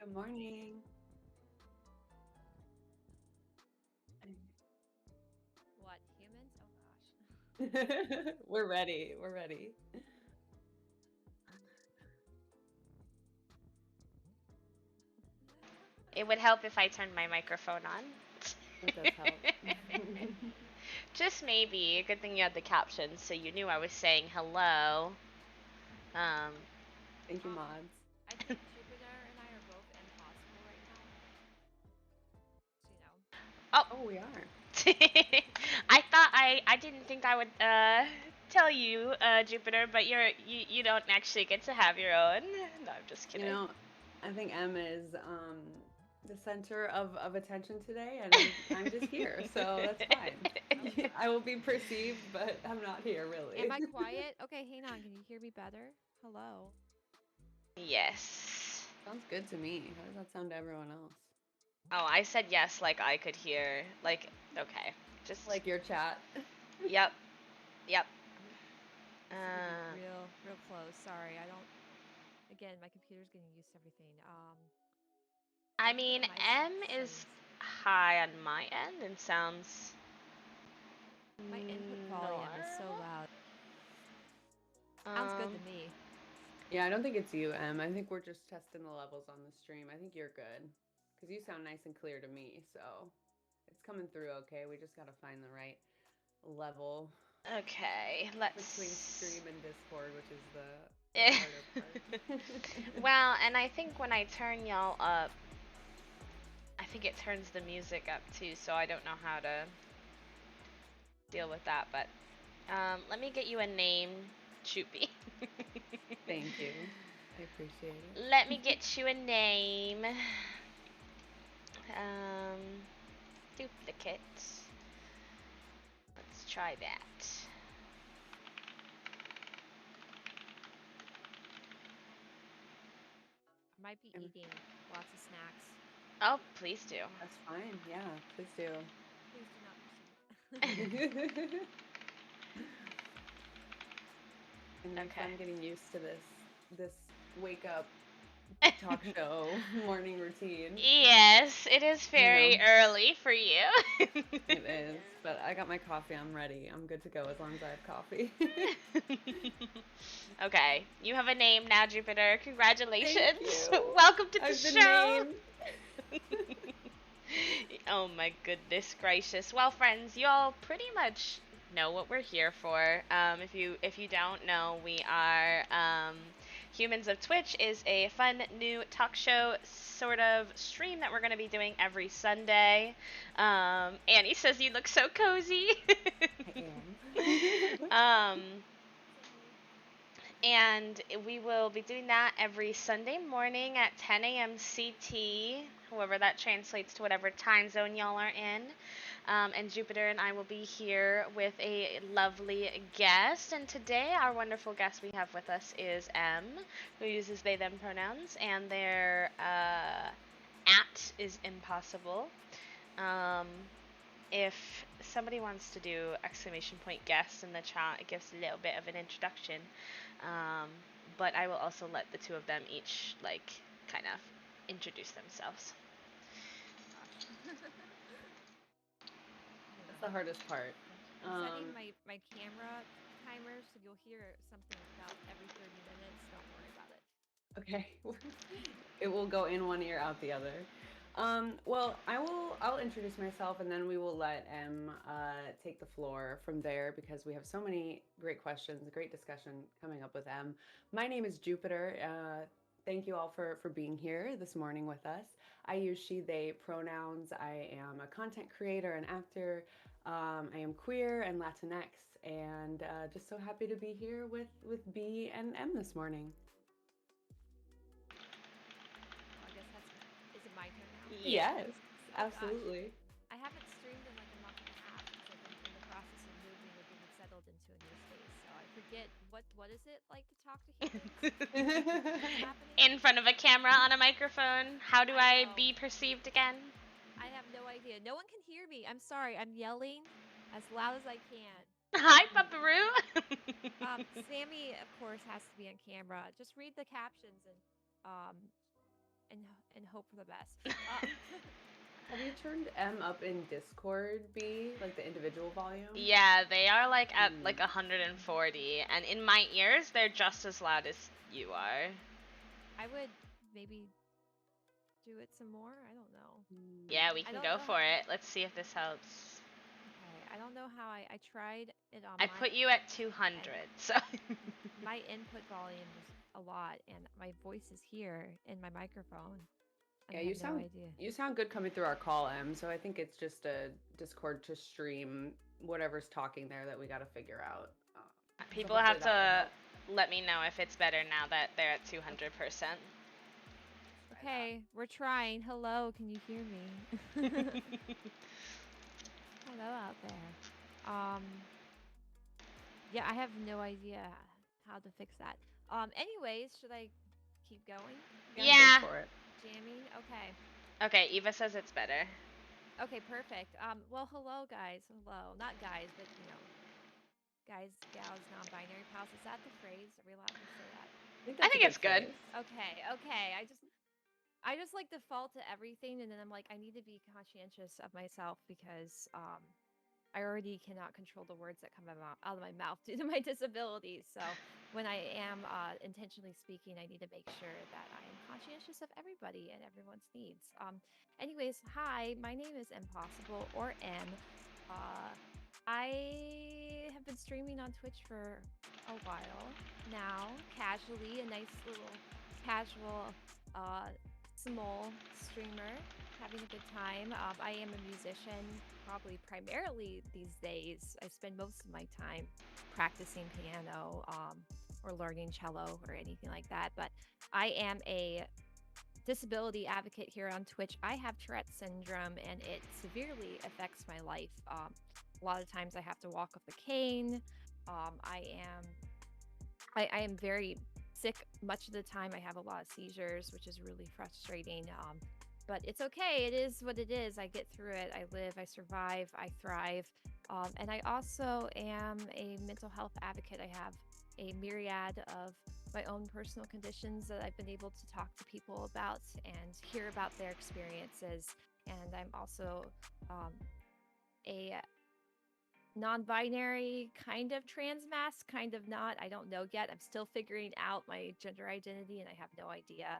Good morning. What, humans? Oh gosh. We're ready. We're ready. It would help if I turned my microphone on. It does help. Just maybe. Good thing you had the captions so you knew I was saying hello. Um, Thank you, mods. I think Jupiter and I are both impossible right now. So, oh, Oh, we are. I didn't think I would tell you, Jupiter, but you don't actually get to have your own. No, I'm just You kidding. know, I think M is the center of attention today, and I'm just here, so that's fine. okay. I will be perceived, but I'm not here Am really. I quiet? Okay, hang on. Can you hear me better? Hello. Yes. Sounds good to me. How does that sound to everyone else? Oh, I said yes like I could hear. Like, okay. Just, Like your chat. yep, yep. This is gonna be Uh, real close. Sorry, I don't. Again, my computer's getting used to everything. I Let me go mean, to my M is settings. high on my end and sounds My input volume is so normal. loud. Sounds good Um, to me. Yeah, I don't think it's you, Em. I think we're just testing the levels on the stream. I think you're good. Because you sound nice and clear to me, so it's coming through okay. We just got to find the right level okay, between let's. stream and Discord, which is the harder part. Well, and I think when I turn y'all up, I think it turns the music up too, so I don't know how to deal with that, but let me get you a name, Choopy. Thank you. I appreciate Let me get you a name. Duplicate. Let's try that. I might be it. eating lots of snacks. Oh, please do. That's fine. Yeah, please do. Please do not proceed. Gonna be Okay. fun getting used to this wake up talk show morning routine. Yes, it is You know, very early for you. it is. But I got my coffee. I'm ready. I'm good to go as long as I have coffee. Okay, you have a name now, Jupiter. Thank Congratulations. you. Welcome to the I've been show. named. Oh my goodness gracious. Well, friends, you all pretty much know what we're here for. If you don't know, we are Humans of Twitch is a fun new talk show sort of stream that we're going to be doing every Sunday. Annie says you look so cozy. I am. um, Same. and we will be doing that every Sunday morning at 10 a.m. CT, however that translates to whatever time zone y'all are in. And Jupiter and I will be here with a lovely guest. And today, our wonderful guest we have with us is M, who uses they them pronouns, and their at is impossible. Um, if somebody wants to do exclamation point guest in the chat, it gives a little bit of an introduction. Um, but I will also let the two of them each like kind of introduce themselves. Hang That's the on. hardest part. I'm setting Um, my camera timer so you'll hear something about every 30 minutes. Don't worry about it. okay. It will go in one ear, out the other. Well, I'll introduce myself and then we will let M take the floor from there because we have so many great questions, great discussion coming up with M. My name is Jupiter. Thank you all for being here this morning with us. I use she, they pronouns. I am a content creator and actor. I am queer and Latinx, and just so happy to be here with B and M this morning. Well, I guess that's. Is it my turn now? Yes. Yes, Oh gosh. absolutely. I haven't streamed in like a month and a half because I've been in the process of moving or getting settled into a new space. So I forget what is it like to talk to humans? What's happening? In front of a camera on a microphone. How do I I know. be perceived again? I have no idea. No one can hear me. I'm sorry. I'm yelling as loud as I can. Hi, Paparoo. Sammy, of course, has to be on camera. Just read the captions um and hope for the best. Um, Have you turned M up in Discord, B, like the individual volume? Yeah, they are like at Mm. like 140, and in my ears, they're just as loud as you are. I would maybe do it some more. I don't know. Yeah, we I can don't go know how. for it. Let's see if this helps. Okay, I don't know how I tried it on I my put you at end. 200, so. My input volume is a lot, and my voice is here in my microphone, and Yeah, I have no idea. you sound good coming through our call, M. So I think it's just a Discord to stream whatever's talking there that we got to figure out. So People hopefully have that will to help. let me know if it's better now that they're at 200%. Try Okay, we're trying. Hello, can you hear me? Hello out there. Yeah, I have no idea how to fix that. Anyways, should I keep going? that. Yeah, go Yeah. for it. Jamming? Okay. Okay, Eva says it's better. Okay, perfect. Well, hello guys. Hello. Not guys, but guys, gals, non-binary pals. Is that the phrase? Are we allowed to say that? I think I that's a think good it's good. phrase. Okay, okay. I just like default to everything, and then I'm like, I need to be conscientious of myself because I already cannot control the words that come out of my mouth due to my disabilities. So when I am intentionally speaking, I need to make sure that I am conscientious of everybody and everyone's needs. Anyways, hi, my name is Impossible or M. Uh, I have been streaming on Twitch for a while now, casually, a nice little casual, small streamer having a good time. I am a musician, probably primarily these days. I spend most of my time practicing piano or learning cello or anything like that. But I am a disability advocate here on Twitch. I have Tourette's syndrome and it severely affects my life. A lot of times I have to walk with a cane. I am I am very sick much of the time. I have a lot of seizures, which is really frustrating. But it's okay. It is what it is. I get through it. I live, I survive, I thrive. And I also am a mental health advocate. I have a myriad of my own personal conditions that I've been able to talk to people about and hear about their experiences. And I'm also a non-binary, kind of trans mask, kind of not. I don't know yet. I'm still figuring out my gender identity, and I have no idea.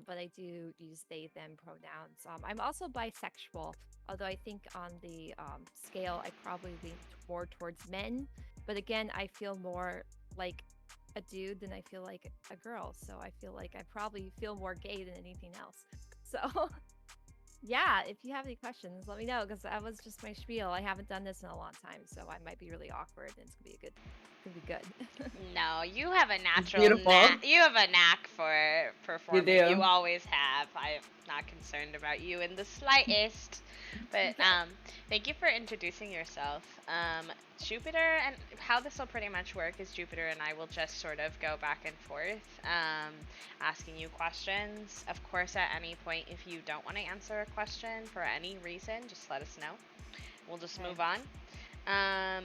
But I do use they them pronouns. I'm also bisexual, although I think on the scale I probably lean more towards men. But again, I feel more like a dude than I feel like a girl. So I feel like I probably feel more gay than anything else. So yeah, if you have any questions, let me know because that was just my spiel. I haven't done this in a long time, so I might be really awkward, and it's gonna be good. No, you have a natural Beautiful. knack. You have a knack for You performing. do. You always have. I'm not concerned about you in the slightest. But Okay. thank you for introducing yourself. Jupiter and how this will pretty much work is Jupiter and I will just sort of go back and forth, asking you questions. Of course, at any point, if you don't want to answer a question for any reason, just let us know. We'll just Okay. move on. Um,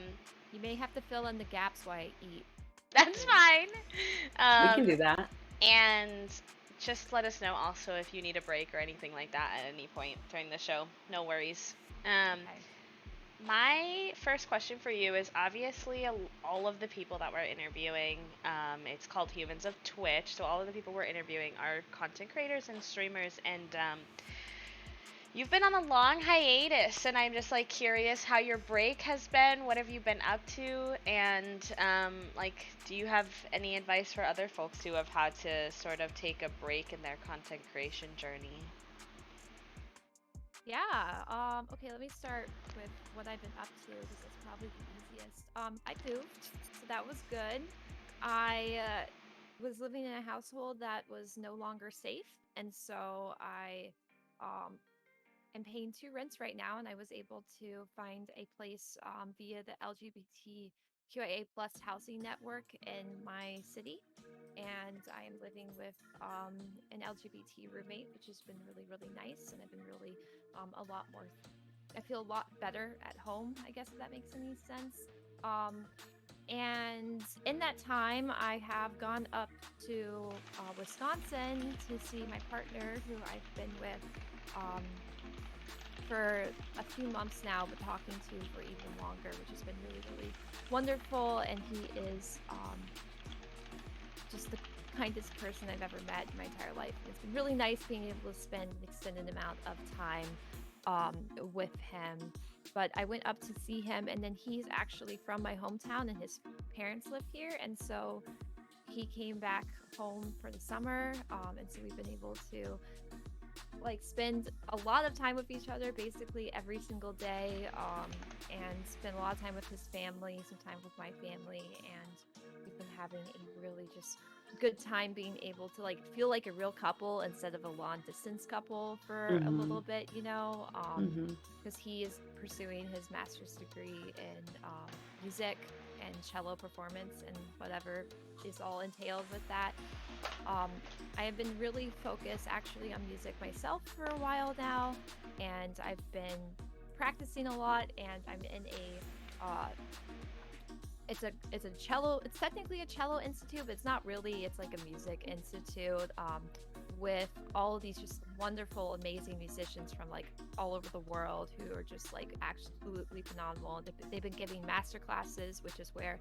You may have to fill in the gaps while I eat. that's fine. We can Um, do that. and just let us know also if you need a break or anything like that at any point during the show. No worries. Okay. My first question for you is obviously all of the people that we're interviewing, it's called Humans of Twitch. So all of the people we're interviewing are content creators and streamers, and you've been on a long hiatus, and I'm just like curious how your break has been. What have you been up to? And like, do you have any advice for other folks who have had to sort of take a break in their content creation journey? Yeah. Okay, let me start with what I've been up to because it's probably the easiest. I moved, so that was good. I was living in a household that was no longer safe, and so I um am paying two rents right now, and I was able to find a place via the LGBTQIA plus housing network in my city. And I am living with an LGBT roommate, which has been really, really nice. And I've been really a lot more, I feel a lot better at home, I guess, if that makes any sense. Um, And in that time, I have gone up to Wisconsin to see my partner, who I've been with um, for a few months now, but talking to for even longer, which has been really, really wonderful. And he is just the kindest person I've ever met in my entire life. And it's been really nice being able to spend an extended amount of time um, with him. But I went up to see him, and then he's actually from my hometown, and his parents live here. And so he came back home for the summer. And so we've been able to like spend a lot of time with each other basically every single day, and spend a lot of time with his family, some time with my family, and we've been having a really just good time being able to like feel like a real couple instead of a long distance couple for a Mm-hmm. little bit, Mm-hmm. because he is pursuing his master's degree in music and cello performance and whatever is all entailed with that. um, I have been really focused actually on music myself for a while now, and I've been practicing a lot. And I'm in a it's a cello. It's technically a cello institute, but it's not really. It's like a music institute, with all of these just wonderful, amazing musicians from like all over the world who are just like absolutely phenomenal. They've been giving master classes, which is where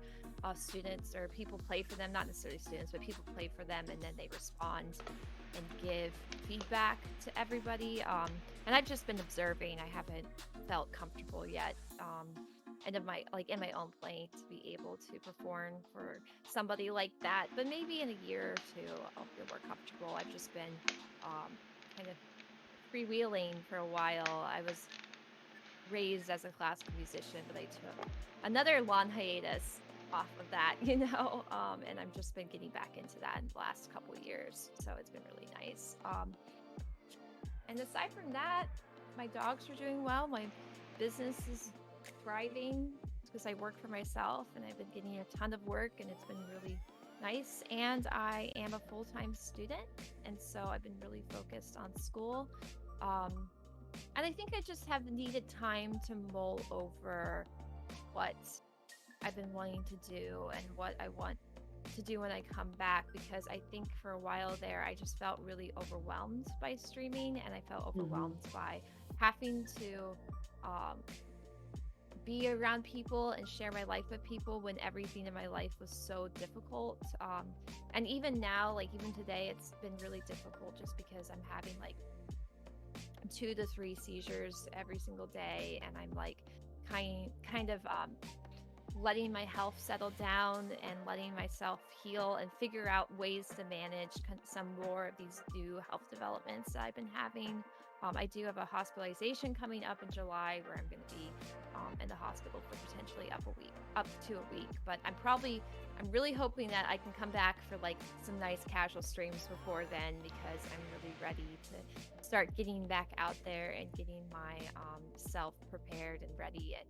students or people play for them, not necessarily students, but people play for them, and then they respond and give feedback to everybody. And I've just been observing. I haven't felt comfortable yet. And of my like in my own playing to be able to perform for somebody like that. But maybe in a year or two, I'll feel more comfortable. I've just been um, kind of freewheeling for a while. I was raised as a classical musician, but I took another long hiatus off of that, and I've just been getting back into that in the last couple of years. So it's been really nice. And aside from that, my dogs are doing well. My business is thriving because I work for myself, and I've been getting a ton of work, and it's been really nice. And I am a full time student. And so I've been really focused on school. Um, and I think I just have needed time to mull over what I've been wanting to do and what I want to do when I come back, because I think for a while there I just felt really overwhelmed by streaming, and I felt Mm-hmm. overwhelmed by having to um, be around people and share my life with people when everything in my life was so difficult. And even now, like even today, it's been really difficult just because I'm having like 2 to 3 seizures every single day, and I'm like kind of letting my health settle down and letting myself heal and figure out ways to manage some more of these new health developments that I've been having. I do have a hospitalization coming up in July where I'm going to be in the hospital for potentially up to a week. But I'm really hoping that I can come back for like some nice casual streams before then, because I'm really ready to start getting back out there and getting my self prepared and ready and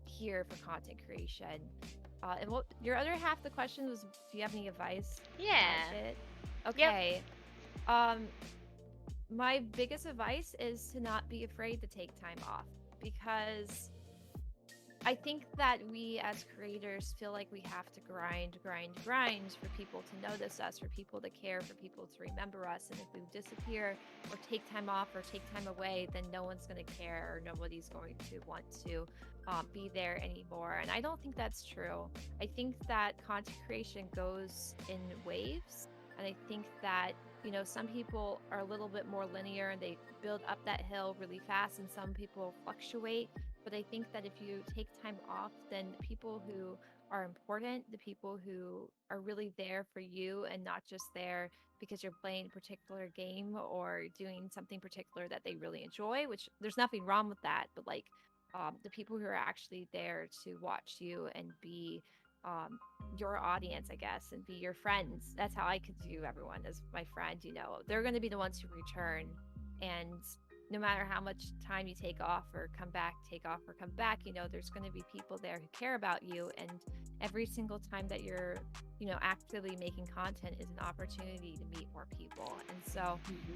here for content creation. And what your other half of the question was, do you have any advice about Yeah. it? Yep. Okay. Um, my biggest advice is to not be afraid to take time off, because I think that we as creators feel like we have to grind, grind, grind for people to notice us, for people to care, for people to remember us. And if we disappear or take time off or take time away, then no one's going to care, or nobody's going to want to be there anymore. And I don't think that's true. I think that content creation goes in waves. And I think that, some people are a little bit more linear and they build up that hill really fast, and some people fluctuate. But I think that if you take time off, then the people who are important, the people who are really there for you and not just there because you're playing a particular game or doing something particular that they really enjoy, which there's nothing wrong with that. But like the people who are actually there to watch you and be your audience, I guess, and be your friends. That's how I could view everyone as my friend. They're going to be the ones who return. And no matter how much time you take off or come back, take off or come back, there's going to be people there who care about you. And every single time that you're, actively making content is an opportunity to meet more people. And so Mm-hmm.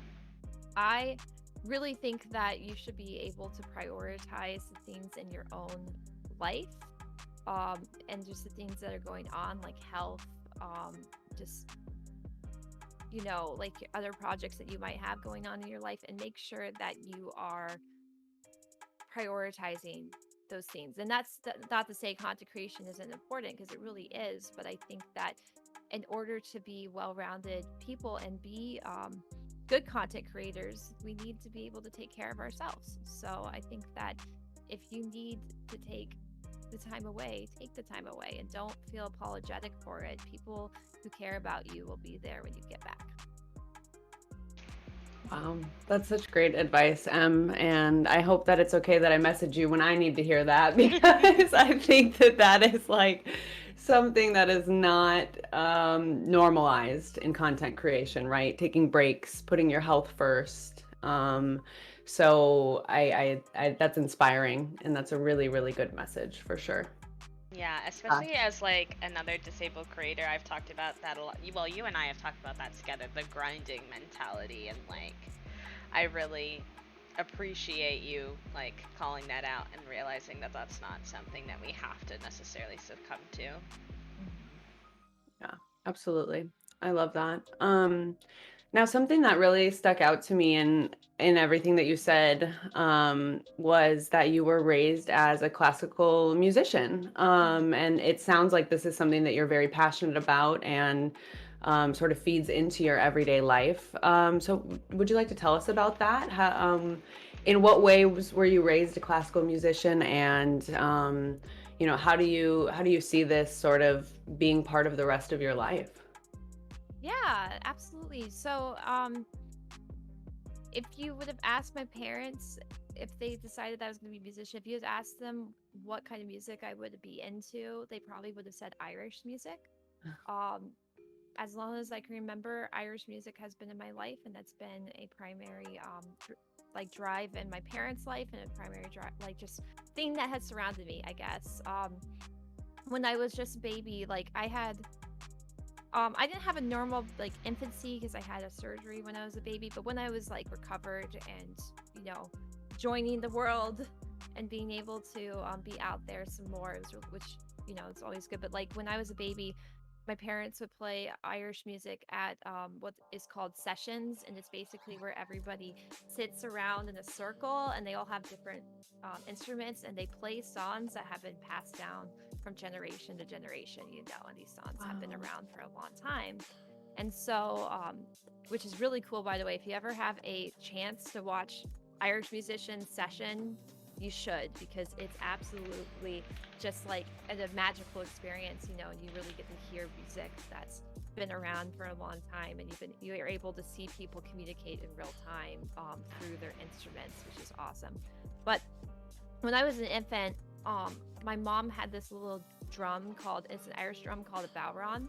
I really think that you should be able to prioritize the things in your own life and just the things that are going on, like health, just like other projects that you might have going on in your life, and make sure that you are prioritizing those things. And that's not to say content creation isn't important, because it really is. But I think that in order to be well-rounded people and be good content creators, we need to be able to take care of ourselves. So I think that if you need to take the time away, take the time away, and don't feel apologetic for it. People who care about you will be there when you get back. Wow, that's such great advice, Em. And I hope that it's okay that I message you when I need to hear that, because I think that that is like something that is not normalized in content creation, right? Taking breaks, putting your health first. So that's inspiring, and that's a really, really good message for sure. Yeah, especially as like another disabled creator, I've talked about that a lot. Well, you and I have talked about that together, the grinding mentality, and like I really appreciate you like calling that out and realizing that that's not something that we have to necessarily succumb to. Yeah, absolutely. I love that. Now something that really stuck out to me in everything that you said was that you were raised as a classical musician. And it sounds like this is something that you're very passionate about and sort of feeds into your everyday life. So would you like to tell us about that? In what ways were you raised a classical musician, and how do you see this sort of being part of the rest of your life? Yeah, absolutely. So, if you would have asked my parents if they decided that I was going to be a musician, if you had asked them what kind of music I would be into, they probably would have said Irish music. Um, as long as I can remember, Irish music has been in my life, and that's been a primary like drive in my parents' life, and a primary drive, like just thing that has surrounded me, I guess. When I was just a baby, like I didn't have a normal like infancy because I had a surgery when I was a baby, but when I was like recovered and you know joining the world and being able to be out there some more, which it's always good. But like when I was a baby, my parents would play Irish music at what is called sessions, and it's basically where everybody sits around in a circle and they all have different instruments, and they play songs that have been passed down from generation to generation, and these songs have been Wow. around for a long time. And so, which is really cool, by the way, if you ever have a chance to watch Irish musician session, you should, because it's absolutely just like a magical experience, and you really get to hear music that's been around for a long time, and you are able to see people communicate in real time through their instruments, which is awesome. But when I was an infant, my mom had this little drum it's an Irish drum called a bowron,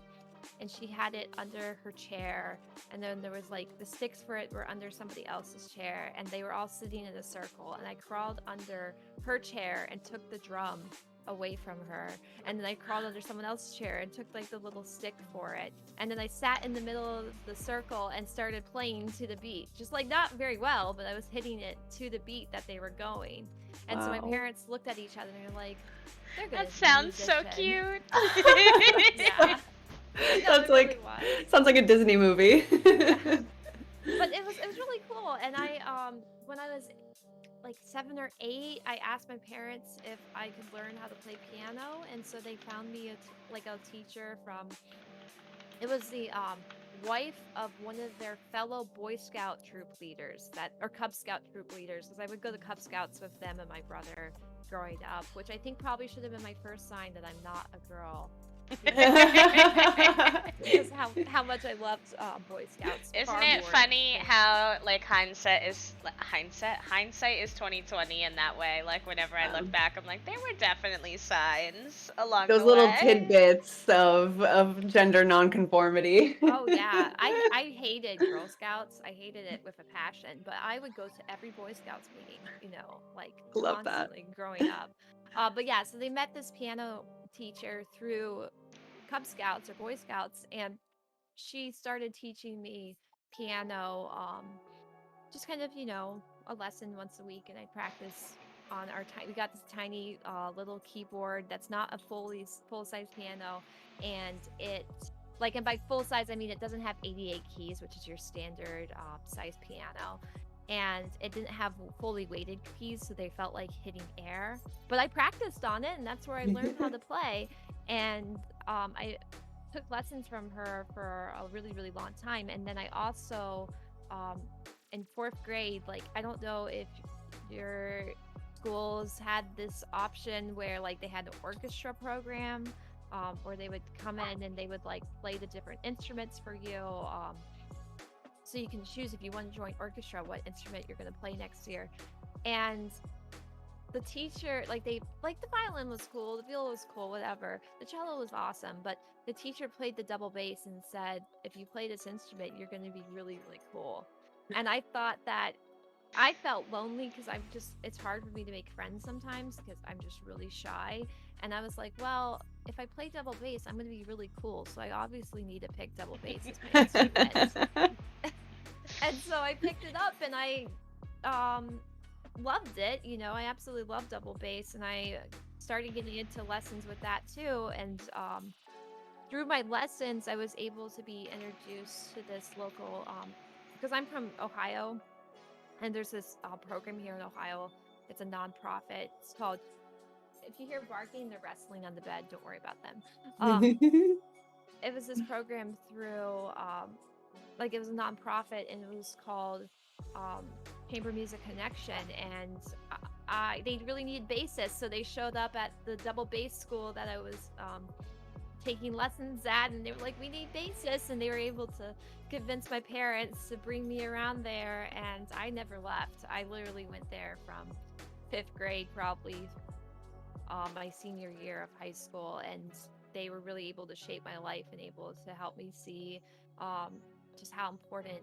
and she had it under her chair, and then there was like the sticks for it were under somebody else's chair, and they were all sitting in a circle, and I crawled under her chair and took the drum away from her, and then I crawled under someone else's chair and took like the little stick for it, and then I sat in the middle of the circle and started playing to the beat, just like not very well, but I was hitting it to the beat that they were going. And so my Wow. parents looked at each other and they're like, they're gonna That be a sounds so musician. cute. Yeah. No, That's it really like was. sounds like a Disney movie. Yeah. But it was really cool. And I when I was like 7 or 8, I asked my parents if I could learn how to play piano, and so they found me a teacher from. It was the wife of one of their fellow Boy Scout troop leaders, or Cub Scout troop leaders, because I would go to Cub Scouts with them and my brother growing up, which I think probably should have been my first sign that I'm not a girl. Because how much I loved Boy Scouts Isn't far it more. funny how like hindsight is 2020 in that way? Like whenever I look back, I'm like, there were definitely signs along Those the little way. tidbits of gender nonconformity. Oh yeah, I hated Girl Scouts. I hated it with a passion, but I would go to every Boy Scouts meeting, like Love that. constantly growing up. But yeah, so they met this piano teacher through Cub Scouts or Boy Scouts, and she started teaching me piano, just kind of, a lesson once a week, and I practice on our we got this tiny little keyboard that's not a full size piano, and it like, and by full size I mean it doesn't have 88 keys, which is your standard size piano, and it didn't have fully weighted keys, so they felt like hitting air. But I practiced on it, and that's where I learned how to play. And I took lessons from her for a really, really long time. And then I also, um, in fourth grade, like, I don't know if your schools had this option where like they had an orchestra program, where they would come in and they would like play the different instruments for you. So you can choose if you want to join orchestra what instrument you're going to play next year. And the teacher, like, they like, the violin was cool, the viola was cool, whatever, the cello was awesome, but the teacher played the double bass and said, if you play this instrument you're going to be really, really cool. And I thought that I felt lonely because I'm just, it's hard for me to make friends sometimes because I'm just really shy. And I was like, well, if I play double bass I'm going to be really cool, so I obviously need to pick double bass as my instrument. And so I picked it up, and I um loved it. I absolutely loved double bass, and I started getting into lessons with that too. And through my lessons I was able to be introduced to this local, because I'm from Ohio, and there's this program here in Ohio. It's a nonprofit. It's called, if you hear barking, they're wrestling on the bed, don't worry about them. It was this program through, like, it was a nonprofit, and it was called um, Chamber Music Connection. And they really needed bassists, so they showed up at the double bass school that I was taking lessons at, and they were like, we need bassists, and they were able to convince my parents to bring me around there, and I never left. I literally went there from fifth grade, probably my senior year of high school, and they were really able to shape my life and able to help me see um, just how important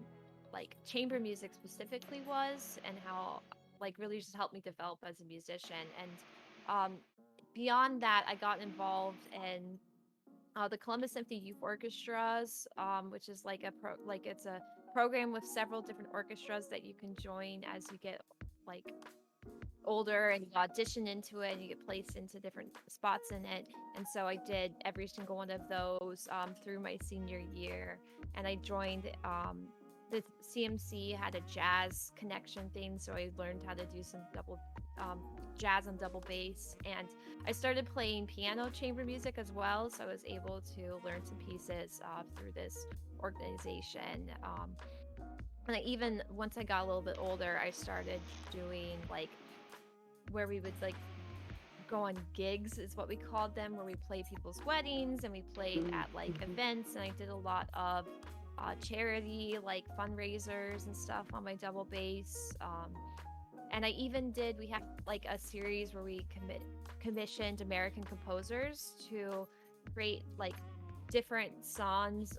like chamber music specifically was, and how like really just helped me develop as a musician. And um, beyond that, I got involved in the Columbus Symphony Youth Orchestras, which is like it's a program with several different orchestras that you can join as you get like older, and you audition into it and you get placed into different spots in it. And so I did every single one of those through my senior year. And I joined the CMC had a jazz connection thing, so I learned how to do some double jazz and double bass. And I started playing piano chamber music as well, so I was able to learn some pieces through this organization. And I even, once I got a little bit older, I started doing like where we would like go on gigs, is what we called them, where we played people's weddings and we played at like events. And I did a lot of charity, like fundraisers and stuff on my double bass. And I even did, we have like a series where we commissioned American composers to create like different songs.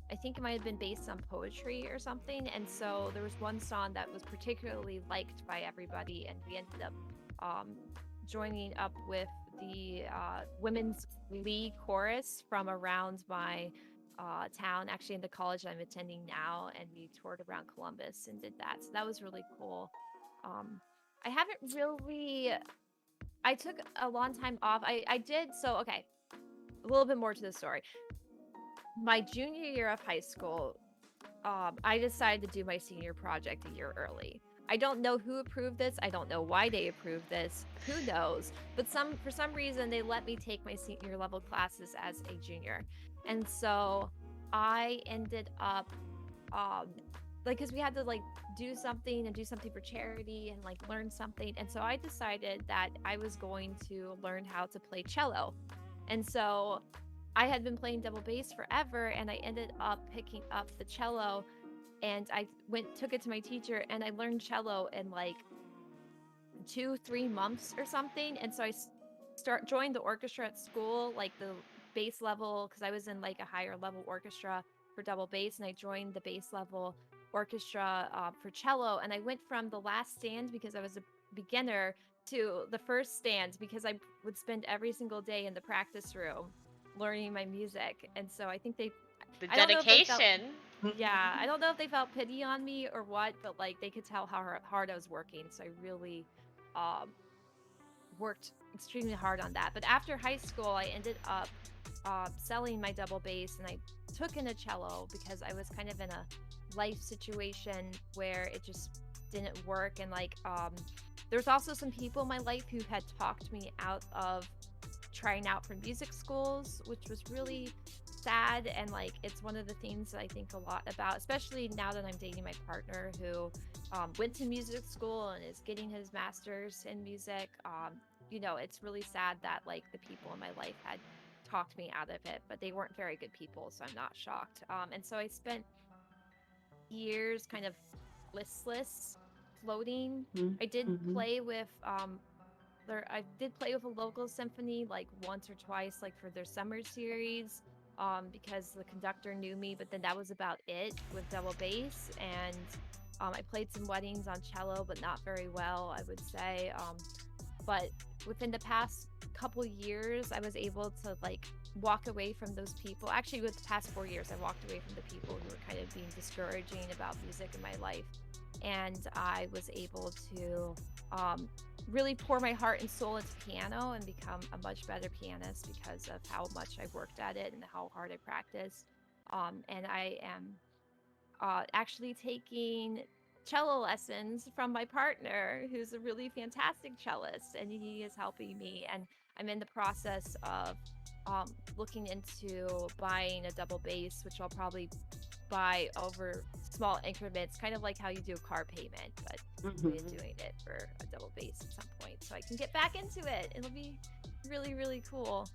I think it might have been based on poetry or something. And so there was one song that was particularly liked by everybody, and we ended up joining up with the women's league chorus from around my town, actually in the college I'm attending now, and we toured around Columbus and did that. So that was really cool. I haven't really, I took a long time off. I did, so okay, a little bit more to the story. My junior year of high school, I decided to do my senior project a year early. I don't know who approved this. I don't know why they approved this. Who knows? But for some reason, they let me take my senior level classes as a junior. And so I ended up, like, because we had to like do something for charity and like learn something. And so I decided that I was going to learn how to play cello. And so I had been playing double bass forever, and I ended up picking up the cello, and I took it to my teacher, and I learned cello in like 2-3 months or something. And so I joined the orchestra at school, like the bass level, because I was in like a higher level orchestra for double bass, and I joined the bass level orchestra for cello. And I went from the last stand, because I was a beginner, to the first stand, because I would spend every single day in the practice room learning my music. And so I think The I don't know if they felt, dedication. yeah, I don't know if they felt pity on me or what, but like they could tell how hard I was working. So I really worked extremely hard on that. But after high school, I ended up selling my double bass, and I took in a cello because I was kind of in a life situation where it just didn't work. And like, there's also some people in my life who had talked me out of trying out for music schools, which was really sad. And like, it's one of the things that I think a lot about, especially now that I'm dating my partner who went to music school and is getting his master's in music. It's really sad that like the people in my life had talked me out of it, but they weren't very good people, so I'm not shocked. And so I spent years kind of listless, floating. I did Mm-hmm. play with I did play with a local symphony like once or twice, like for their summer series, because the conductor knew me, but then that was about it with double bass. And I played some weddings on cello, but not very well, I would say. But within the past couple years, I was able to like walk away from those people. Actually, with the past 4 years, I walked away from the people who were kind of being discouraging about music in my life. And I was able to really pour my heart and soul into piano and become a much better pianist because of how much I worked at it and how hard I practiced. And I am actually taking cello lessons from my partner, who's a really fantastic cellist, and he is helping me. And I'm in the process of looking into buying a double bass, which I'll probably buy over small increments, kind of like how you do a car payment, but really doing it for a double bass at some point so I can get back into it. It'll be really, really cool.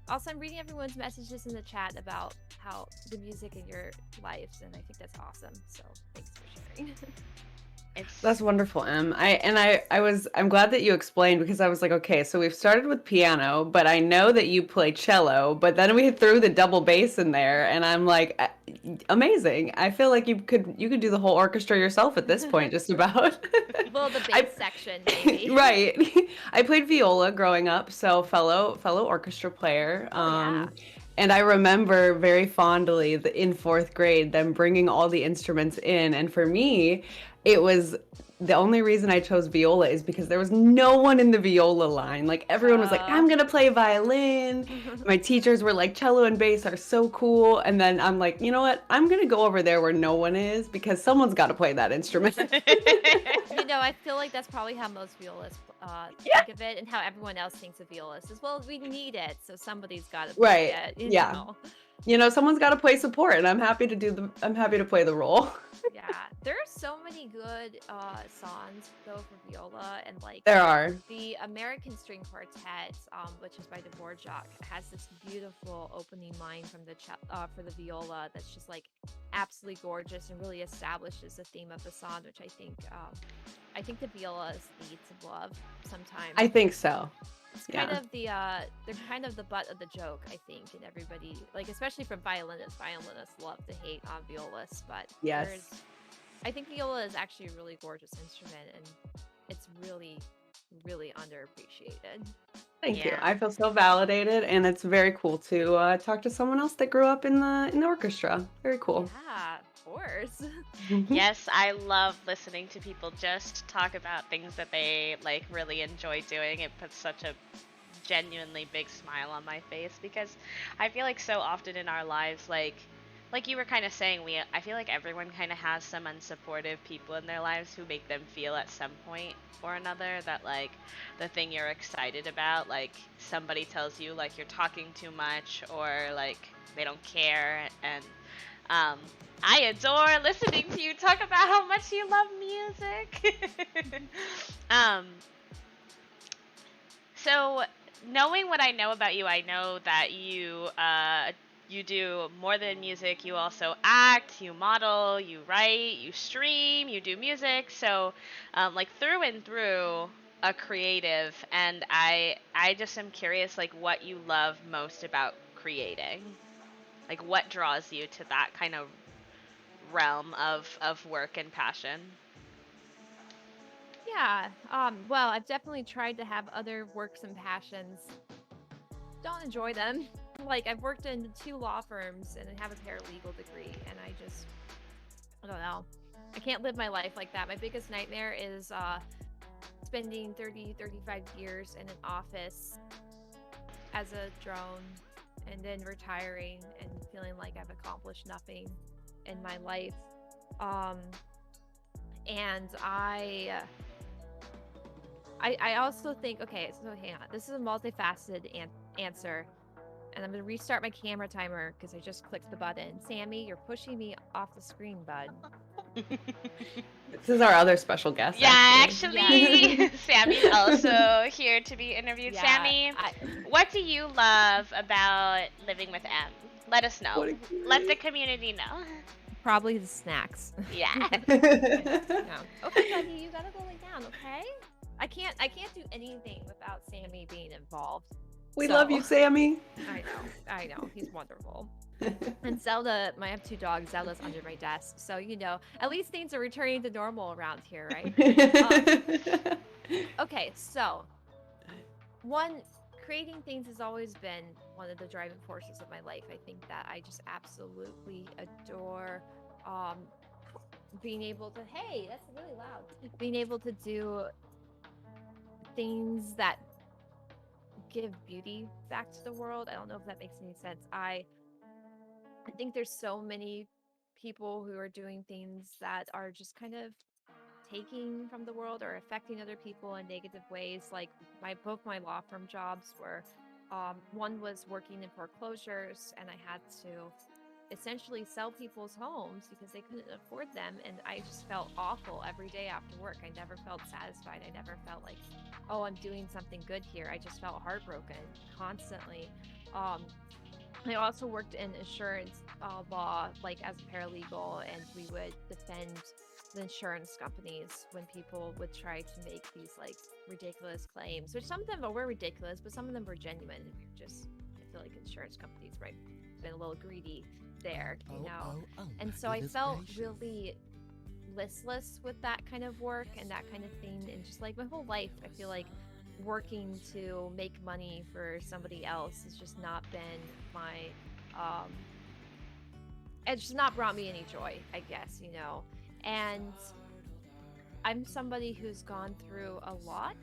Also, I'm reading everyone's messages in the chat about how the music in your lives, and I think that's awesome. So thanks for sharing. That's wonderful, Em. I'm glad that you explained, because I was like, okay, so we've started with piano, but I know that you play cello, but then we threw the double bass in there, and I'm like, amazing. I feel like you could do the whole orchestra yourself at this point, just about. Well, the I, bass section, maybe. right. I played viola growing up, so fellow orchestra player. Oh, yeah. And I remember very fondly in fourth grade them bringing all the instruments in, and for me, it was the only reason I chose viola is because there was no one in the viola line. Like everyone was like, I'm gonna play violin. My teachers were like, cello and bass are so cool. And then I'm like, you know what? I'm gonna go over there where no one is, because someone's got to play that instrument. I feel like that's probably how most violists Yeah. think of it, and how everyone else thinks of violists as well. We need it, so somebody's got to Right. play it. Yeah. Someone's got to play support, and I'm happy to play the role. Yeah, there are so many good songs though for viola, and like There are. the American String Quartet, which is by Dvorak, has this beautiful opening line from for the viola that's just like absolutely gorgeous and really establishes the theme of the song, which I think the violas need to love sometimes. I think so. It's kind of they're kind of the butt of the joke, I think, and everybody, like especially from violinists love to hate on violists, but Yes. I think viola is actually a really gorgeous instrument, and it's really, really underappreciated. Thank you. Yeah. I feel so validated, and it's very cool to talk to someone else that grew up in the orchestra. Very cool. Yeah, of course. Yes, I love listening to people just talk about things that they like really enjoy doing. It puts such a genuinely big smile on my face, because I feel like so often in our lives, like you were kind of saying, I feel like everyone kind of has some unsupportive people in their lives who make them feel at some point or another that like the thing you're excited about, like somebody tells you like you're talking too much, or like they don't care. And I adore listening to you talk about how much you love music. um, so knowing what I know about you, I know that you do more than music. You also act, you model, you write, you stream, you do music. So, like through and through, a creative. And I just am curious, like what you love most about creating. Like what draws you to that kind of realm of work and passion. Yeah. Well, I've definitely tried to have other works and passions. Don't enjoy them. Like I've worked in 2 law firms and I have a paralegal degree, and I don't know. I can't live my life like that. My biggest nightmare is spending 30, 35 years in an office as a drone and then retiring and feeling like I've accomplished nothing in my life. Um, and I also think, okay, so hang on. This is a multifaceted answer. And I'm going to restart my camera timer because I just clicked the button. Sammy, you're pushing me off the screen, bud. This is our other special guest. Yeah, actually. actually, Sammy's also here to be interviewed. Yeah, Sammy, what do you love about living with M? Let us know. What a Let the community know. Probably the snacks. Yeah. No. Okay, buddy, you gotta go lay down, okay? I can't do anything without Sammy being involved. We love you, Sammy. I know. He's wonderful. And Zelda, I have 2 dogs. Zelda's under my desk. So, at least things are returning to normal around here, right? Okay, so creating things has always been one of the driving forces of my life. I think that I just absolutely adore being able to, hey, that's really loud. Being able to do things that give beauty back to the world. I don't know if that makes any sense. I think there's so many people who are doing things that are just kind of taking from the world or affecting other people in negative ways. Like both my law firm jobs were, one was working in foreclosures, and I had to essentially sell people's homes because they couldn't afford them, and I just felt awful every day after work. I never felt satisfied. I never felt like, oh, I'm doing something good here. I just felt heartbroken constantly. I also worked in insurance law, like as a paralegal, and we would defend the insurance companies when people would try to make these like ridiculous claims, which some of them were ridiculous, but some of them were genuine. I feel like insurance companies might have been a little greedy there, and so I felt really listless with that kind of work and that kind of thing, and just like my whole life I feel like working to make money for somebody else has just not been my it's just not brought me any joy, I guess, and I'm somebody who's gone through a lot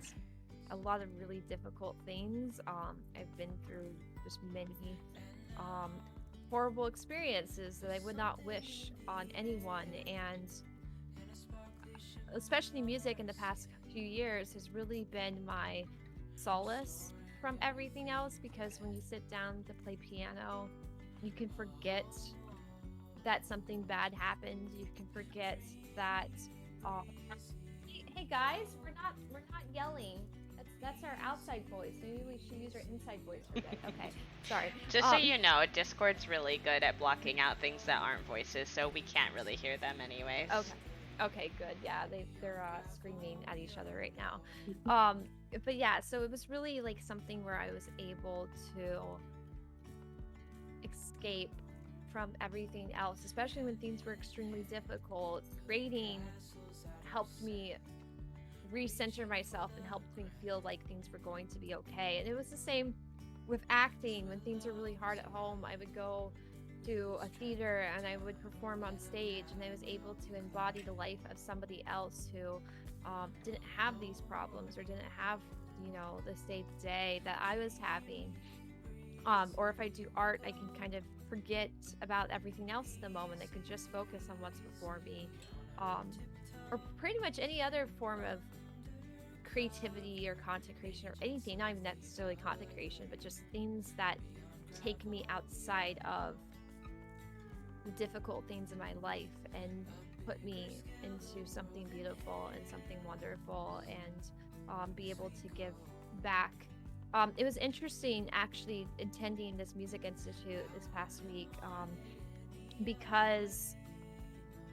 of really difficult things. I've been through just many horrible experiences that I would not wish on anyone, and especially music in the past few years has really been my solace from everything else, because when you sit down to play piano, you can forget that something bad happened. You can forget that hey guys, we're not yelling. That's our outside voice. Maybe we should use our inside voice for that. Okay, sorry. Just so you know, Discord's really good at blocking out things that aren't voices, so we can't really hear them anyways. Okay, good. Yeah, they're screaming at each other right now. But yeah, so it was really like something where I was able to escape from everything else, especially when things were extremely difficult. Creating helped me recenter myself and helped me feel like things were going to be okay. And it was the same with acting. When things were really hard at home, I would go to a theater and I would perform on stage, and I was able to embody the life of somebody else who didn't have these problems or didn't have, this day-to-day that I was having. Or if I do art, I can kind of forget about everything else in the moment. I can just focus on what's before me. Or pretty much any other form of creativity or content creation or anything, not even necessarily content creation, but just things that take me outside of the difficult things in my life and put me into something beautiful and something wonderful, and be able to give back. It was interesting actually attending this music institute this past week, because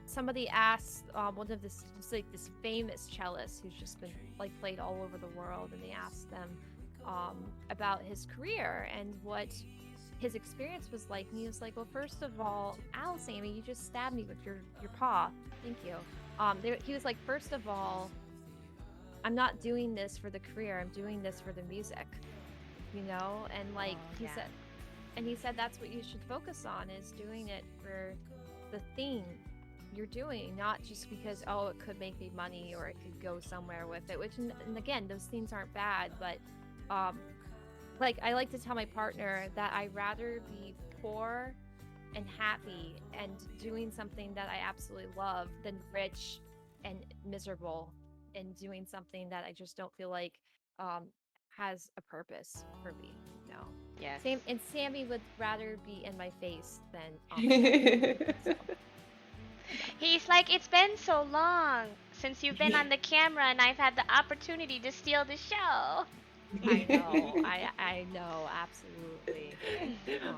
somebody asked one of this famous cellist who's just been like played all over the world, and they asked them about his career and what his experience was like, and he was like, well, first of all, ow, Sammy, you just stabbed me with your paw. Thank you. He was like, first of all, I'm not doing this for the career, I'm doing this for the music, and like he said that's what you should focus on, is doing it for the thing you're doing, not just because, oh, it could make me money or it could go somewhere with it, which, and again, those things aren't bad, but um, like I like to tell my partner that I'd rather be poor and happy and doing something that I absolutely love than rich and miserable and doing something that I just don't feel like um, has a purpose for me. You know, Yes. same. And Sammy would rather be in my face than on the show. So He's like, it's been so long since you've been on the camera and I've had the opportunity to steal the show. I know, I know, absolutely.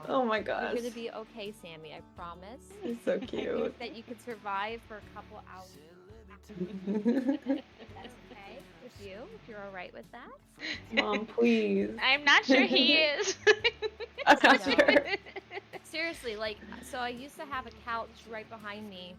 Oh my You're gosh. gonna be okay, Sammy. I promise. It's so I think cute. that you could survive for a couple hours. That's okay with you, if you're all right with that. Mom, please. I'm not sure he is. I'm I not know. sure. Seriously, like, so I used to have a couch right behind me,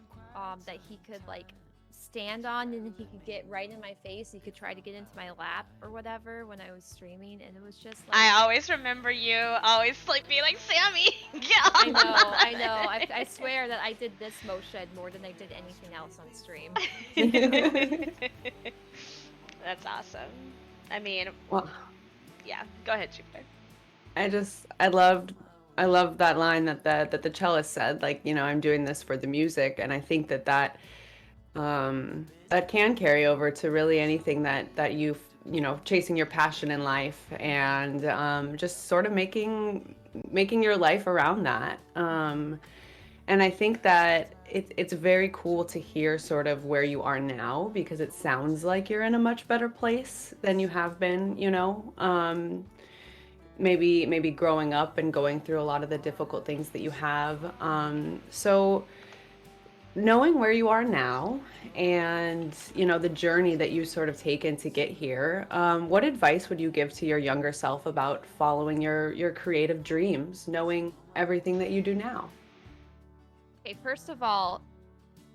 that he could like stand on, and he could get right in my face. He could try to get into my lap or whatever when I was streaming, and it was just like. I always remember you always like being like, Sammy, get I on. know, I know. I swear that I did this motion more than I did anything else on stream. That's awesome. I mean, Well, yeah. Go ahead, Jupiter. I loved that line that the cellist said, like, you know, I'm doing this for the music, and I think that can carry over to really anything that you know, chasing your passion in life, and just sort of making your life around that. And I think that it's very cool to hear sort of where you are now, because it sounds like you're in a much better place than you have been, you know. Maybe growing up and going through a lot of the difficult things that you have. So knowing where you are now, and you know, the journey that you sort of taken to get here, what advice would you give to your younger self about following your creative dreams, knowing everything that you do now? Okay, first of all,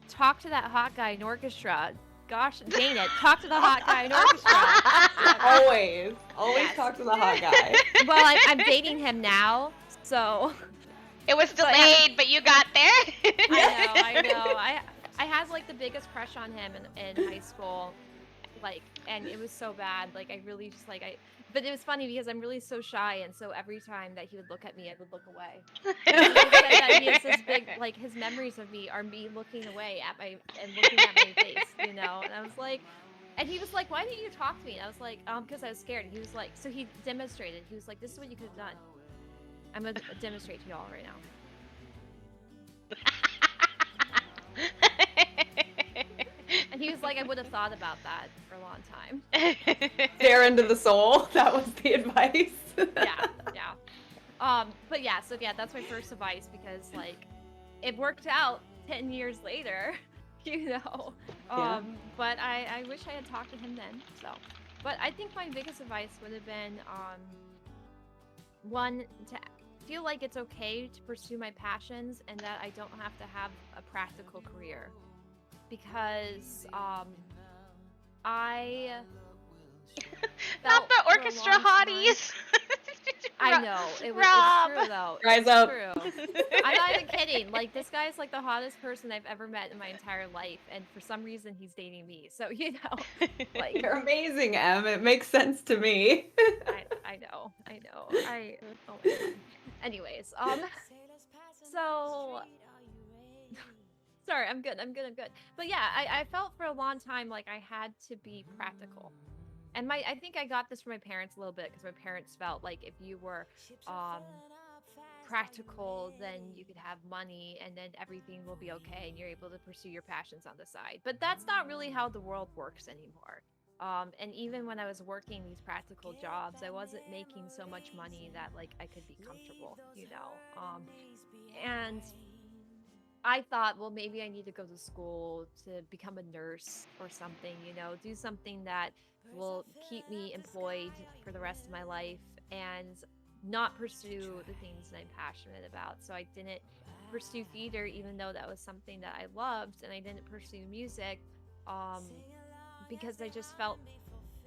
talk to that hot guy in orchestra. Gosh dang it, talk to the hot guy in orchestra. Always Yes. talk to the hot guy. Well, I'm dating him now, so It was But, delayed, but you got there. I know. I had like the biggest crush on him in high school, like, and it was so bad. Like, I really just like But it was funny because I'm really so shy, and so every time that he would look at me, I would look away. He said that he has this big, like, his memories of me are me looking away at my and looking at my face, you know. And I was like, and he was like, "Why didn't you talk to me?" And I was like, because I was scared." And he was like, so he demonstrated. He was like, "This is what you could have done. I'm gonna demonstrate to y'all right now." And he was like, "I would have thought about that for a long time." Stare into the soul. That was the advice. Yeah. But yeah, so yeah, that's my first advice, because like it worked out 10 years later, you know. Yeah. But I wish I had talked to him then. So, but I think my biggest advice would have been one, to feel like it's okay to pursue my passions and that I don't have to have a practical career, because I Not felt the for a orchestra long time- hotties. I know, it's Rob. true though. Rise It's up. true. I'm not even kidding. Like, this guy's like the hottest person I've ever met in my entire life, and for some reason he's dating me. So, you know, like, You're amazing, Em. It makes sense to me. I know. Oh my God. Anyways, so sorry, I'm good. But yeah, I felt for a long time like I had to be practical. And I think I got this from my parents a little bit, because my parents felt like if you were practical, then you could have money and then everything will be okay and you're able to pursue your passions on the side. But that's not really how the world works anymore. And even when I was working these practical jobs, I wasn't making so much money that like I could be comfortable, you know. And I thought, well, maybe I need to go to school to become a nurse or something, you know, do something that will keep me employed for the rest of my life and not pursue the things that I'm passionate about. So I didn't pursue theater, even though that was something that I loved, and I didn't pursue music because I just felt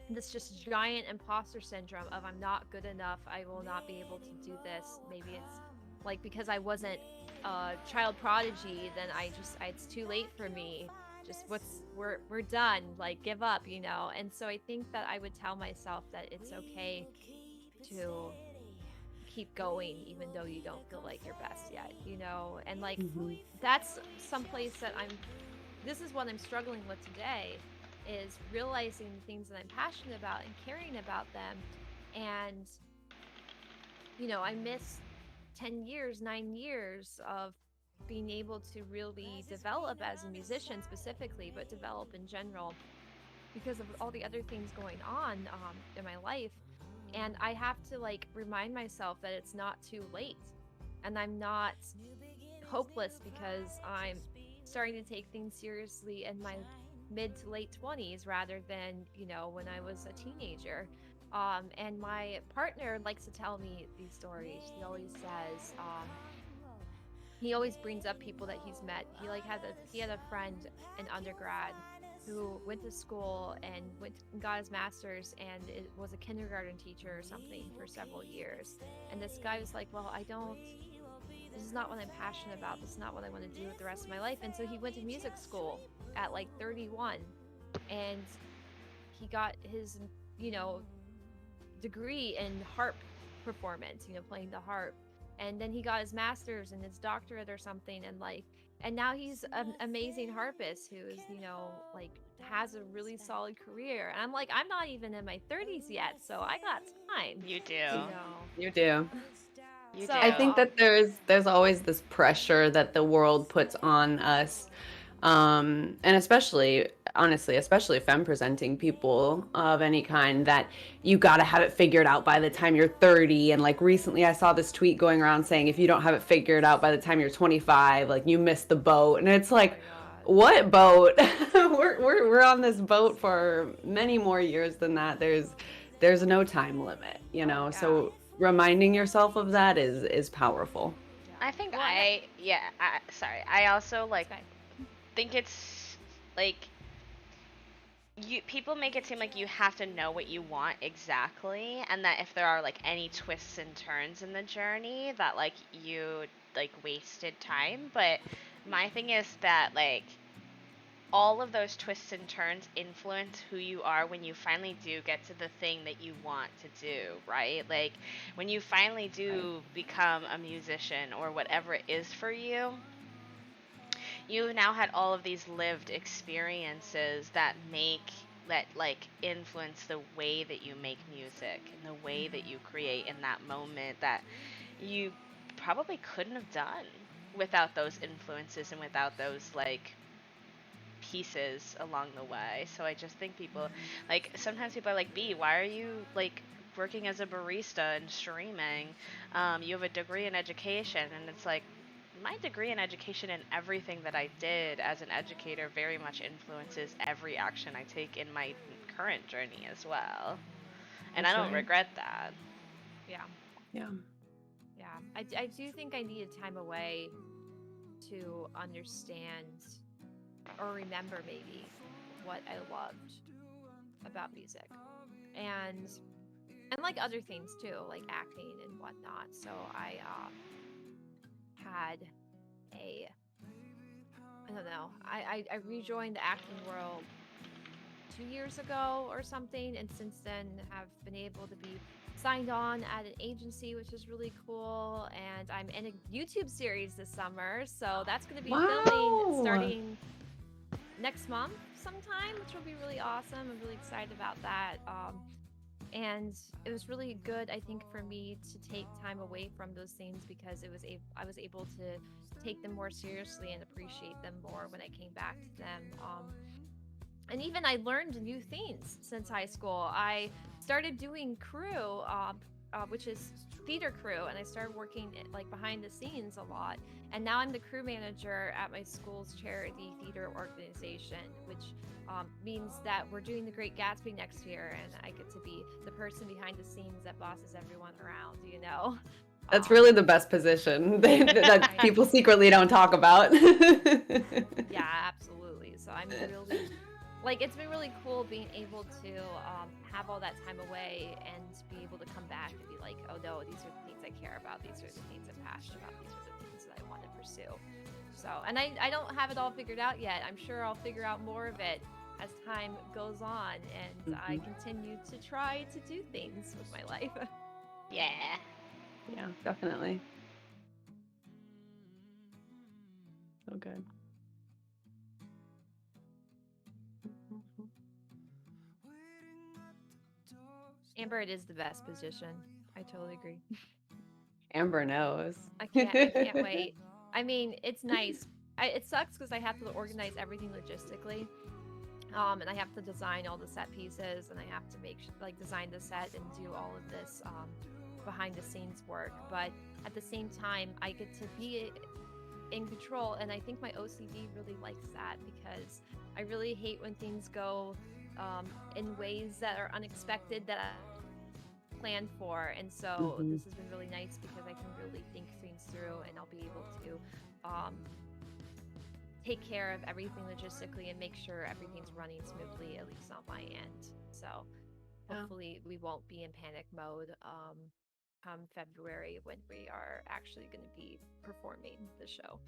this just giant imposter syndrome of I'm not good enough, I will not be able to do this. Maybe it's like because I wasn't a child prodigy, then it's too late for me. Just we're done. Like give up, you know. And so I think that I would tell myself that it's okay to keep going even though you don't feel like your best yet, you know. And like Mhm. that's someplace that this is what I'm struggling with today, is realizing the things that I'm passionate about and caring about them. And you know, I miss 10 years, 9 years of being able to really develop as a musician specifically, but develop in general because of all the other things going on in my life. And I have to like remind myself that it's not too late, and I'm not hopeless because I'm starting to take things seriously in my mid to late 20s rather than, you know, when I was a teenager. And my partner likes to tell me these stories. He always brings up people that he's met. He had a friend in undergrad who went to school and got his master's, and it was a kindergarten teacher or something for several years. And this guy was like, well, this is not what I'm passionate about. This is not what I want to do with the rest of my life. And so he went to music school at like 31, and he got his, you know, degree in harp performance, you know, playing the harp. And then he got his master's and his doctorate or something, and now he's an amazing harpist who is, you know, like has a really solid career. And I'm like, I'm not even in my 30s yet, so I got time, You do. you know. You do. You So do. I think that there's always this pressure that the world puts on us, and especially, honestly, especially femme presenting people of any kind, that you got to have it figured out by the time you're 30. And like recently, I saw this tweet going around saying if you don't have it figured out by the time you're 25, like you missed the boat. And it's like, what boat? we're on this boat for many more years than that. There's no time limit, you know. yeah. So reminding yourself of that is powerful. Yeah. I think Well, sorry. I also like okay. think it's like people make it seem like you have to know what you want exactly, and that if there are like any twists and turns in the journey that like you like wasted time. But my thing is that like all of those twists and turns influence who you are when you finally do get to the thing that you want to do, right? Like when you finally do become a musician or whatever it is for you, you've now had all of these lived experiences that like influence the way that you make music and the way that you create in that moment that you probably couldn't have done without those influences and without those like pieces along the way. So I just think people like sometimes people are like, B, why are you like working as a barista and streaming? You have a degree in education. And it's like, my degree in education and everything that I did as an educator very much influences every action I take in my current journey as well. And That's I don't right. regret that. Yeah. Yeah. Yeah. I do think I needed time away to understand or remember maybe what I loved about music. And like other things too, like acting and whatnot. So I had I don't know, I rejoined the acting world 2 years ago or something, and since then have been able to be signed on at an agency, which is really cool. And I'm in a YouTube series this summer, so that's going to be filming Wow. starting next month sometime, which will be really awesome. I'm really excited about that. And it was really good, I think, for me to take time away from those things because I was able to take them more seriously and appreciate them more when I came back to them. And even I learned new things since high school. I started doing crew, which is theater crew, and I started working like behind the scenes a lot. And now I'm the crew manager at my school's charity theater organization, which means that we're doing the Great Gatsby next year, and I get to be the person behind the scenes that bosses everyone around, you know. That's really the best position that people secretly don't talk about. Yeah, absolutely. So I'm really like, it's been really cool being able to have all that time away and be able to come back and be like, like, oh no, these are the things I care about, these are the things I'm passionate about, these are the things that I want to pursue. So, and I don't have it all figured out yet. I'm sure I'll figure out more of it as time goes on, and I Mhm. continue to try to do things with my life. Yeah. Yeah, definitely. So good. Amber, it is the best position. I totally agree. Amber knows. I can't wait. I mean, it's nice. It sucks because I have to organize everything logistically. And I have to design all the set pieces, and I have to like design the set and do all of this behind the scenes work. But at the same time, I get to be in control, and I think my OCD really likes that because I really hate when things go in ways that are unexpected that I planned for. And so Mhm. this has been really nice because I can really think things through, and I'll be able to um, take care of everything logistically and make sure everything's running smoothly, at least on my end. So Yeah. hopefully we won't be in panic mode come February when we are actually going to be performing the show.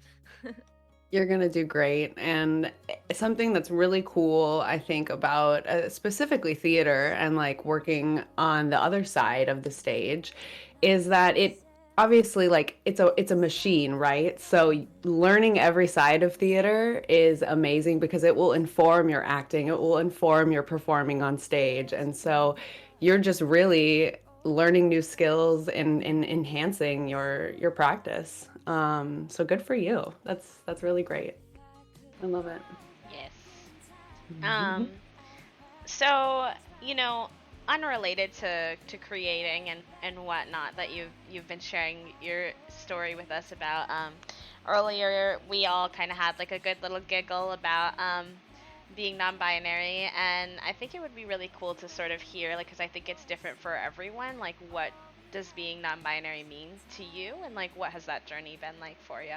You're going to do great. And something that's really cool, I think, about specifically theater and like working on the other side of the stage is that it obviously like it's a machine, right? So learning every side of theater is amazing because it will inform your acting, it will inform your performing on stage. And so you're just really learning new skills and enhancing your practice. So good for you. That's really great. I love it. Yes. Mhm. Um, so, you know, unrelated to creating and whatnot that you've been sharing your story with us about, earlier we all kind of had like a good little giggle about being non-binary, and I think it would be really cool to sort of hear, like, because I think it's different for everyone, like what does being non-binary mean to you, and like what has that journey been like for you?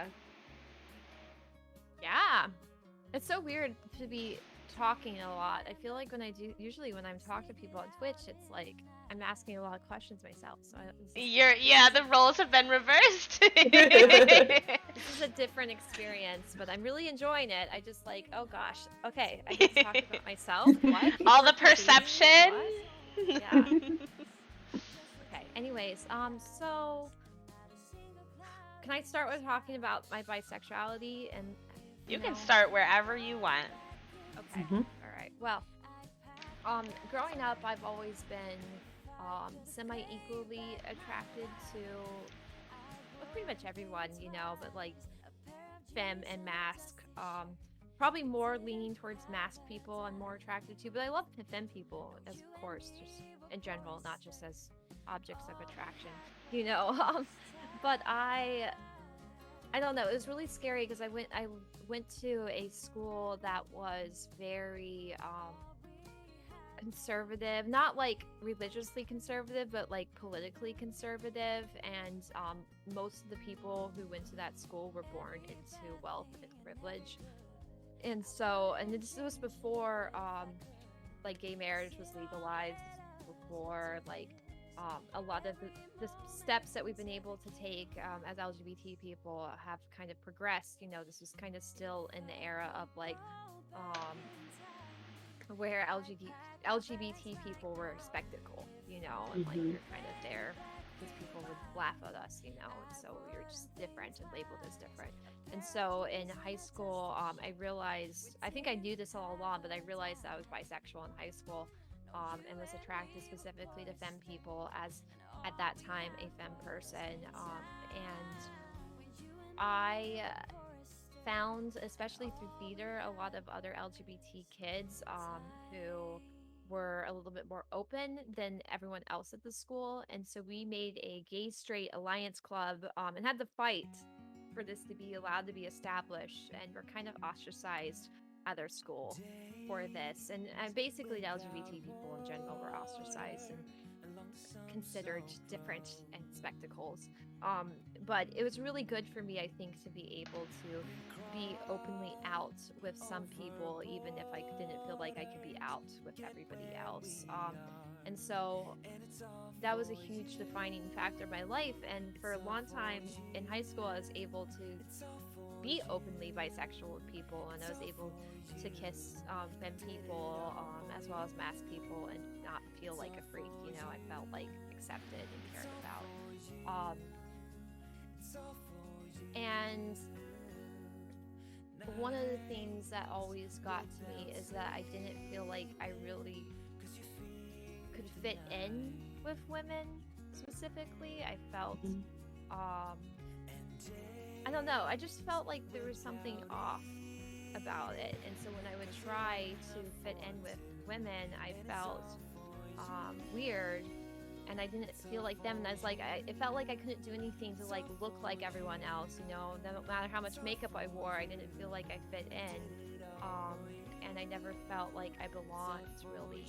Yeah. It's so weird to be talking a lot. I feel like usually when I'm talking to people on Twitch, it's like I'm asking a lot of questions myself. So Yeah, the roles have been reversed. this is a different experience, but I'm really enjoying it. I just like, oh gosh, okay, I get to talk about myself. What? People All are the perceiving me? perception. What? Yeah. Okay. Anyways, so can I start with talking about my bisexuality and You you can know? start wherever you want. Okay. Mhm. All right. Well, growing up, I've always been semi-equally attracted to pretty much everyone, but like femme and mask. Probably more leaning towards mask people I'm more attracted to, but I love femme people as of course, just in general, not just as objects of attraction, you know. But I don't know. It was really scary because I went to a school that was very conservative, not like religiously conservative, but like politically conservative. And most of the people who went to that school were born into wealth and privilege. And so, and this was before like gay marriage was legalized, before like a lot of the steps that we've been able to take as LGBT people have kind of progressed. This was kind of still in the era of like um, where LGBT people were a spectacle, and like we Mhm. were kind of there because people would laugh at us, and so we were just different and labeled as different. And so in high school, I realized, I think I knew this all along, but I realized that I was bisexual in high school, and was attracted specifically to femme people as at that time a femme person. And I found, especially through theater, a lot of other LGBT kids who were a little bit more open than everyone else at the school. And so we made a gay straight alliance club and had to fight for this to be allowed to be established. And we're kind of ostracized at our school for this. And basically, the LGBT people in general were ostracized and considered different and spectacles. Um, but it was really good for me, I think, to be able to be openly out with some people, even if I didn't feel like I could be out with everybody else. And so that was a huge defining factor of my life. And for a long time in high school, I was able to be openly bisexual with people, and I was able to kiss femme people as well as mass people and not feel like a freak. I felt like accepted and cared about. And one of the things that always got to me is that I didn't feel like I really could fit in with women specifically. I felt, I don't know, I just felt like there was something off about it. And so when I would try to fit in with women, I felt weird, and I didn't feel like them. And I was like, it felt like I couldn't do anything to like look like everyone else, no matter how much makeup I wore, I didn't feel like I fit in. And I never felt like I belonged really.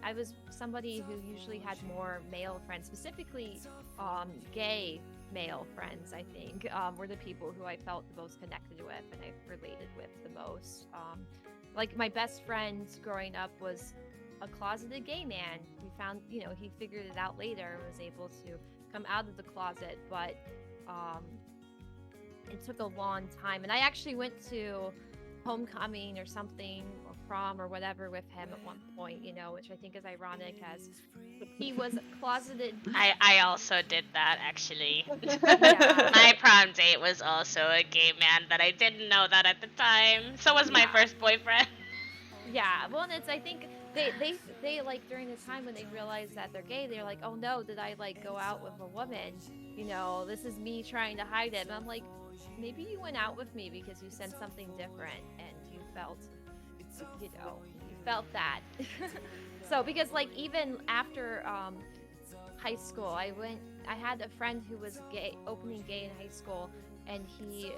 I was somebody who usually had more male friends, specifically gay male friends, I think, were the people who I felt the most connected with and I related with the most. Like my best friend growing up was a closeted gay man. We found, he figured it out later and was able to come out of the closet, but it took a long time. And I actually went to homecoming or something, or prom or whatever with him at one point, which I think is ironic as he was closeted. I also did that, actually. Yeah. My prom date was also a gay man, but I didn't know that at the time. So was my first boyfriend. Yeah, well, and it's, I think they like during the time when they realize that they're gay, they're like, oh no, did I like go out with a woman? This is me trying to hide it. And I'm like, maybe you went out with me because you sensed something different and you felt that. So because like even after high school, I had a friend who was gay, openly gay in high school, and he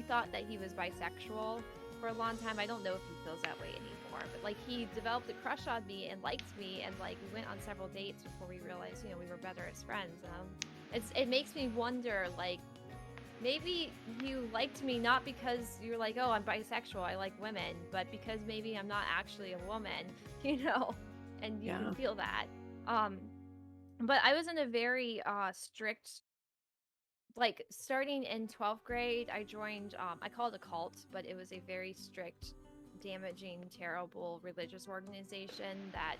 thought that he was bisexual for a long time. I don't know if he feels that way anymore, but like he developed a crush on me and liked me, and like we went on several dates before we realized we were better as friends. It makes me wonder, like, maybe you liked me not because you're like, oh, I'm bisexual, I like women, but because maybe I'm not actually a woman, and you can feel that. But I was in a very strict, like starting in 12th grade, I joined, I call it a cult, but it was a very strict, damaging, terrible religious organization that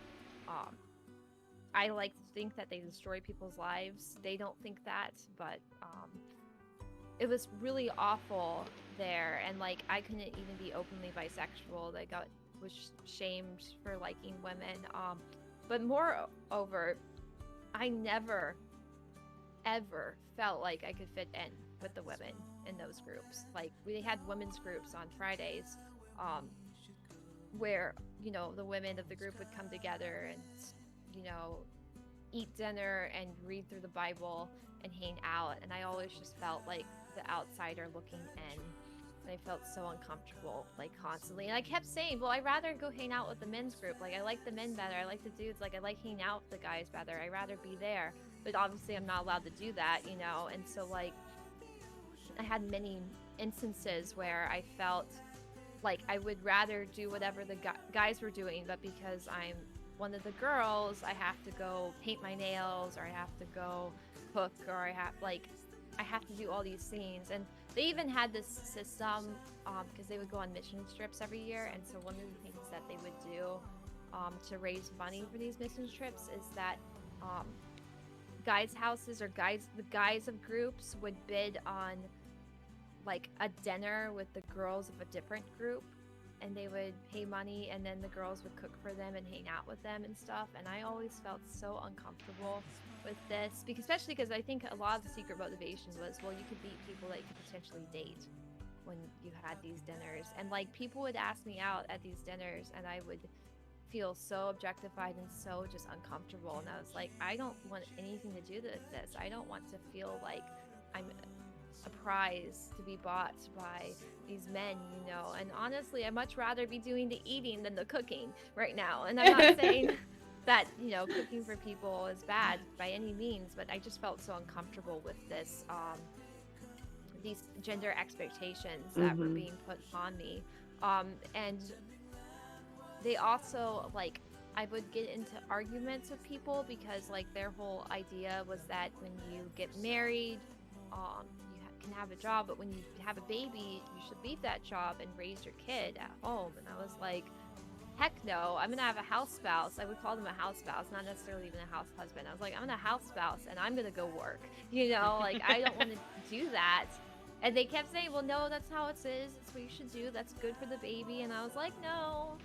I like to think that they destroy people's lives. They don't think that, but it was really awful there, and like I couldn't even be openly bisexual. Was shamed for liking women. But moreover, I never ever felt like I could fit in with the women in those groups. Like we had women's groups on Fridays, where the women of the group would come together and eat dinner and read through the Bible and hang out, and I always just felt like the outsider looking in, and I felt so uncomfortable, like constantly. And I kept saying, well, I'd rather go hang out with the men's group. Like I like the men better, I like the dudes, like I like hanging out with the guys better, I'd rather be there. But obviously I'm not allowed to do that, and so like I had many instances where I felt like I would rather do whatever the guys were doing, but because I'm one of the girls, I have to go paint my nails, or I have to go cook, or I have to do all these things. And they even had this system, because they would go on mission trips every year, and so one of the things that they would do to raise money for these mission trips is that guys' houses, or the guys of groups would bid on like a dinner with the girls of a different group, and they would pay money, and then the girls would cook for them and hang out with them and stuff. And I always felt so uncomfortable with this, especially because I think a lot of the secret motivation was, well, you could meet people that you could potentially date when you had these dinners. And like people would ask me out at these dinners, and I would feel so objectified and so just uncomfortable. And I was like, I don't want anything to do with this. I don't want to feel like I'm a prize to be bought by these men, and honestly, I'd much rather be doing the eating than the cooking right now. And I'm not saying that cooking for people is bad by any means, but I just felt so uncomfortable with this these gender expectations that were being put on me, and they also, like, I would get into arguments with people because like their whole idea was that when you get married, can have a job, but when you have a baby, you should leave that job and raise your kid at home. And I was like, heck no, I'm gonna have a house spouse. I would call them a house spouse, not necessarily even a house husband. I was like, I'm gonna house spouse and I'm gonna go work. Like I don't want to do that. And they kept saying, well, no, that's how it is. That's what you should do. That's good for the baby. And I was like, no,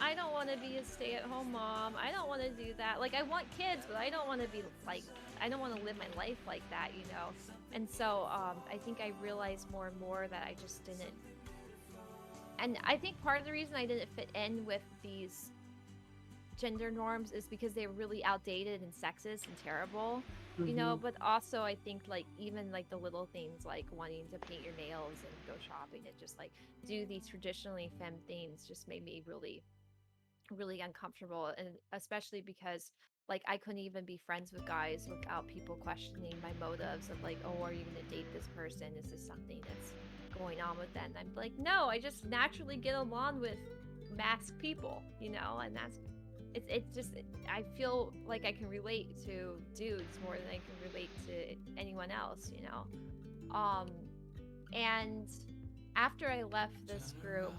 I don't want to be a stay-at-home mom. I don't want to do that. Like, I want kids, but I don't want to be like, I don't want to live my life like that. And so I think I realized more and more that I just didn't. And I think part of the reason I didn't fit in with these gender norms is because they're really outdated and sexist and terrible, but also I think like even like the little things like wanting to paint your nails and go shopping and just like do these traditionally femme things just made me really, really uncomfortable. And especially because like I couldn't even be friends with guys without people questioning my motives of like, oh, are you gonna date this person? Is this something that's going on with them? And I'm like, no, I just naturally get along with masked people, and it's just I feel like I can relate to dudes more than I can relate to anyone else, and after I left this group,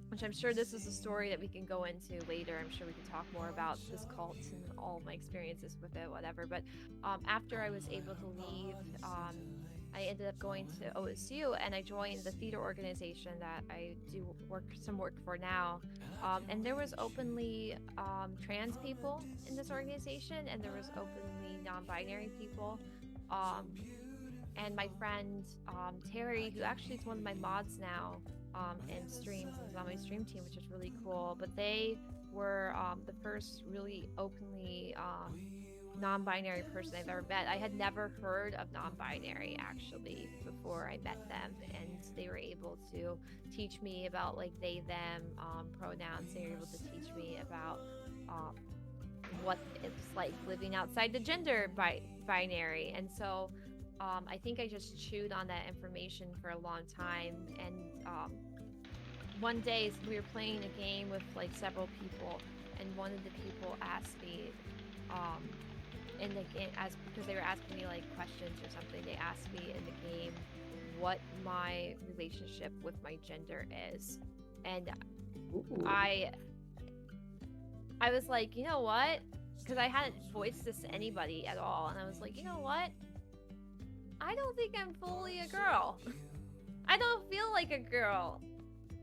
which I'm sure this is a story that we can go into later. I'm sure we can talk more about this cult and all my experiences with it, whatever. But after I was able to leave, I ended up going to OSU and I joined the theater organization that I do some work for now. And there was openly trans people in this organization, and there was openly non-binary people. And my friend Terry, who actually is one of my mods now, and streams, is on my stream team, which is really cool. But they were the first really openly non-binary person I've ever met. I had never heard of non-binary actually before I met them, and they were able to teach me about like they them pronouns. They were able to teach me about what it's like living outside the gender binary. And so I think I just chewed on that information for a long time. And one day we were playing a game with like several people, and one of the people asked me in the game, because they were asking me like questions or something, they asked me in the game what my relationship with my gender is. And Ooh. I was like, you know what? Because I hadn't voiced this to anybody at all, and I was like, you know what? I don't think I'm fully a girl. I don't feel like a girl.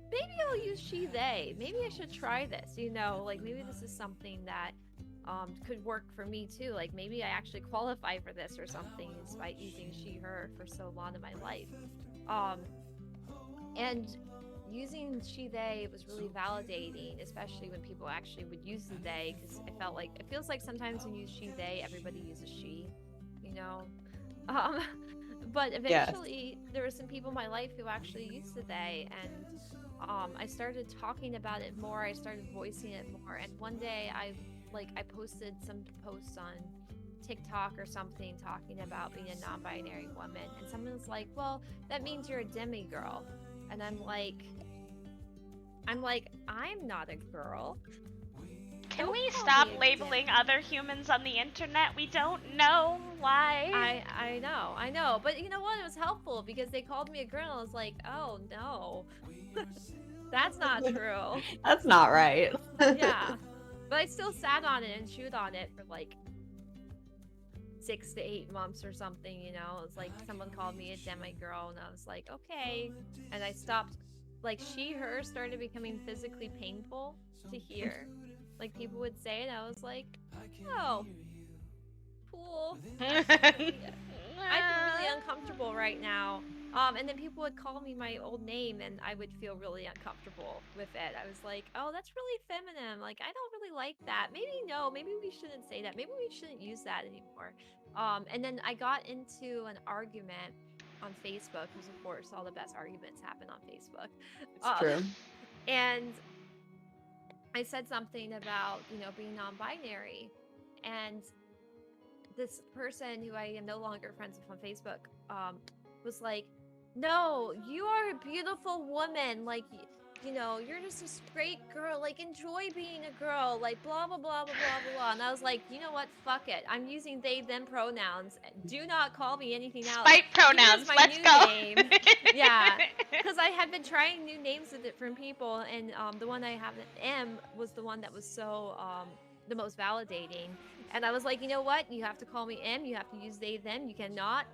Maybe I'll use she, they. Maybe I should try this, like maybe this is something that could work for me too. Like maybe I actually qualify for this or something despite using she, her for so long in my life. And using she, they was really validating, especially when people actually would use the they, because I felt like, it feels like sometimes when you use she, they, everybody uses she, but eventually there were some people in my life who actually used the they, and I started talking about it more. I started voicing it more, and one day I posted some posts on TikTok or something talking about being a non-binary woman, and someone was like, well, that means you're a demigirl. And I'm like, I'm not a girl. Can we stop labeling other humans on the internet? We don't know why. I know. But you know what? It was helpful because they called me a girl. I was like, oh no. That's not true. That's not right. Yeah. But I still sat on it and chewed on it for like 6 to 8 months or something, It was like someone called me a demigirl, and I was like, okay. And I stopped. Like she, her started becoming physically painful to hear. Like people would say it, I was like, oh, cool. I feel really uncomfortable right now. And then people would call me my old name, and I would feel really uncomfortable with it. I was like, oh, that's really feminine. Like, I don't really like that. Maybe we shouldn't say that. Maybe we shouldn't use that anymore. And then I got into an argument on Facebook, because of course all the best arguments happen on Facebook. It's true. And I said something about, being non-binary, and this person who I am no longer friends with on Facebook was like, no, you are a beautiful woman. Like, you're just this great girl, like, enjoy being a girl, like, blah, blah, blah, blah, blah, blah, blah. And I was like, you know what? Fuck it. I'm using they, them pronouns. Do not call me anything else. Spite pronouns. Here's my Let's new go. name. Yeah. Because I had been trying new names with different people, and the one I have, M, was the one that was so, the most validating. And I was like, you know what? You have to call me M. You have to use they, them. You cannot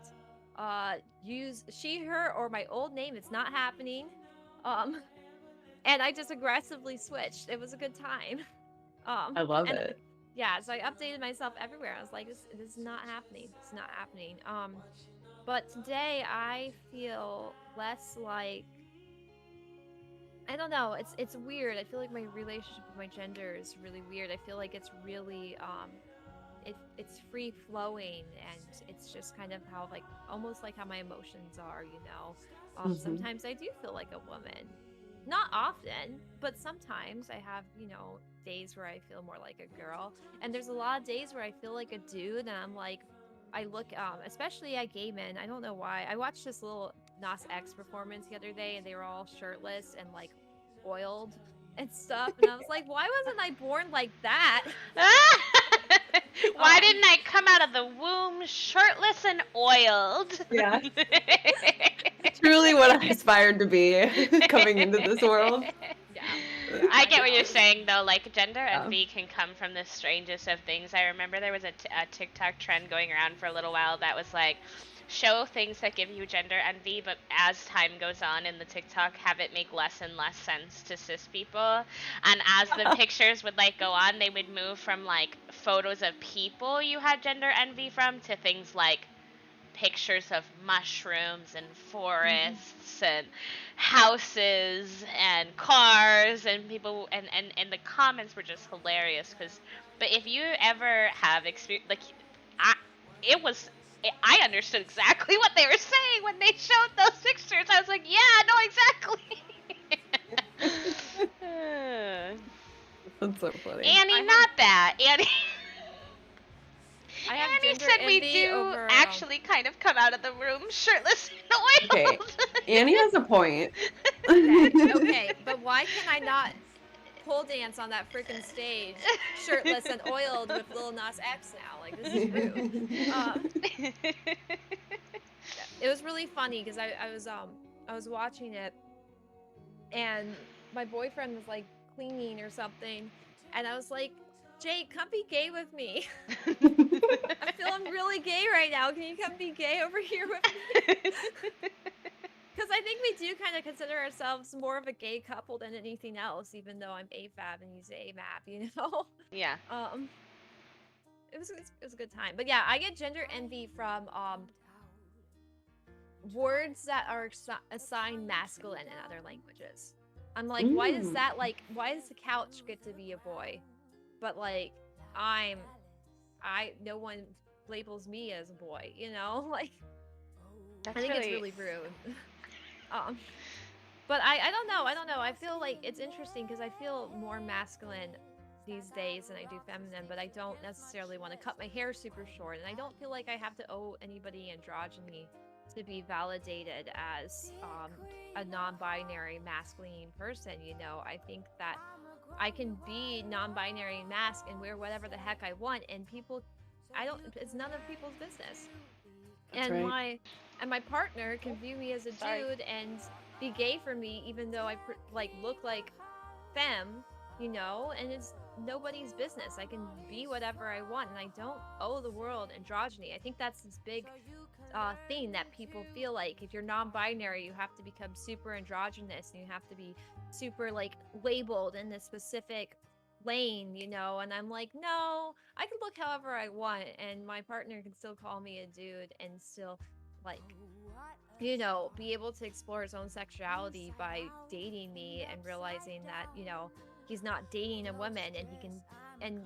use she, her, or my old name. It's not happening. And I just aggressively switched. It was a good time. I love And it. yeah, so I updated myself everywhere. I was like, this is not happening. It's not happening. But today I feel less like, I don't know. It's weird. I feel like my relationship with my gender is really weird. I feel like it's really it's free flowing, and it's just kind of how, like, almost like how my emotions are. Sometimes I do feel like a woman. Not often, but sometimes I have, days where I feel more like a girl. And there's a lot of days where I feel like a dude, and I'm like, I look, especially at gay men, I don't know why. I watched this little Nas X performance the other day, and they were all shirtless and, like, oiled and stuff. And I was like, why wasn't I born like that? Why didn't I come out of the womb shirtless and oiled? Yeah. Truly what I aspired to be coming into this world. Yeah. I get what know. you're saying, though. Like, gender envy can come from the strangest of things. I remember there was a TikTok trend going around for a little while that was like, show things that give you gender envy, but as time goes on in the TikTok, have it make less and less sense to cis people. And as the pictures would, like, go on, they would move from, like, photos of people you had gender envy from to things like pictures of mushrooms and forests and houses and cars, and people, and the comments were just hilarious. But if you ever have experience, like, I understood exactly what they were saying when they showed those pictures. I was like, yeah, no, exactly. That's so funny. Annie, not that. Annie. I have Annie gender said we envy do over, actually kind of come out of the room shirtless and oiled. Okay, Annie has a point. Okay, but why can I not pole dance on that freaking stage, shirtless and oiled with Lil Nas X now? Like, this is rude. It was really funny because I was watching it, and my boyfriend was, like, cleaning or something, and I was like, Jake, come be gay with me. I feel I'm really gay right now. Can you come be gay over here with me? Because I think we do kind of consider ourselves more of a gay couple than anything else, even though I'm AFAB and he's AMAP, Yeah. It was a good time. But yeah, I get gender envy from words that are assigned masculine in other languages. I'm like, why does the couch get to be a boy? But, like, no one labels me as a boy, like, That's I think it's really rude. But I don't know. I feel like it's interesting because I feel more masculine these days than I do feminine, but I don't necessarily want to cut my hair super short, and I don't feel like I have to owe anybody androgyny to be validated as a non-binary masculine person. I think that I can be non-binary and mask and wear whatever the heck I want, and it's none of people's business. That's and right. my partner can view me as a dude and be gay for me, even though I look like femme, and it's nobody's business. I can be whatever I want, and I don't owe the world androgyny. I think that's this big thing that people feel like if you're non-binary, you have to become super androgynous and you have to be super, like, labeled in this specific lane, and I'm like, no, I can look however I want, and my partner can still call me a dude and still, like, be able to explore his own sexuality by dating me and realizing that, he's not dating a woman, and he can, and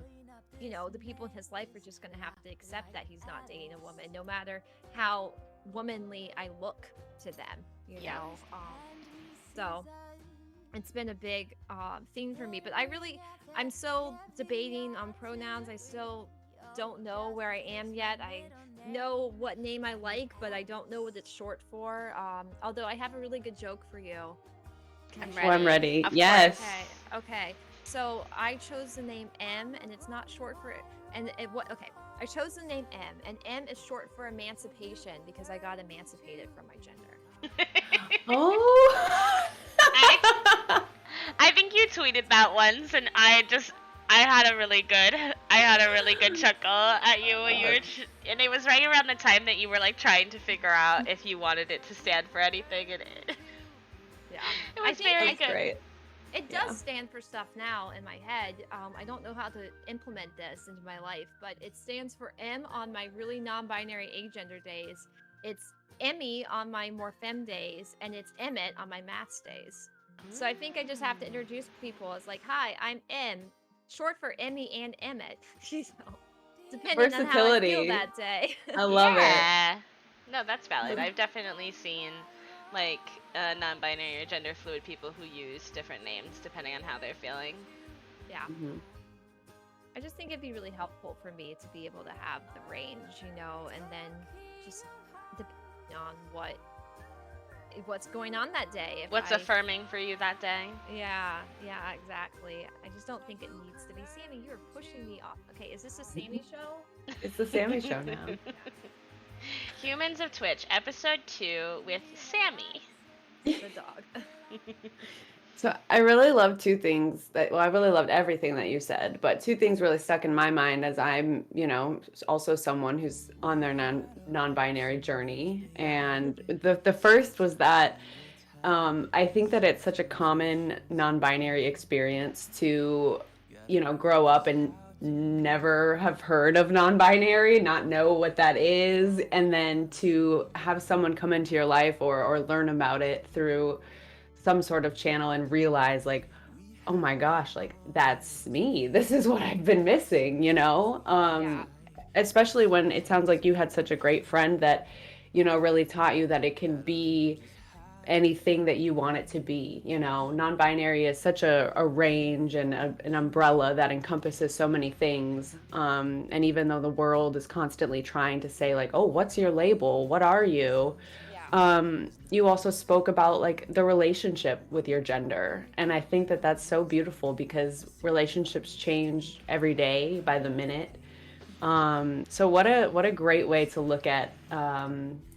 the people in his life are just going to have to accept that he's not dating a woman, no matter how womanly I look to them, so it's been a big thing for me. But I'm still debating on pronouns. I still don't know where I am yet. I know what name I like, but I don't know what it's short for. Although I have a really good joke for you. I'm Oh, I'm ready. ready. Of Yes. course. Okay. So I chose the name M, and it's not short for and it what? Okay, I chose the name M, and M is short for emancipation because I got emancipated from my gender. Oh. I think you tweeted that once, and I had a really good chuckle at you when you were, and it was right around the time that you were like trying to figure out if you wanted it to stand for anything, and Yeah, it was think very That's good. great. it Yeah. does stand for stuff now in my head. I don't know how to implement this into my life, but it stands for M on my really non-binary agender days. It's Emmy on my more femme days, and it's Emmett on my maths days. So I think I just have to introduce people as like, "Hi, I'm M," short for Emmy and Emmett. You know, depending on how I feel Versatility. that day. I love it. Yeah. No, that's valid. I've definitely seen like non-binary or gender fluid people who use different names depending on how they're feeling. Yeah. Mhm. I just think it'd be really helpful for me to be able to have the range, you know, and then just depending on what's going on that day. What's affirming for you that day? Yeah, exactly. I just don't think it needs to be. Sammy, you're pushing me off. Okay, is this a Sammy show? It's the Sammy show now. Humans of Twitch, episode 2 with Sammy. The dog. So I really love two things I really loved everything that you said, but two things really stuck in my mind as I'm, also someone who's on their non-binary journey. And the first was that I think that it's such a common non-binary experience to, grow up and never have heard of non-binary, not know what that is, and then to have someone come into your life or learn about it through some sort of channel and realize like, oh my gosh, like that's me. This is what I've been missing, Yeah. Especially when it sounds like you had such a great friend that, really taught you that it can be anything that you want it to be. Non-binary is such a range and an umbrella that encompasses so many things. And even though the world is constantly trying to say like, oh, what's your label? What are you? You also spoke about like the relationship with your gender, and I think that that's so beautiful because relationships change every day by the minute. So what a great way to look at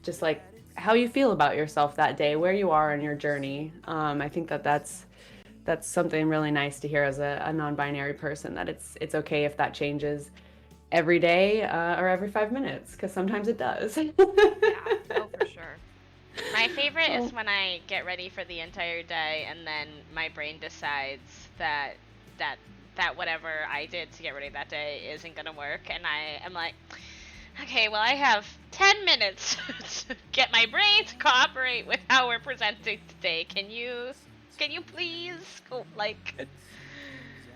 just like how you feel about yourself that day, where you are in your journey. I think that that's something really nice to hear as a non-binary person, that it's okay if that changes every day or every 5 minutes, because sometimes it does. Yeah, oh, for sure. My favorite is when I get ready for the entire day and then my brain decides that whatever I did to get ready that day isn't gonna work, and I am like, okay, well I have 10 minutes to get my brain to cooperate with how we're presenting today. Can you please go, like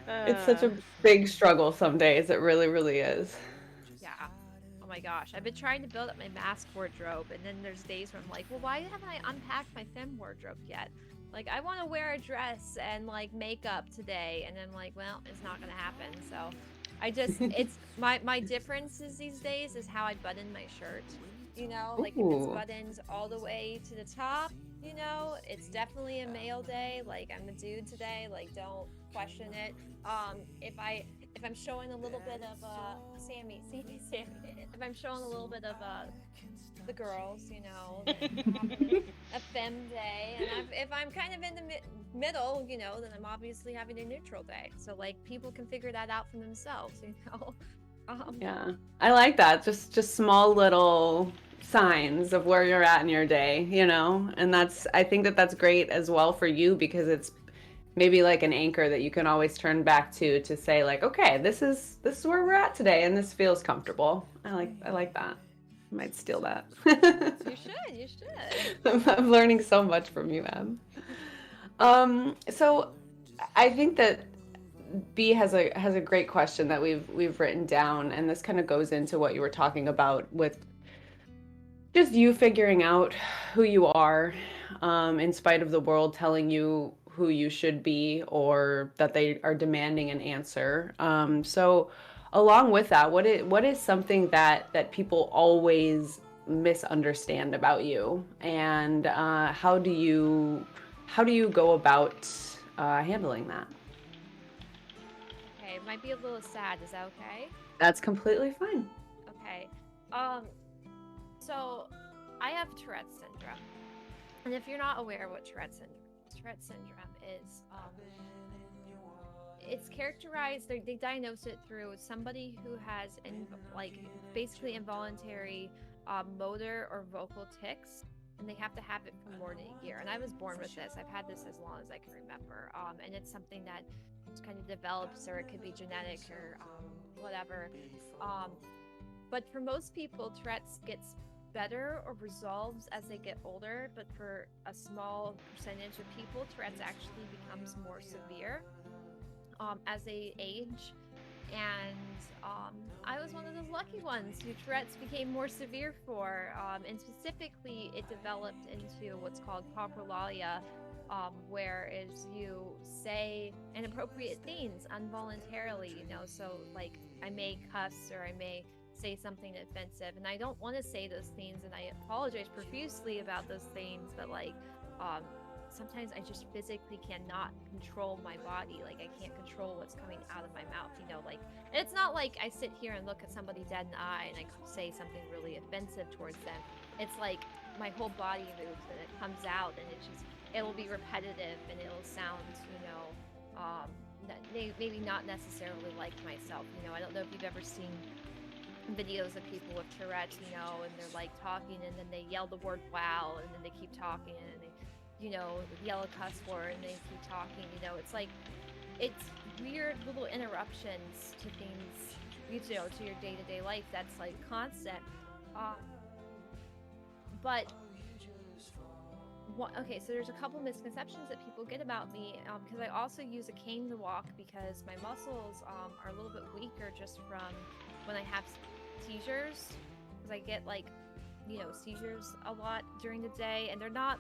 It's such a big struggle some days. It really, really is. Yeah. Oh my gosh. I've been trying to build up my mask wardrobe, and then there's days where I'm like, well, why haven't I unpacked my femme wardrobe yet? Like, I want to wear a dress and like makeup today, and I'm like, well, it's not gonna happen. So I just it's my differences these days is how I button my shirt. Like if it's Ooh. buttoned all the way to the top, it's definitely a male day. Like I'm a dude today. Like don't question it. If I'm showing a little bit of Sammy, if I'm showing a little bit of the girls, then I'm having a femme day, and if I'm kind of in the middle, then I'm obviously having a neutral day. So like people can figure that out for themselves, Yeah, I like that. Just small little signs of where you're at in your day, and I think that that's great as well for you, because it's maybe like an anchor that you can always turn back to say like, okay, this is where we're at today, and this feels comfortable. I like that. I might steal that. You should. I'm learning so much from you, Em. So I think that B has a great question that we've written down, and this kind of goes into what you were talking about with just you figuring out who you are, in spite of the world telling you who you should be, or that they are demanding an answer. So along with that, what is something that people always misunderstand about you, and how do you how do you go about handling that? Okay, it might be a little sad. Is that okay? That's completely fine. Okay. Um, so I have Tourette syndrome. And if you're not aware what Tourette syndrome is, it's characterized. They diagnose it through somebody who has like basically involuntary motor or vocal tics, and they have to have it for more than a year. And I was born with this. I've had this as long as I can remember. And it's something that kind of develops, or it could be genetic, or whatever. Um, but for most people, Tourette's gets better or resolves as they get older. But for a small percentage of people, Tourette's actually becomes more severe as they age. And I was one of those lucky ones who Tourette's became more severe for. And specifically, it developed into what's called coprolalia, where is you say inappropriate things involuntarily, you know. So, like, I may cuss or I may say something offensive, and I don't want to say those things, and I apologize profusely about those things, but like, um, sometimes I just physically cannot control my body. Like, I can't control what's coming out of my mouth, you know, like, and it's not like I sit here and look at somebody dead in the eye and I say something really offensive towards them. It's like my whole body moves and it comes out, and it'll be repetitive, and it'll sound, you know, maybe not necessarily like myself, you know. I don't know if you've ever seen videos of people with Tourette's, you know, and they're like talking and then they yell the word wow, and then they keep talking, and they, you know, yell a cuss word and they keep talking, you know. It's like, it's weird little interruptions to things, you know, to your day-to-day life that's like constant. But okay, so there's a couple misconceptions that people get about me, because I also use a cane to walk because my muscles are a little bit weaker just from when I have seizures, because I get, like, you know, seizures a lot during the day, and they're not,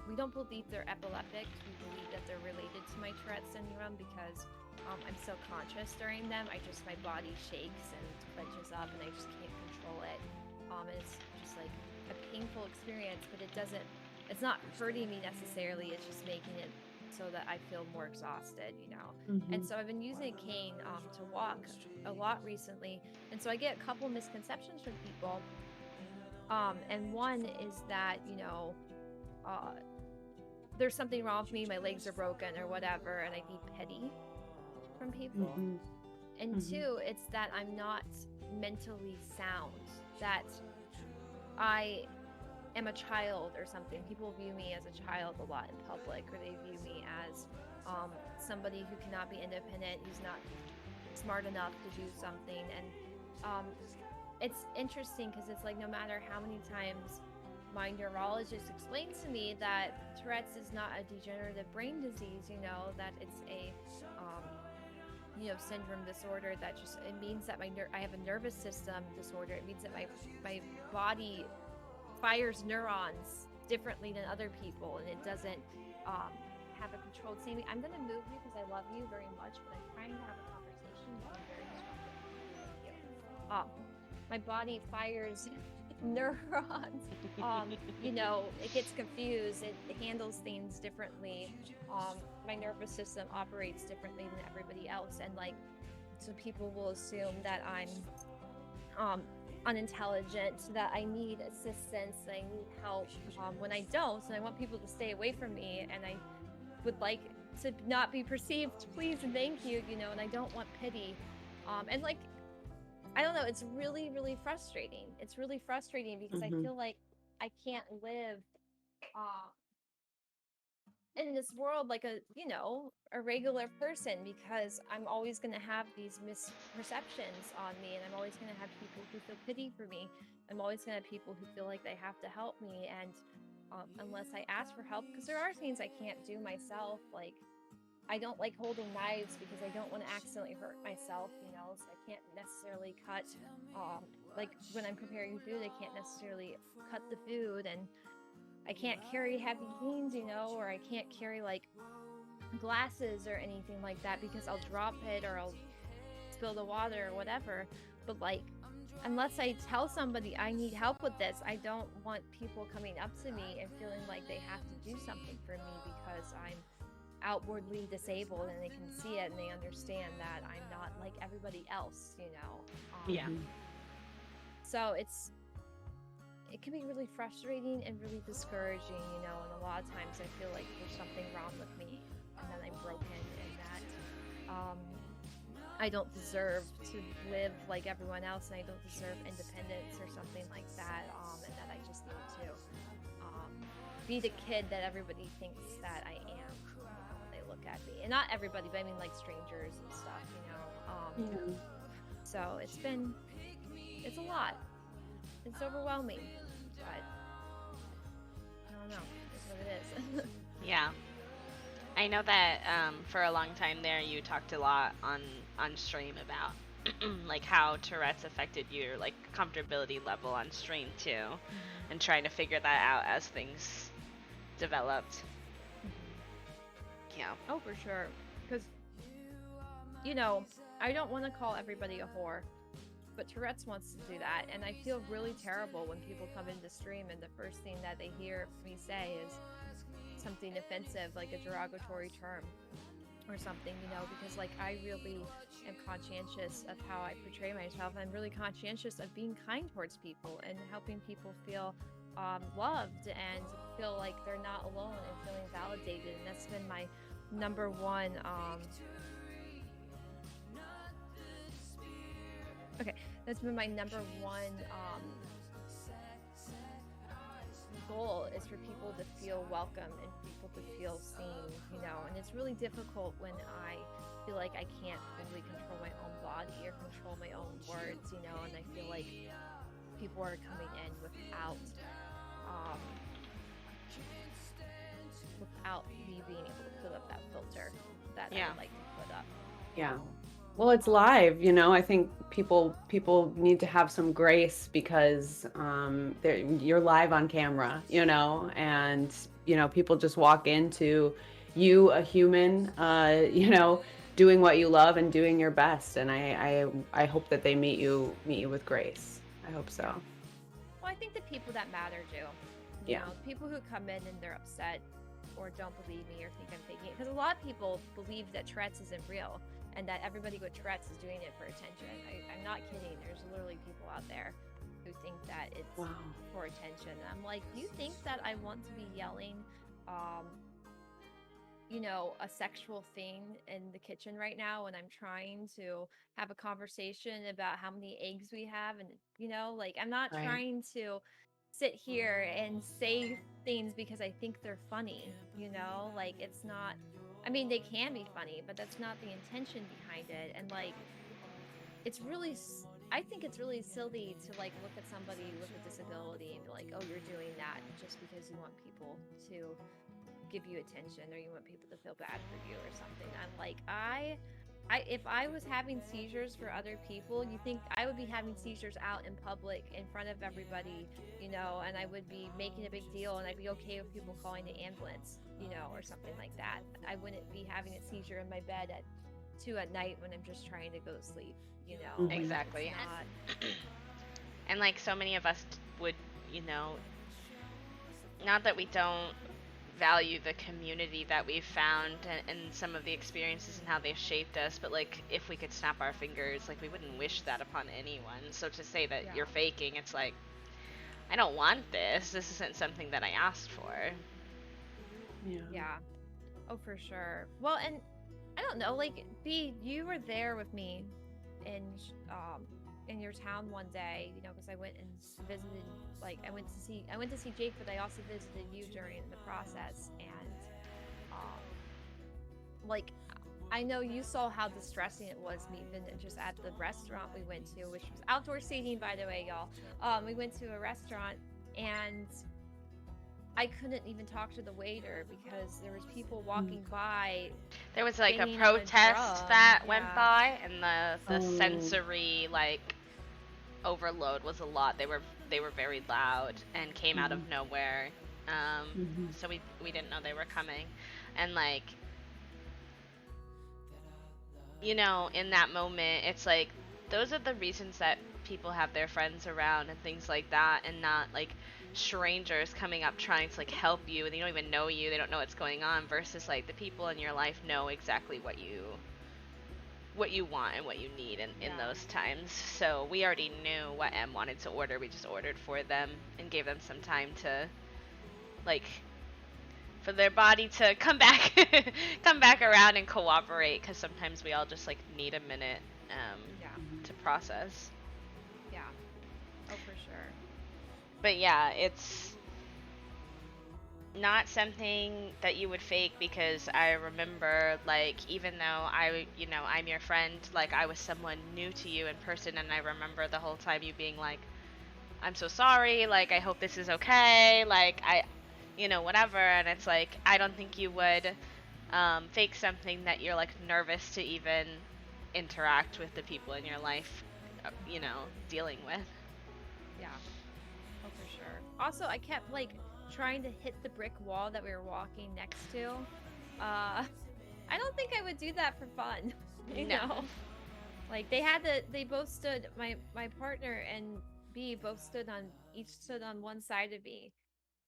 we don't believe they're epileptic. We believe that they're related to my Tourette syndrome because I'm so conscious during them. My body shakes and clenches up, and I just can't control it. And it's just like a painful experience, but it's not hurting me necessarily. It's just making it so that I feel more exhausted, you know. Mm-hmm. And so I've been using a cane to walk a lot recently, and so I get a couple misconceptions from people. And one is that, you know, there's something wrong with me, my legs are broken or whatever, and I need pity from people. Mm-hmm. And Mm-hmm. two, it's that I'm not mentally sound, that I am a child or something. People view me as a child a lot in public, or they view me as somebody who cannot be independent, who's not smart enough to do something. And it's interesting because it's like, no matter how many times my neurologist explains to me that Tourette's is not a degenerative brain disease, you know, that it's a you know, syndrome disorder, that just, it means that I have a nervous system disorder. It means that my body fires neurons differently than other people, and it doesn't have a controlled state. I'm going to move you because I love you very much, but I'm trying to have a conversation, but I'm very distracted. My body fires neurons. You know, it gets confused. It handles things differently. My nervous system operates differently than everybody else, and like, so people will assume that I'm unintelligent, that I need assistance, that I need help, when I don't. And I want people to stay away from me, and I would like to not be perceived, please and thank you, you know, and I don't want pity. And like, I don't know, it's really, really frustrating. It's really frustrating because Mm-hmm. I feel like I can't live in this world like a, you know, a regular person, because I'm always going to have these misperceptions on me, and I'm always going to have people who feel pity for me. I'm always going to have people who feel like they have to help me, and unless I ask for help, because there are things I can't do myself, like I don't like holding knives because I don't want to accidentally hurt myself, you know, so I can't necessarily cut, like when I'm preparing food, I can't necessarily cut the food, and I can't carry heavy things, you know, or I can't carry like glasses or anything like that because I'll drop it or I'll spill the water or whatever. But like, unless I tell somebody I need help with this, I don't want people coming up to me and feeling like they have to do something for me because I'm outwardly disabled and they can see it and they understand that I'm not like everybody else, you know. Yeah. So it can be really frustrating and really discouraging, you know, and a lot of times I feel like there's something wrong with me and that I'm broken and that I don't deserve to live like everyone else and I don't deserve independence or something like that, and that I just need to be the kid that everybody thinks that I am, you know, when they look at me. And not everybody, but I mean like strangers and stuff, you know. Yeah. So it's a lot. It's overwhelming, but I don't know. It's what it is. Yeah. I know that for a long time there, you talked a lot on stream about like how Tourette's affected your like comfortability level on stream too, and trying to figure that out as things developed. Yeah. Oh, for sure. Because, you know, I don't want to call everybody a whore, but Tourette's wants to do that, and I feel really terrible when people come into stream and the first thing that they hear me say is something offensive, like a derogatory term or something, you know, because like I really am conscientious of how I portray myself. I'm really conscientious of being kind towards people and helping people feel loved and feel like they're not alone and feeling validated, and that's been my number one that's been my number one goal, is for people to feel welcome and people to feel seen, you know. And it's really difficult when I feel like I can't fully control my own body or control my own words, you know, and I feel like people are coming in without me being able to put up that filter that I would like to put up. Yeah. Well, it's live, you know. I think people need to have some grace because you're live on camera, you know, and you know people just walk into you, a human, you know, doing what you love and doing your best, and I hope that they meet you with grace. I hope so. Well, I think the people that matter do. You know, people who come in and they're upset or don't believe me or think I'm faking it, because a lot of people believe that Tourette's isn't real and that everybody with Tourette's is doing it for attention. I'm not kidding. There's literally people out there who think that it's for attention. And I'm like, you think that I want to be yelling, you know, a sexual thing in the kitchen right now when I'm trying to have a conversation about how many eggs we have? And, you know, like I'm not trying to sit here and say things because I think they're funny, you know, like it's not, I mean, they can be funny, but that's not the intention behind it. And like, it's really, I think it's really silly to like look at somebody with a disability and be like, oh, you're doing that just because you want people to give you attention or you want people to feel bad for you or something. I'm like, if I was having seizures for other people, you think I would be having seizures out in public in front of everybody, you know, and I would be making a big deal and I'd be okay with people calling the ambulance, you know, or something like that. I wouldn't be having a seizure in my bed at 2 at night when I'm just trying to go to sleep, you know. Exactly. And like so many of us would, you know, not that we don't value the community that we've found and some of the experiences and how they've shaped us, but like if we could snap our fingers, like we wouldn't wish that upon anyone. So to say that you're faking, it's like, I don't want this isn't something that I asked for. Yeah. Oh, for sure. Well, and I don't know, like B, you were there with me in your town one day, you know, because I went and visited, like I went to see Jake, but I also visited you during the process, and like I know you saw how distressing it was, even just at the restaurant we went to, which was outdoor seating, by the way, y'all. We went to a restaurant and I couldn't even talk to the waiter because there was people walking by. There was like a protest that went by, and the sensory like overload was a lot. They were very loud and came out of nowhere. So we didn't know they were coming, and like, you know, in that moment, it's like those are the reasons that people have their friends around and things like that, and not like strangers coming up trying to like help you and they don't even know you, they don't know what's going on, versus like the people in your life know exactly what you want and what you need in Yeah. those times. So we already knew what M wanted to order. We just ordered for them and gave them some time to like for their body to come back come back around and cooperate, because sometimes we all just like need a minute Yeah. to process. Yeah. Oh, for sure. But yeah, it's not something that you would fake, because I remember, like, even though I'm your friend, like, I was someone new to you in person, and I remember the whole time you being like, I'm so sorry, like, I hope this is okay, like, whatever, and it's like, I don't think you would fake something that you're, like, nervous to even interact with the people in your life, dealing with. Yeah. Oh, for sure. Also, I kept like trying to hit the brick wall that we were walking next to. I don't think I would do that for fun. You No. know, like they both stood. My partner and B both stood on one side of me,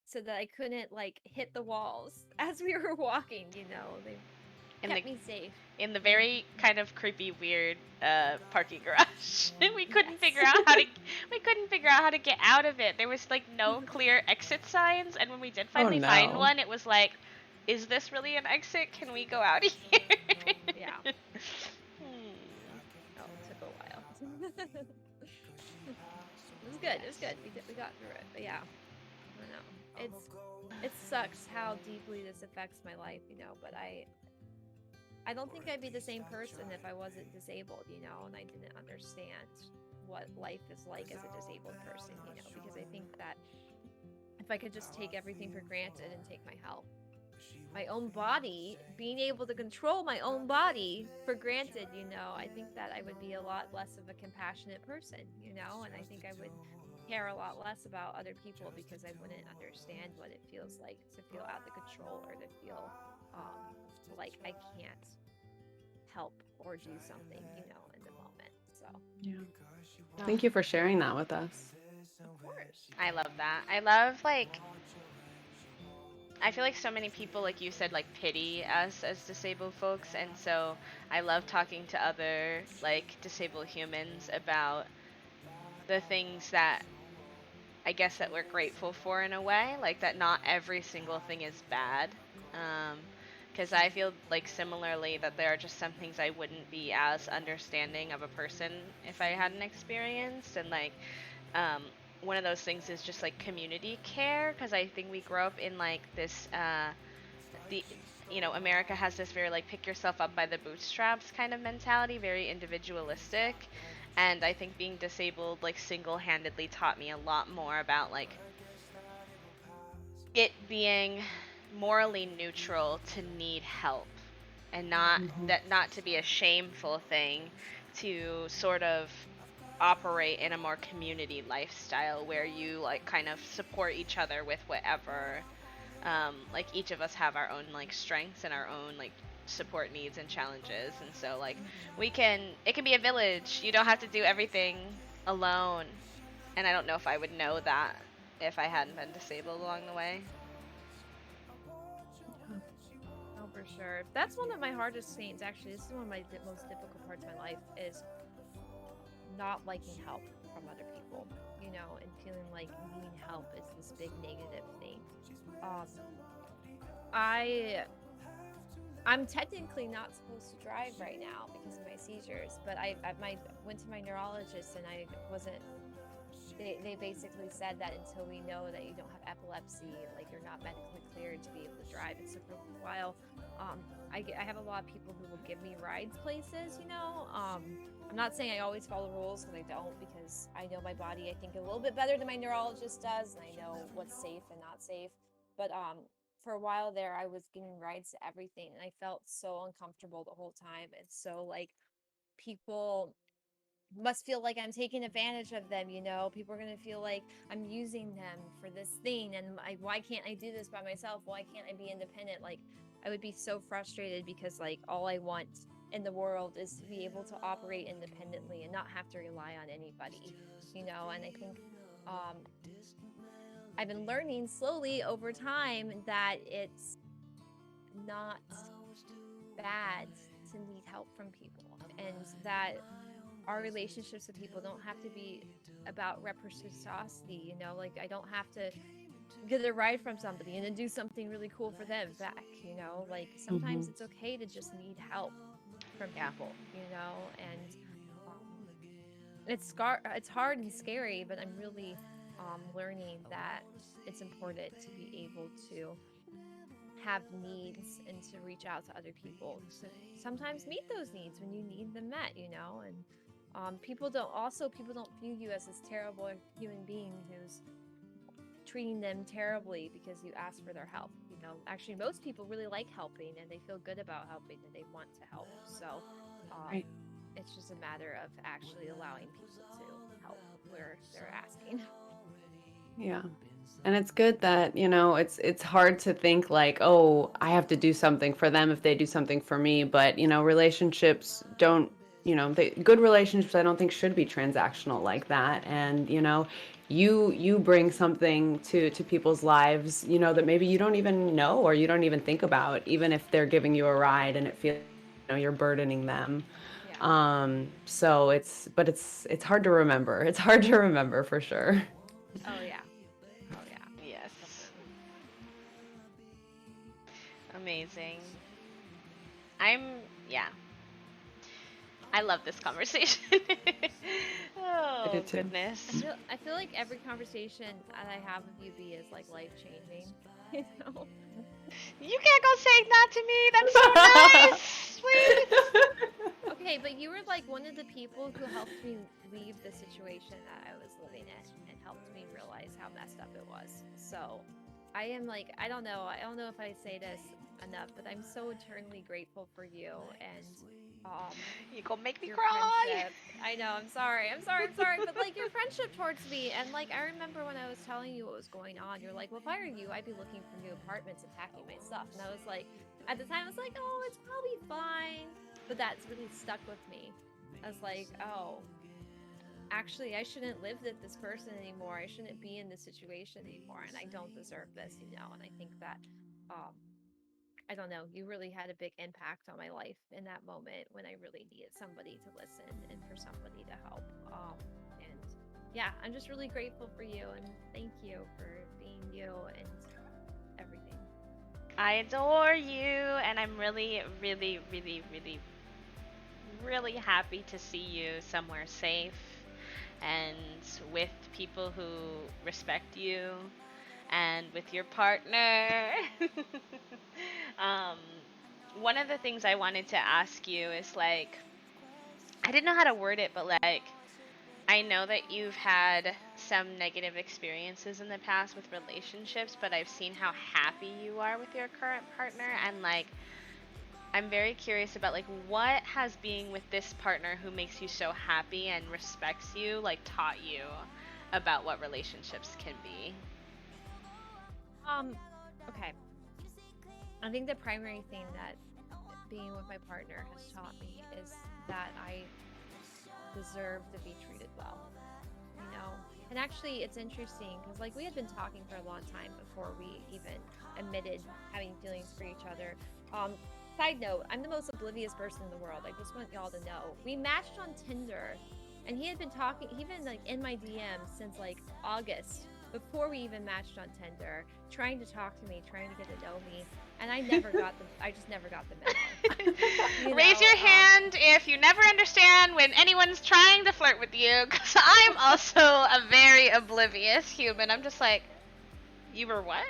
so that I couldn't like hit the walls as we were walking. You know, they In the kept me safe. in the very kind of creepy, weird parking garage. we couldn't Yes. figure out how to we couldn't figure out how to get out of it. There was like no clear exit signs, and when we did finally find no. one, it was like, is this really an exit? Can we go out of here? Yeah. Hmm. Oh, it took a while. It was good. It was good. We got through it. But yeah, I don't know. It sucks how deeply this affects my life, you know. But I don't think I'd be the same person if I wasn't disabled, you know, and I didn't understand what life is like as a disabled person, you know, because I think that if I could just take everything for granted and take my health, my own body, being able to control my own body for granted, you know, I think that I would be a lot less of a compassionate person, you know, and I think I would care a lot less about other people because I wouldn't understand what it feels like to feel out of control or to feel like I can't help or do something, you know, in the moment. So, Yeah. Thank you for sharing that with us. of course. I love that. I love, like, I feel like so many people, like you said, like pity us as disabled folks, and so I love talking to other like disabled humans about the things that I guess that we're grateful for in a way, like that not every single thing is bad. Because I feel like similarly that there are just some things I wouldn't be as understanding of a person if I hadn't experienced, and like um, one of those things is just like community care, because I think we grow up in like this the America has this very like pick yourself up by the bootstraps kind of mentality, very individualistic, and I think being disabled like single-handedly taught me a lot more about like it being morally neutral to need help, and not to be a shameful thing to sort of operate in a more community lifestyle where you like kind of support each other with whatever like each of us have our own like strengths and our own like support needs and challenges, and so like it can be a village. You don't have to do everything alone, and I don't know if I would know that if I hadn't been disabled along the way. Oh, for sure. That's one of my hardest things, actually. This is one of my most difficult parts of my life is not liking help from other people, you know, and feeling like needing help is this big negative thing. Um, I I'm technically not supposed to drive right now because of my seizures, but I went to my neurologist and I wasn't. They basically said that until we know that you don't have epilepsy, like you're not medically cleared to be able to drive. And so for a while, I have a lot of people who will give me rides places, you know. I'm not saying I always follow rules because I don't, because I know my body, I think, a little bit better than my neurologist does, and I know what's safe and not safe. But for a while there, I was giving rides to everything, and I felt so uncomfortable the whole time. And so like people must feel like I'm taking advantage of them, you know. People are going to feel like I'm using them for this thing, and why can't I do this by myself? Why can't I be independent? Like I would be so frustrated because like all I want in the world is to be able to operate independently and not have to rely on anybody, and I think um, I've been learning slowly over time that it's not bad to need help from people, and that our relationships with people don't have to be about reciprocity. Like I don't have to get a ride from somebody and then do something really cool for them back. Like Hmm. sometimes it's okay to just need help from Yeah. people, and um, it's hard and scary, but I'm really learning that it's important to be able to have needs and to reach out to other people to sometimes meet those needs when you need them met, and people don't view you as this terrible human being who's treating them terribly because you ask for their help. Actually, most people really like helping and they feel good about helping and they want to help. So, um, Right. it's just a matter of actually allowing people to help where they're asking. Yeah. And it's good that, it's hard to think like, oh, I have to do something for them if they do something for me. But, relationships don't, good relationships, I don't think should be transactional like that. And, you bring something to people's lives, that maybe you don't even know or you don't even think about, even if they're giving you a ride and it feels, you're burdening them. Yeah. So it's hard to remember. It's hard to remember for sure. Oh yeah. Oh yeah. Yes. Definitely. Amazing. Yeah. I love this conversation. I Oh, did too. goodness. I feel like every conversation that I have with you, B, is like life changing. You know. You can't go saying that to me. That's so nice. Please. Okay, but you were like one of the people who helped me leave the situation that I was living in and helped me realize how messed up it was. So I am like, I don't know if I say this enough, but I'm so eternally grateful for you and um You gonna make me your cry. friendship. I know, I'm sorry, but like your friendship towards me. And like I remember when I was telling you what was going on, you're like, well, if I were you, I'd be looking for new apartments and packing my stuff. And I was like, at the time I was like, oh, it's probably fine. But that's really stuck with me. I was like, oh, actually I shouldn't live with this person anymore. I shouldn't be in this situation anymore, and I don't deserve this. And I think that um I don't know, you really had a big impact on my life in that moment when I really needed somebody to listen and for somebody to help. And yeah, I'm just really grateful for you and thank you for being you and everything. I adore you, and I'm really, really, really, really, really happy to see you somewhere safe and with people who respect you and with your partner. um, One of the things I wanted to ask you is like, I didn't know how to word it, but like, I know that you've had some negative experiences in the past with relationships, but I've seen how happy you are with your current partner, and like, I'm very curious about like what has being with this partner who makes you so happy and respects you like taught you about what relationships can be. Um, okay. I think the primary thing that being with my partner has taught me is that I deserve to be treated well, you know? And actually, it's interesting because, like, we had been talking for a long time before we even admitted having feelings for each other. Um, Side note, I'm the most oblivious person in the world. I just want y'all to know. We matched on Tinder, and he had been talking, he'd been like in my DMs since like August before we even matched on Tinder, trying to talk to me, trying to get to know me, and I just never got the memo. You Raise know, your hand if you never understand when anyone's trying to flirt with you, because I'm also a very oblivious human. I'm just like, you were what?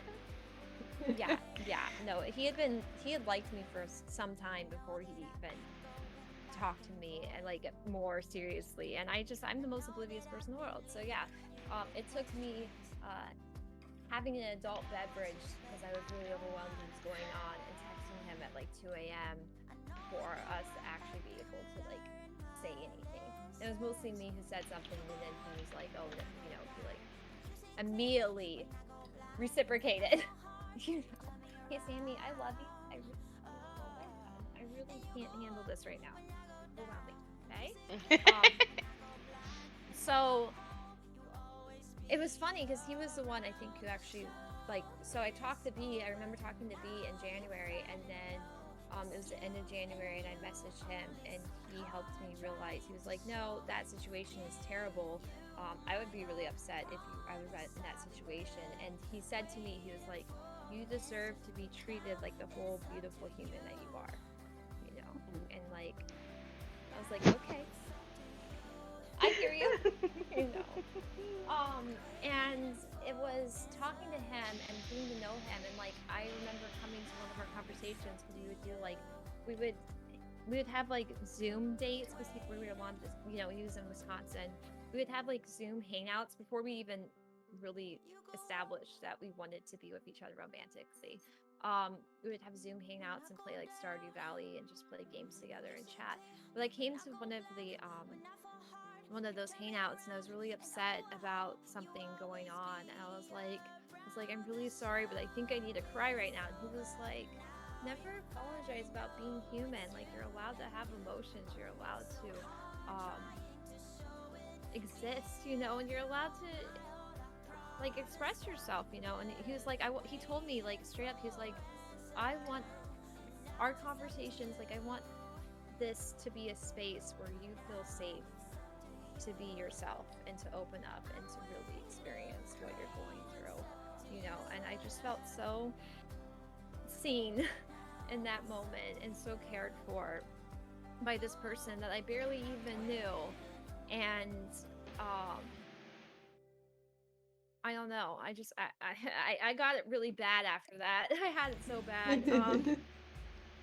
yeah, no, he had liked me for some time before he even talked to me and like more seriously, and I'm the most oblivious person in the world. So yeah, it took me having an adult beverage because I was really overwhelmed with what's going on and texting him at like 2 a.m. for us to actually be able to like say anything. It was mostly me who said something, and then he was like, oh, he like immediately reciprocated. You know, hey Sammy, I love you. I really really can't handle this right now. Allow me, okay? So it was funny because he was the one, I think, who actually, like, so I talked to B. I remember talking to B in January, and then it was the end of January, and I messaged him, and he helped me realize. He was like, no, that situation is terrible. I would be really upset if I was in that situation. And he said to me, he was like, you deserve to be treated like the whole beautiful human that you are, you know? And like, I was like, okay, I hear you. You know. And it was talking to him and getting to know him, and like I remember coming to one of our conversations because we would do like we would have like Zoom dates because we were along this, you know, he was in Wisconsin. We would have like Zoom hangouts before we even really established that we wanted to be with each other romantically. We would have Zoom hangouts and play like Stardew Valley and just play games together and chat. But I came to one of those hangouts, and I was really upset about something going on, and I was like, I'm really sorry, but I think I need to cry right now. And he was like, never apologize about being human. Like, you're allowed to have emotions, you're allowed to exist, you know, and you're allowed to like express yourself, you know. And he was like, he told me like straight up, he was like, I want our conversations, like I want this to be a space where you feel safe to be yourself and to open up and to really experience what you're going through, you know. And I just felt so seen in that moment and so cared for by this person that I barely even knew. And I don't know, I got it really bad after that. I had it so bad.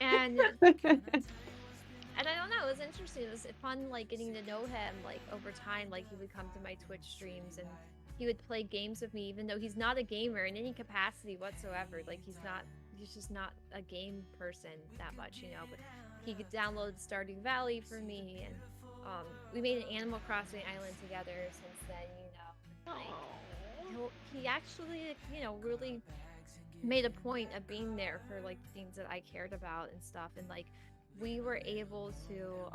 And I don't know, it was interesting. It was fun, like, getting to know him, like, over time. Like, he would come to my Twitch streams, and he would play games with me, even though he's not a gamer in any capacity whatsoever. Like, he's just not a game person that much, you know. But he could download Stardew Valley for me, and we made an Animal Crossing island together since then, you know. Like, he actually, you know, really made a point of being there for, like, things that I cared about and stuff. And, like, we were able to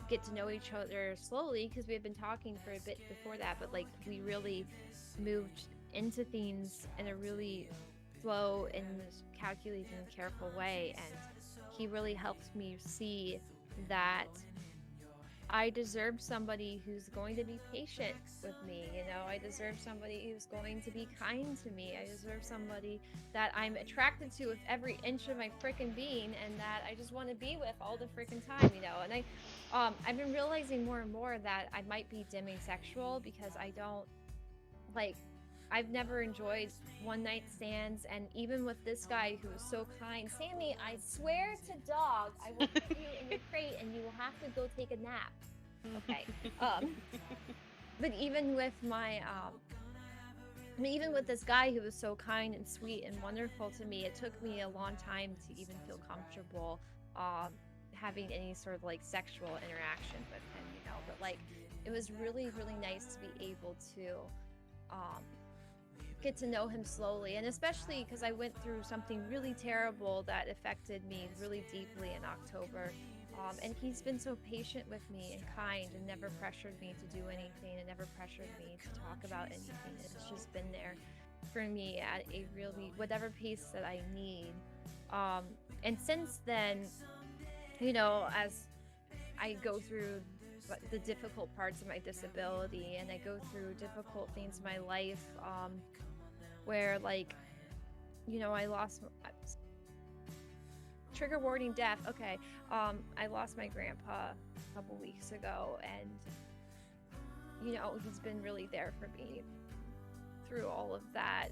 get to know each other slowly because we had been talking for a bit before that, but like we really moved into things in a really slow and calculated and careful way. And he really helped me see that I deserve somebody who's going to be patient with me, you know. I deserve somebody who's going to be kind to me. I deserve somebody that I'm attracted to with every inch of my freaking being, and that I just want to be with all the freaking time, you know. And I've been realizing more and more that I might be demisexual because I don't, like, I've never enjoyed one night stands. And even with this guy who was so kind, Sammy, I swear to dog, I will put you in your crate and you will have to go take a nap. Okay. But even with even with this guy who was so kind and sweet and wonderful to me, it took me a long time to even feel comfortable having any sort of like sexual interaction with him, you know. But like, it was really, really nice to be able to get to know him slowly, and especially because I went through something really terrible that affected me really deeply in October. And he's been so patient with me and kind and never pressured me to do anything and never pressured me to talk about anything. It's just been there for me at a really, whatever pace that I need. And since then, you know, as I go through the difficult parts of my disability and I go through difficult things in my life, where, like, you know, I lost trigger warning death. Okay. I lost my grandpa a couple weeks ago, and you know, he's been really there for me through all of that,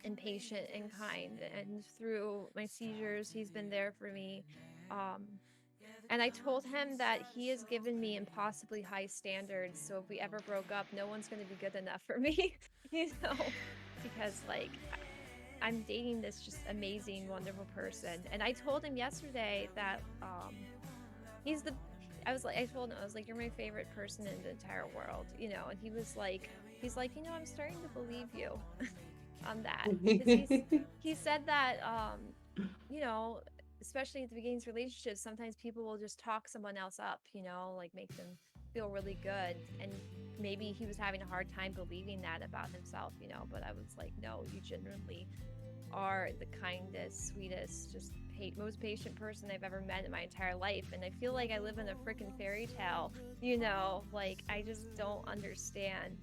and patient and kind, and through my seizures he's been there for me. And I told him that he has given me impossibly high standards, so if we ever broke up, no one's going to be good enough for me. You know, because like I'm dating this just amazing, wonderful person. And I told him yesterday that I told him, I was like, you're my favorite person in the entire world, you know. And he's like, you know, I'm starting to believe you on that. Because he said that, you know, especially at the beginning of relationships, sometimes people will just talk someone else up, you know, like make them feel really good. And maybe he was having a hard time believing that about himself, you know, but I was like, no, you genuinely are the kindest, sweetest, just most patient person I've ever met in my entire life. And I feel like I live in a freaking fairy tale, you know, like I just don't understand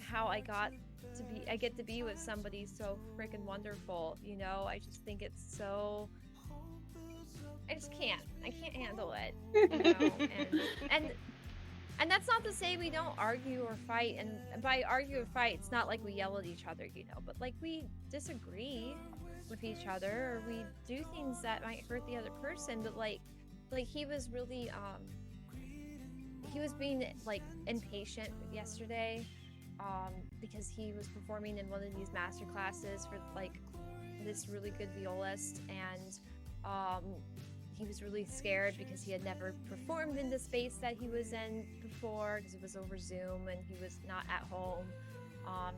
how I get to be with somebody so freaking wonderful, you know. I just think it's so, I can't handle it, you know. And that's not to say we don't argue or fight, and by argue or fight, it's not like we yell at each other, you know, but like we disagree with each other, or we do things that might hurt the other person. But like he was really he was being like impatient yesterday, because he was performing in one of these master classes for like this really good violist, and he was really scared because he had never performed in the space that he was in before, because it was over Zoom and he was not at home.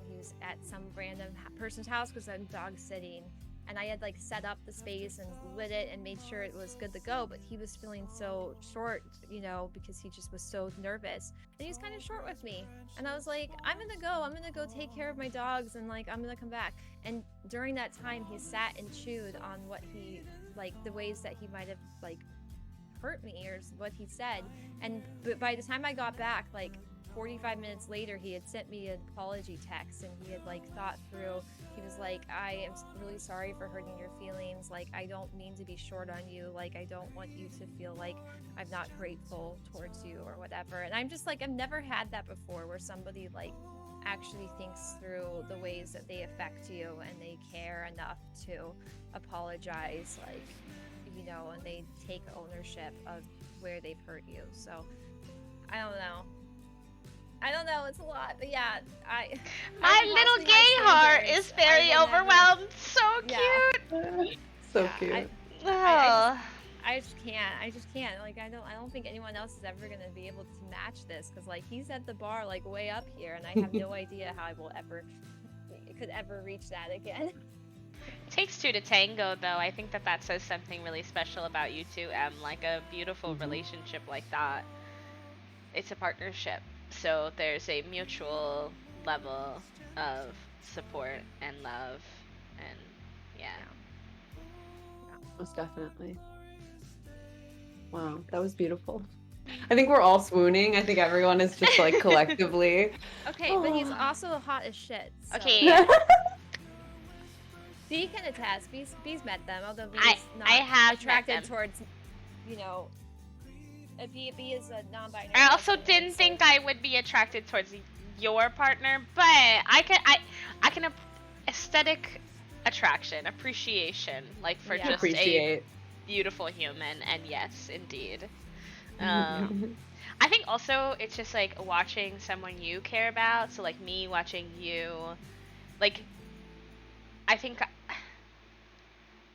He was at some random person's house because I'm dog sitting, and I had like set up the space and lit it and made sure it was good to go, but he was feeling so short, you know, because he just was so nervous, and he was kind of short with me. And I was like, I'm gonna go take care of my dogs, and like I'm gonna come back. And during that time he sat and chewed on what he, like the ways that he might have like hurt me or what he said. And but by the time I got back, like 45 minutes later, he had sent me an apology text, and he had like thought through. He was like, I am really sorry for hurting your feelings. Like, I don't mean to be short on you. Like, I don't want you to feel like I'm not grateful towards you or whatever. And I'm just like, I've never had that before, where somebody like actually thinks through the ways that they affect you, and they care enough to apologize, like, you know, and they take ownership of where they've hurt you. So I don't know. It's a lot, but yeah, My little gay heart is very overwhelmed. So cute. So yeah, cute. I just can't. Like, I don't think anyone else is ever gonna be able to match this, because like he's at the bar like way up here, and I have no idea how I could ever reach that again. It takes two to tango, though. I think that says something really special about you two, Em. Like a beautiful relationship like that. It's a partnership. So there's a mutual level of support and love, and yeah. Most definitely. Wow, that was beautiful. I think we're all swooning. I think everyone is just like collectively. Okay, but he's also hot as shit. So. Okay. B can attest. B's met them, although B's not I have attracted towards, you know, B is a non-binary. I also didn't think I would be attracted towards your partner, but I can aesthetic attraction, appreciation, like for just a beautiful human, and yes, indeed. I think also it's just like watching someone you care about, so like me watching you, like I think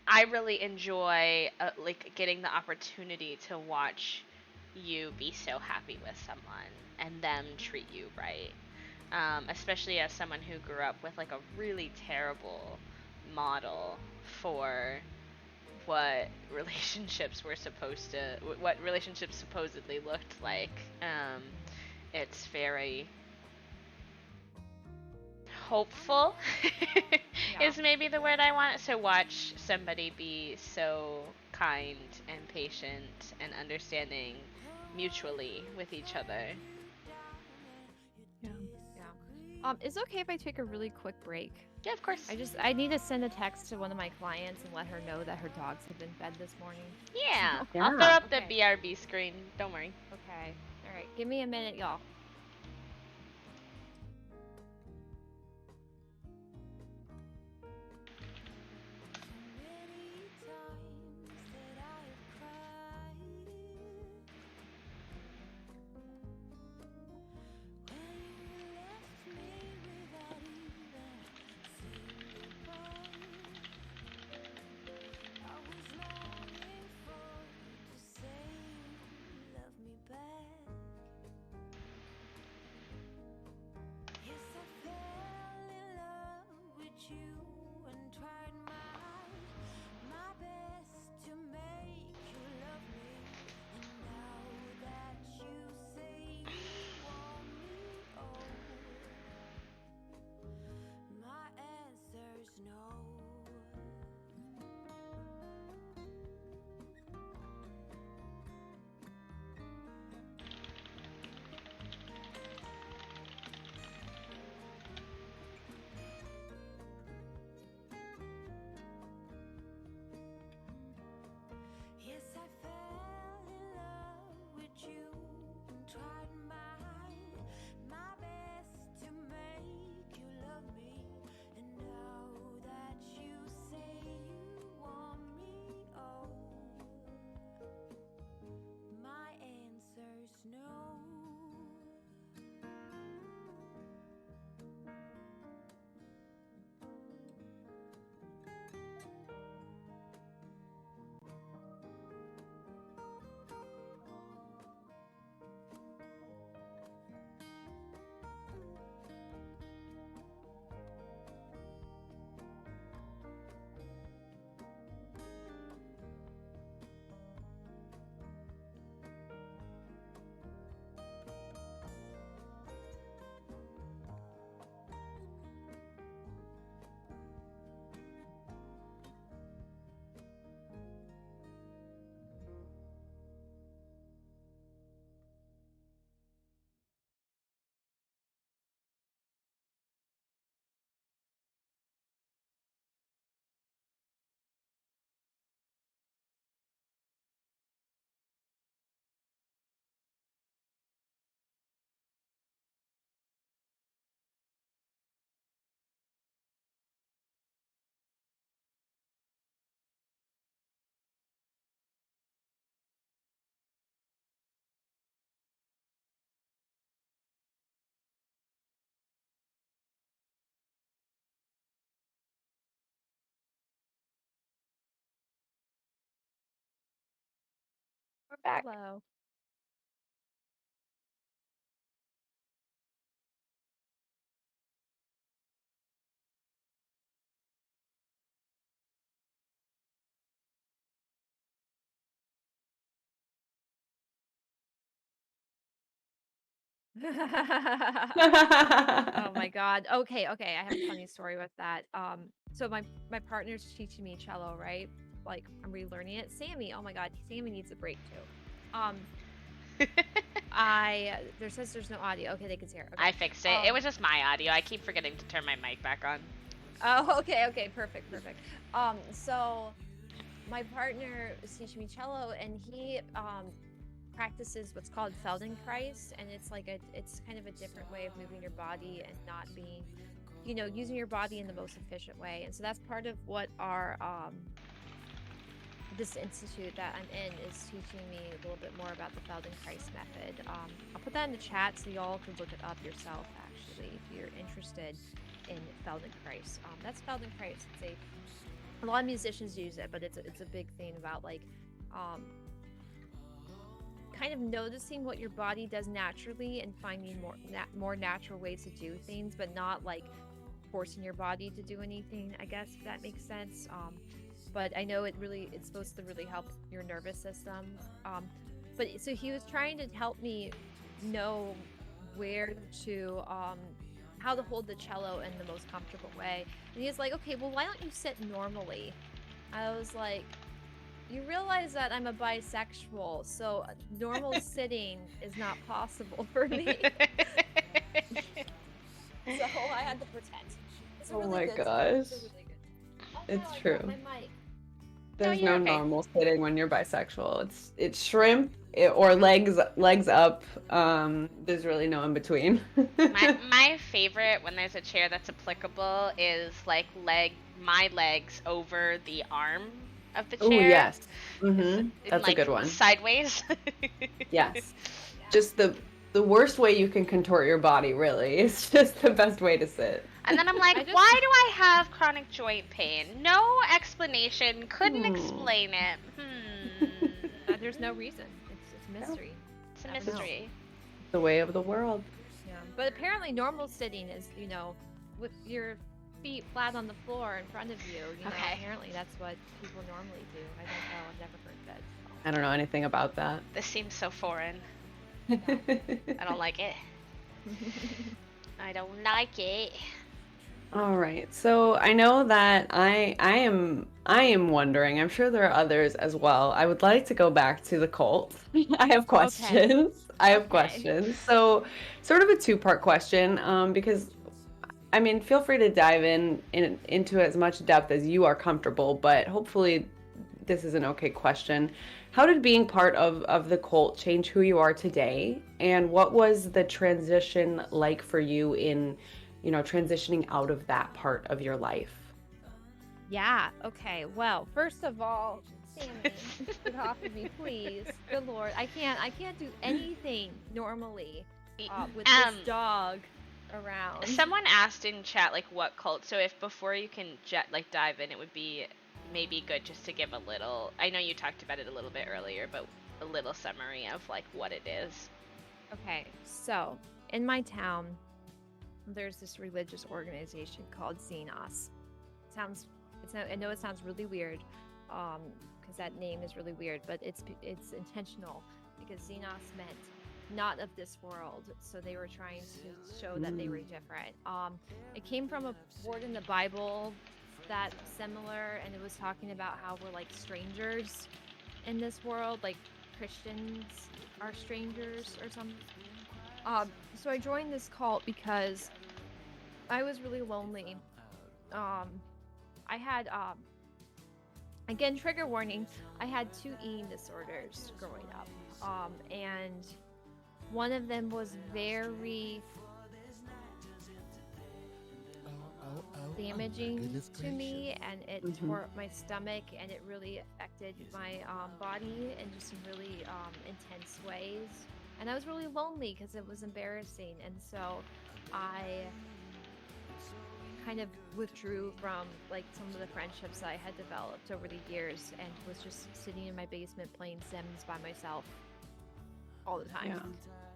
I really enjoy like getting the opportunity to watch you be so happy with someone and them treat you right, especially as someone who grew up with like a really terrible model for what relationships supposedly looked like. It's very hopeful is maybe the word I want. So watch somebody be so kind and patient and understanding mutually with each other. Yeah. Is it okay if I take a really quick break? Yeah, of course. I need to send a text to one of my clients and let her know that her dogs have been fed this morning. Yeah. I'll throw up the BRB screen. Don't worry. Okay. All right. Give me a minute, y'all. back. Hello. Oh my God. Okay, okay. I have a funny story with that. So my partner's teaching me cello, right? Like I'm relearning it. Sammy, oh my God, Sammy needs a break too. There says there's no audio. Okay, they can hear. Okay. I fixed it. It was just my audio. I keep forgetting to turn my mic back on. Oh, okay, okay, perfect, perfect. So my partner is teaching me cello, and he practices what's called Feldenkrais, and it's kind of a different way of moving your body and not being, using your body in the most efficient way. And so that's part of what our this institute that I'm in is teaching me a little bit more about the Feldenkrais method. I'll put that in the chat so y'all can look it up yourself, actually, if you're interested in Feldenkrais. That's Feldenkrais. A lot of musicians use it, but it's a big thing about kind of noticing what your body does naturally and finding more natural ways to do things, but not like forcing your body to do anything, I guess, if that makes sense. But I know it's supposed to really help your nervous system. But so he was trying to help me know where to how to hold the cello in the most comfortable way. And he was like, okay, well, why don't you sit normally? I was like, you realize that I'm a bisexual, so normal sitting is not possible for me. So I had to pretend. It's a Oh really my good gosh. It's a really good. Oh, It's no, I true. dropped my mic. There's you're no okay. normal sitting when you're bisexual. It's shrimp or legs up. There's really no in between. My favorite when there's a chair that's applicable is like my legs over the arm of the Oh chair. yes. In, That's like, a good one. sideways. Yes. Just the worst way you can contort your body, really. It's just the best way to sit. And then I'm like, why do I have chronic joint pain? No explanation. Couldn't explain it. There's no reason. It's a mystery. It's a Never know. mystery. The way of the world. Yeah, but apparently normal sitting is, with your feet flat on the floor in front of you. Okay. Apparently that's what people normally do. I don't know. I've never heard that. I don't know anything about that. This seems so foreign. I don't like it. I don't like it. All right. So I know that I am wondering. I'm sure there are others as well. I would like to go back to the cult. I have questions. I have questions. So sort of a two-part question, because I mean, feel free to dive into as much depth as you are comfortable, but hopefully this is an okay question. How did being part of the cult change who you are today? And what was the transition like for you in, transitioning out of that part of your life? Yeah. Okay. Well, first of all, Sammy, get off of me, please. Good Lord, I can't do anything normally with this dog around. Someone asked in chat what cult. So if before you can dive in, it would be maybe good just to give a little. I know you talked about it a little bit earlier, but a little summary of what it is. Okay. So in my town, there's this religious organization called Xenos. I know it sounds really weird, because that name is really weird, but it's intentional because Xenos meant not of this world, so they were trying to show that they were different. It came from a word in the Bible that's similar, and it was talking about how we're like strangers in this world, like Christians are strangers or something. So I joined this cult because I was really lonely. I had again, trigger warning, I had 2 eating disorders growing up. And one of them was very damaging to me, and it tore up my stomach, and it really affected my body in just some really intense ways. And I was really lonely because it was embarrassing, and so I kind of withdrew from like some of the friendships that I had developed over the years and was just sitting in my basement playing Sims by myself all the time.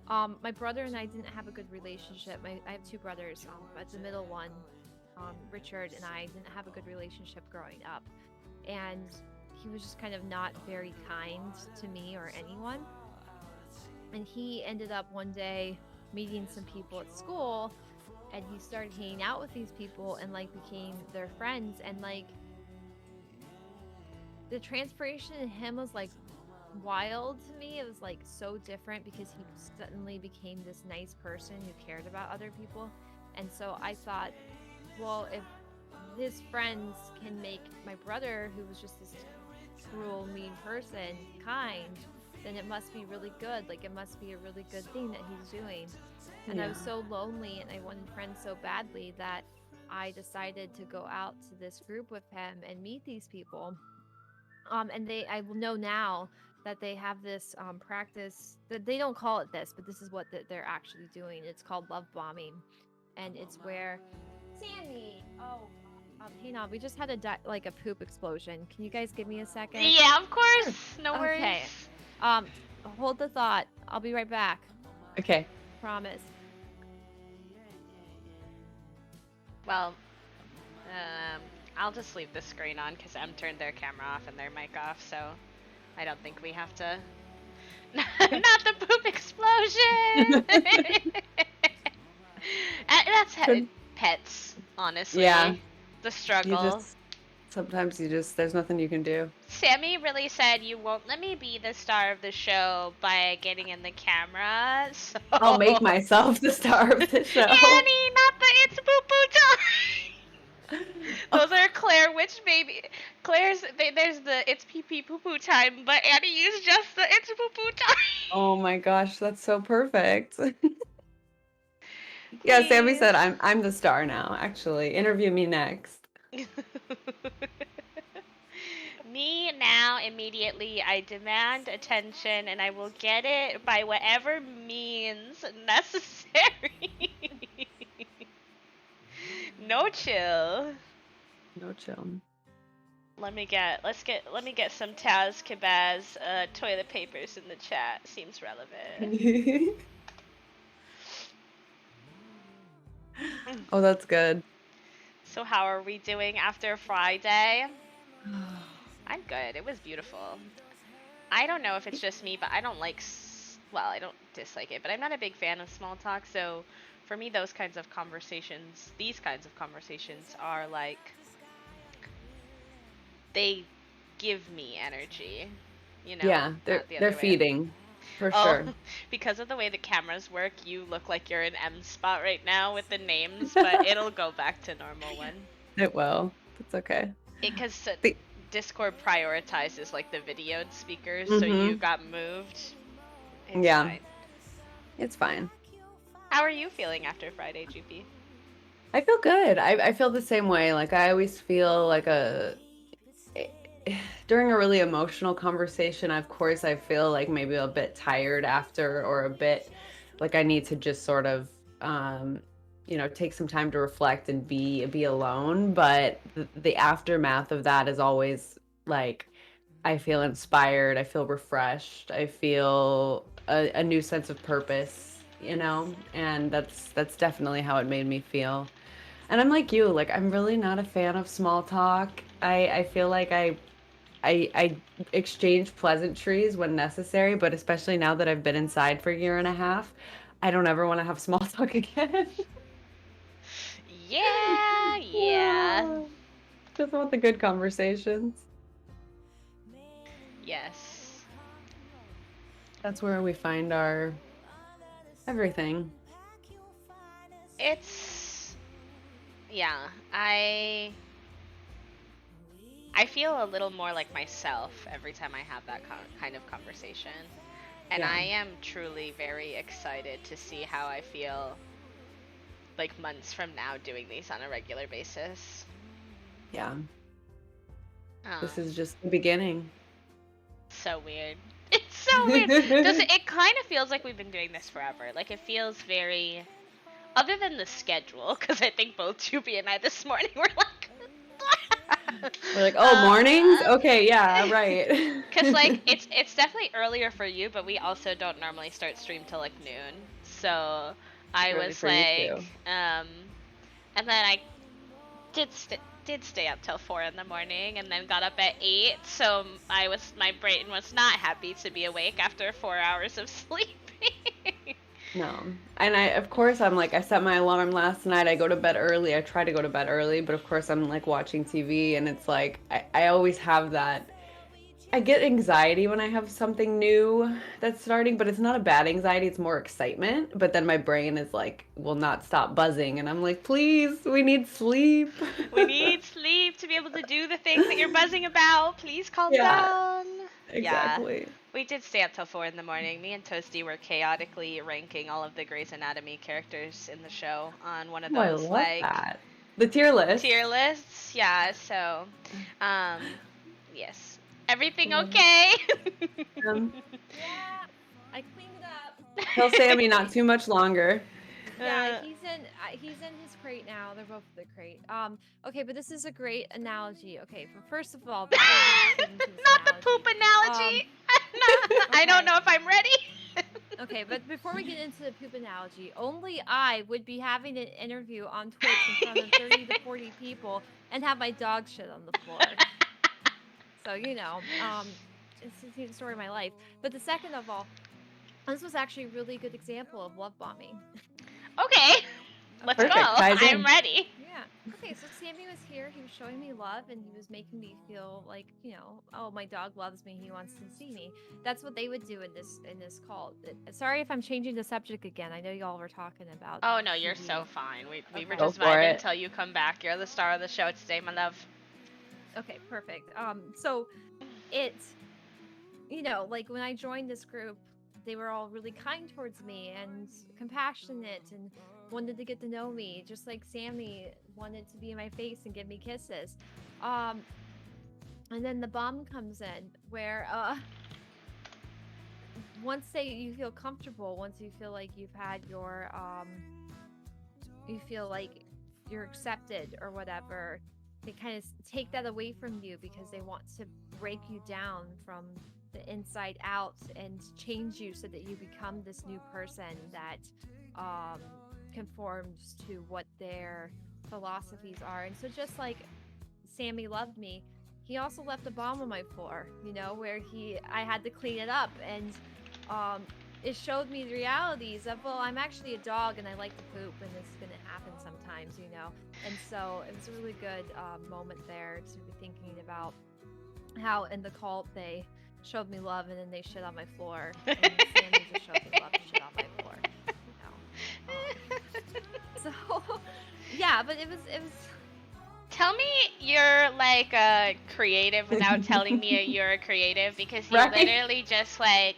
Yeah. My brother and I didn't have a good relationship. I have two brothers. The middle one, Richard, and I didn't have a good relationship growing up, and he was just kind of not very kind to me or anyone. And he ended up one day meeting some people at school, and he started hanging out with these people and like became their friends, and like the transformation in him was like wild to me. It was like so different because he suddenly became this nice person who cared about other people. And so I thought, well, if his friends can make my brother, who was just this cruel, mean person, kind, then it must be really good. Like, it must be a really good thing that he's doing. And I was so lonely and I wanted friends so badly that I decided to go out to this group with him and meet these people. And I know now that they have this practice that they don't call it this, but this is what they're actually doing. It's called love bombing, and it's where Sammy. Oh, hang on. We just had like a poop explosion. Can you guys give me a second? Yeah, of course. Sure. No worries. Okay. Hold the thought. I'll be right back. Okay. Promise. Well, I'll just leave the screen on because Em turned their camera off and their mic off, so I don't think we have to. Not the poop explosion! That's pets, honestly. Yeah. The struggle. Sometimes there's nothing you can do. Sammy really said, "You won't let me be the star of the show by getting in the camera, so I'll make myself the star of the show." Annie, not the It's Poo Poo Time! Those are Claire Witch Baby. There's the It's Pee Pee Poo Poo Time, but Annie used just the It's Poo Poo Time. Oh my gosh, that's so perfect. Yeah, Sammy said I'm the star now, actually. Interview me next. Me now, immediately, I demand attention and I will get it by whatever means necessary. No chill. No chill. Let me get some Taz Kabaz toilet papers in the chat. Seems relevant. Oh, that's good. So how are we doing after Friday? I'm good. It was beautiful. I don't know if it's just me, but I don't like, well, I don't dislike it, but I'm not a big fan of small talk. So for me, these kinds of conversations are like, they give me energy, you know? Yeah, they're feeding. For sure. Because of the way the cameras work, you look like you're in M spot right now with the names, but it'll go back to normal one. It will. It's okay. Because Discord prioritizes like the videoed speakers, so you got moved. It's fine. It's fine. How are you feeling after Friday, GP? I feel good. I feel the same way. Like, I always feel like during a really emotional conversation, of course, I feel like maybe a bit tired after, or a bit like I need to just sort of, take some time to reflect and be alone. But the aftermath of that is always like, I feel inspired. I feel refreshed. I feel a new sense of purpose, and that's definitely how it made me feel. And I'm like you, like, I'm really not a fan of small talk. I feel like I exchange pleasantries when necessary, but especially now that I've been inside for a year and a half, I don't ever want to have small talk again. Yeah. Just want the good conversations. Yes. That's where we find our everything. I feel a little more like myself every time I have that kind of conversation. And I am truly very excited to see how I feel like months from now doing these on a regular basis. Yeah. This is just the beginning. So weird. It's so weird. It kind of feels like we've been doing this forever. Like, it feels very other than the schedule, because I think both Juby and I this morning were like, We're like, oh, mornings? uh, Okay, yeah, right. Cause like it's definitely earlier for you, but we also don't normally start stream till like noon. So It's I early was for you like, too. and then I did stay up till 4 in the morning, and then got up at 8. So my brain was not happy to be awake after 4 hours of sleeping. No. And of course, I'm like, I set my alarm last night. I go to bed early. I try to go to bed early, but of course, I'm like watching TV, and it's like, I always have that. I get anxiety when I have something new that's starting, but it's not a bad anxiety. It's more excitement. But then my brain is like, will not stop buzzing. And I'm like, please, we need sleep. We need sleep to be able to do the things that you're buzzing about. Please calm Yeah, down. Yeah. exactly. We did stay up till 4 in the morning. Me and Toasty were chaotically ranking all of the Grey's Anatomy characters in the show on one of Oh, I those, love like, that. The tier list. tier lists. Yeah, so, um, yes. Everything Love okay? him. Yeah, I cleaned it up. Tell Sammy not too much longer. Yeah, he's in his crate now. They're both in the crate. Okay, but this is a great analogy. Okay, first of all, before we get into this Not the analogy, poop analogy. I don't okay. know if I'm ready. Okay, but before we get into the poop analogy, only I would be having an interview on Twitch in front of 30 to 40 people and have my dog shit on the floor. So, it's the story of my life. But the second of all, this was actually a really good example of love bombing. Okay, let's Perfect. go. Ties in. I'm ready. Yeah. Okay, so Sammy was here. He was showing me love, and he was making me feel like, oh, my dog loves me. He wants to see me. That's what they would do in this call. Sorry if I'm changing the subject again. I know y'all were talking about. Oh no, you're TV. so fine. We were Okay. Go just for vibing it. until you come back. You're the star of the show today, my love. Okay, perfect. So it, like when I joined this group, they were all really kind towards me and compassionate and wanted to get to know me, just like Sammy wanted to be in my face and give me kisses. And then the bomb comes in where once you feel comfortable, once you feel like you've had your you feel like you're accepted or whatever, they kind of take that away from you because they want to break you down from the inside out and change you so that you become this new person that conforms to what their philosophies are. And so just like Sammy loved me, he also left a bomb on my floor, where I had to clean it up, and it showed me the realities of, well, I'm actually a dog and I like to poop, and this is going to happen sometimes, and so it was a really good moment there to be thinking about how in the cult they showed me love and then they shit on my floor, and Sammy just showed me love and shit on my floor, so yeah, but it was Tell me you're like a creative without telling me you're a creative, because you Right. literally just like,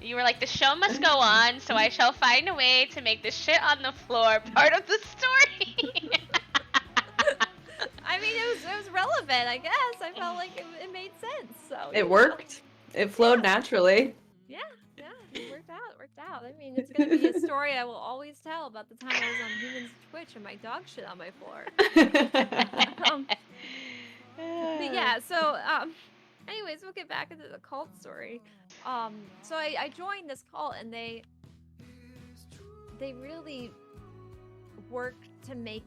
you were like, the show must go on, so I shall find a way to make the shit on the floor part of the story. I mean, it was relevant, I guess. I felt like it made sense. So It worked. It flowed naturally. Yeah, it worked out. I mean, it's gonna be a story I will always tell about the time I was on Humans Twitch and my dog shit on my floor. But yeah, so anyways, we'll get back into the cult story. So I joined this cult, and they really worked to make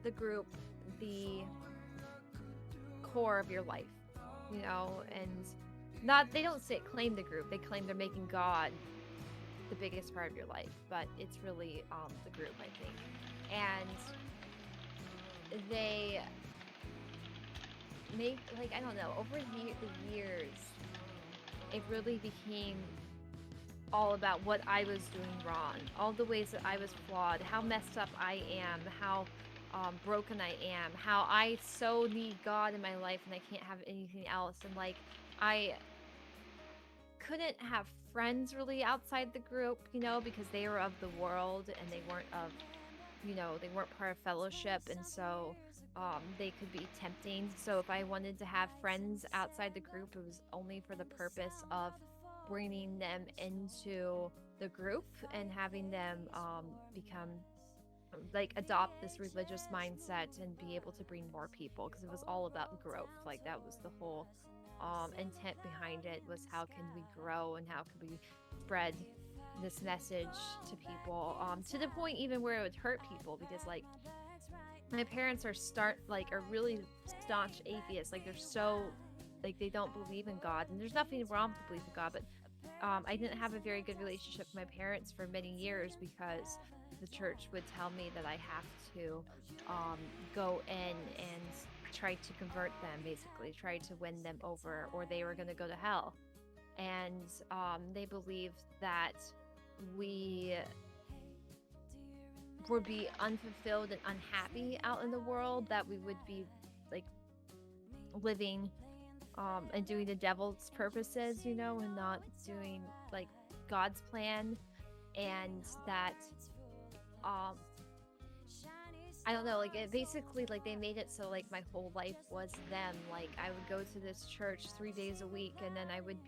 the group the core of your life, and they don't claim the group, they claim they're making God the biggest part of your life, but it's really the group, I think. And they make, like, I don't know, over the years it really became all about what I was doing wrong, all the ways that I was flawed, how messed up I am, how broken I am, how I so need God in my life and I can't have anything else. And like, I couldn't have friends really outside the group, because they were of the world and they weren't they weren't part of fellowship, and so they could be tempting. So if I wanted to have friends outside the group, it was only for the purpose of bringing them into the group and having them become like adopt this religious mindset and be able to bring more people, because it was all about growth. Like that was the whole intent behind it, was how can we grow and how can we spread this message to people, to the point even where it would hurt people, because like my parents are really staunch atheists. Like they're so like they don't believe in God, and there's nothing wrong with believing in God, but I didn't have a very good relationship with my parents for many years because the church would tell me that I have to go in and try to convert them, basically try to win them over, or they were going to go to hell. And they believed that we would be unfulfilled and unhappy out in the world, that we would be like living and doing the devil's purposes, and not doing like God's plan. And that I don't know, like it basically, like they made it so like my whole life was them. Like I would go to this church 3 days a week, and then I would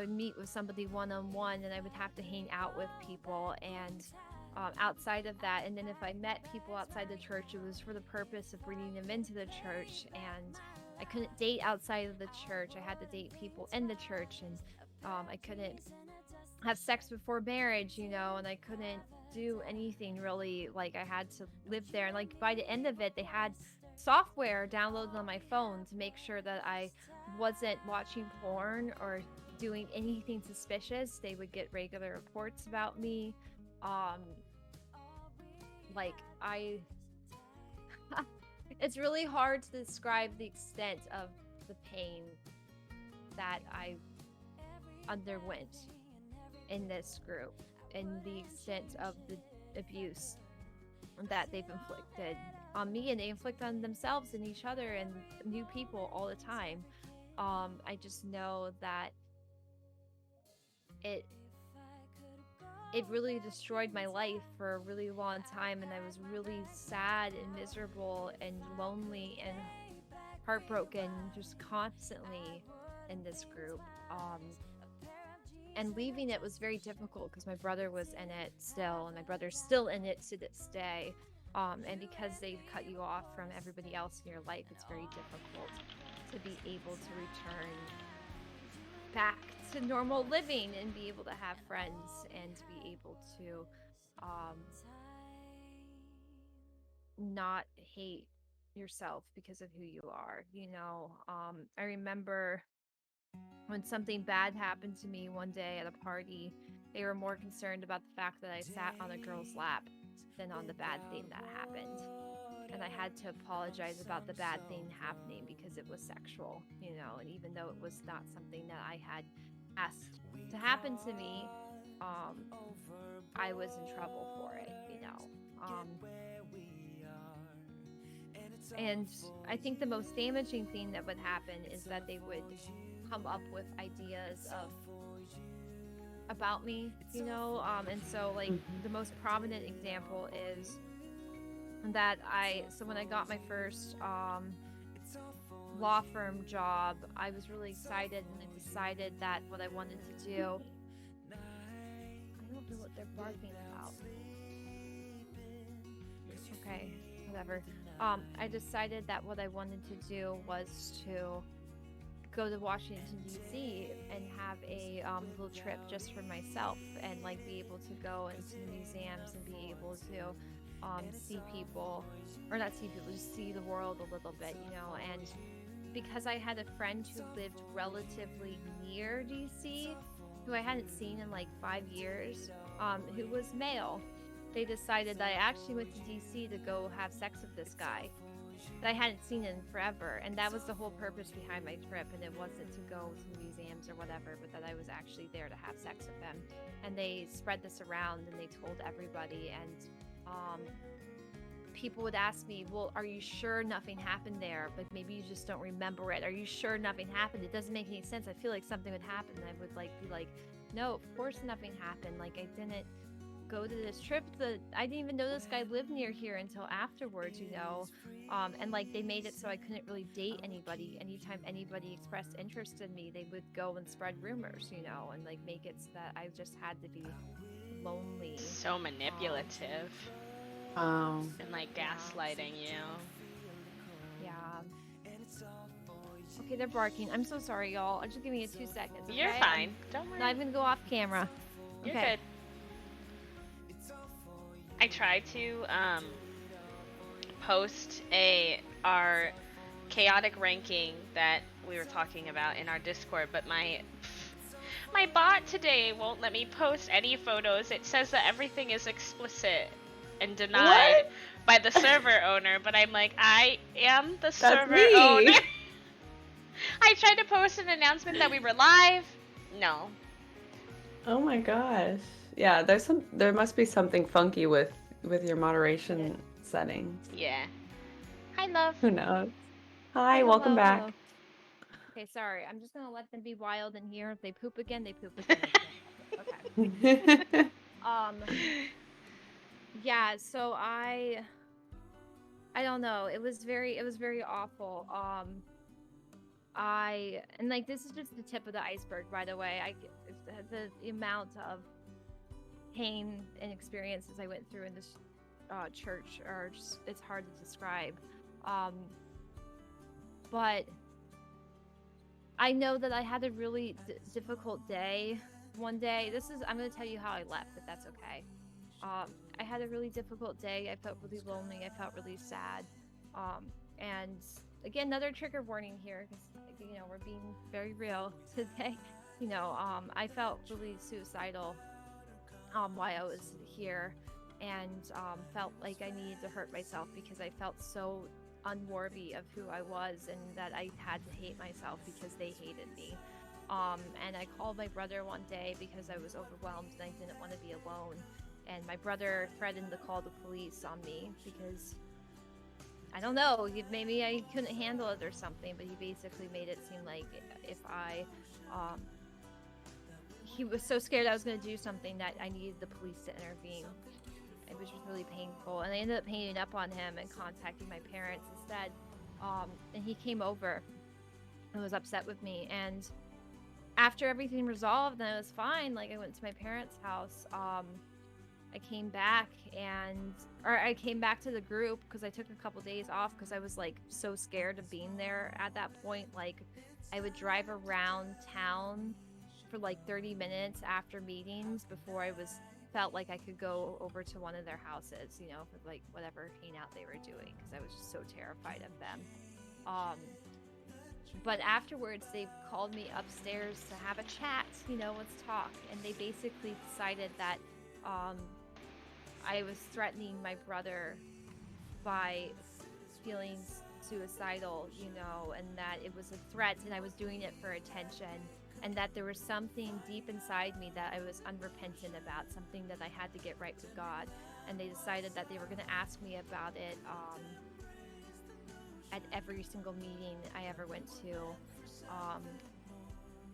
meet with somebody one-on-one, and I would have to hang out with people, and outside of that, and then if I met people outside the church, it was for the purpose of bringing them into the church. And I couldn't date outside of the church. I had to date people in the church, and I couldn't have sex before marriage, and I couldn't do anything really. Like I had to live there, and like by the end of it, they had software downloaded on my phone to make sure that I wasn't watching porn or doing anything suspicious. They would get regular reports about me. Like it's really hard to describe the extent of the pain that I underwent in this group, and the extent of the abuse that they've inflicted on me, and they inflict on themselves and each other and new people all the time. I just know that it really destroyed my life for a really long time, and I was really sad and miserable and lonely and heartbroken just constantly in this group. And leaving it was very difficult because my brother was in it still, and my brother's still in it to this day. And because they cut you off from everybody else in your life, it's very difficult to be able to return back to normal living and be able to have friends and to be able to not hate yourself because of who you are. I remember when something bad happened to me one day at a party, they were more concerned about the fact that I sat on a girl's lap than on the bad thing that happened. And I had to apologize about the bad thing happening because it was sexual, and even though it was not something that I had asked to happen to me, I was in trouble for it, and I think the most damaging thing that would happen is that they would come up with ideas about me, and so like the most prominent example is that so when I got my first law firm job, I was really excited, and I decided that what I wanted to do, I don't know what they're barking about. Okay, whatever. I decided that what I wanted to do was to go to Washington D.C. and have a little trip just for myself, and like be able to go into the museums and be able to see people, or not see people, just see the world a little bit, and because I had a friend who lived relatively near DC, who I hadn't seen in like 5 years, who was male, they decided that I actually went to DC to go have sex with this guy that I hadn't seen in forever, and that was the whole purpose behind my trip. And it wasn't to go to museums or whatever, but that I was actually there to have sex with them. And they spread this around, and they told everybody, and people would ask me, well, are you sure nothing happened there? Like, maybe you just don't remember it. Are you sure nothing happened? It doesn't make any sense. I feel like something would happen. And I would be like, no, of course nothing happened. Like, I didn't go to this trip. I didn't even know this guy lived near here until afterwards, you know. And like they made it so I couldn't really date anybody. Anytime anybody expressed interest in me, they would go and spread rumors, you know, and like make it so that I just had to be lonely. So manipulative Oh. and like Yeah. gaslighting you. Yeah. Okay, they're barking. I'm so sorry, y'all. Just give me 2 seconds. Okay? You're fine. Don't worry. Not even gonna go off camera. You're Okay. good. I tried to post our chaotic ranking that we were talking about in our Discord, but my bot today won't let me post any photos. It says that everything is explicit and denied by the server owner, but I'm like, I am the server owner. I tried to post an announcement that we were live. No. Oh my gosh. Yeah, there must be something funky with your moderation settings. Yeah. Hi, love. Who knows? Hi, Hey, welcome hello, back. hello. Okay, sorry. I'm just gonna let them be wild in here. If they poop again, they poop again. Okay. Yeah, so I don't know. It was very awful. And like this is just the tip of the iceberg, by the way. The amount of pain and experiences I went through in this church are just, it's hard to describe. But I know that I had a really difficult day one day. I'm going to tell you how I left, if that's okay. I had a really difficult day. I felt really lonely. I felt really sad. And again, another trigger warning here, because, you know, we're being very real today. You know, I felt really suicidal while I was here, and felt like I needed to hurt myself because I felt so unworthy of who I was, and that I had to hate myself because they hated me. And I called my brother one day because I was overwhelmed and I didn't want to be alone. And my brother threatened to call the police on me because, I don't know, maybe I couldn't handle it or something, but he basically made it seem like if I, he was so scared I was going to do something that I needed the police to intervene. It was just really painful, and I ended up hanging up on him and contacting my parents instead. And he came over and was upset with me, and after everything resolved and I was fine, like I went to my parents' house, I came back to the group because I took a couple days off because I was like so scared of being there at that point. Like I would drive around town for like 30 minutes after meetings before I felt like I could go over to one of their houses, you know, for like whatever hangout they were doing, because I was just so terrified of them. But afterwards they called me upstairs to have a chat, you know, let's talk, and they basically decided that I was threatening my brother by feeling suicidal, you know, and that it was a threat and I was doing it for attention, and that there was something deep inside me that I was unrepentant about, something that I had to get right with God. And they decided that they were going to ask me about it at every single meeting I ever went to,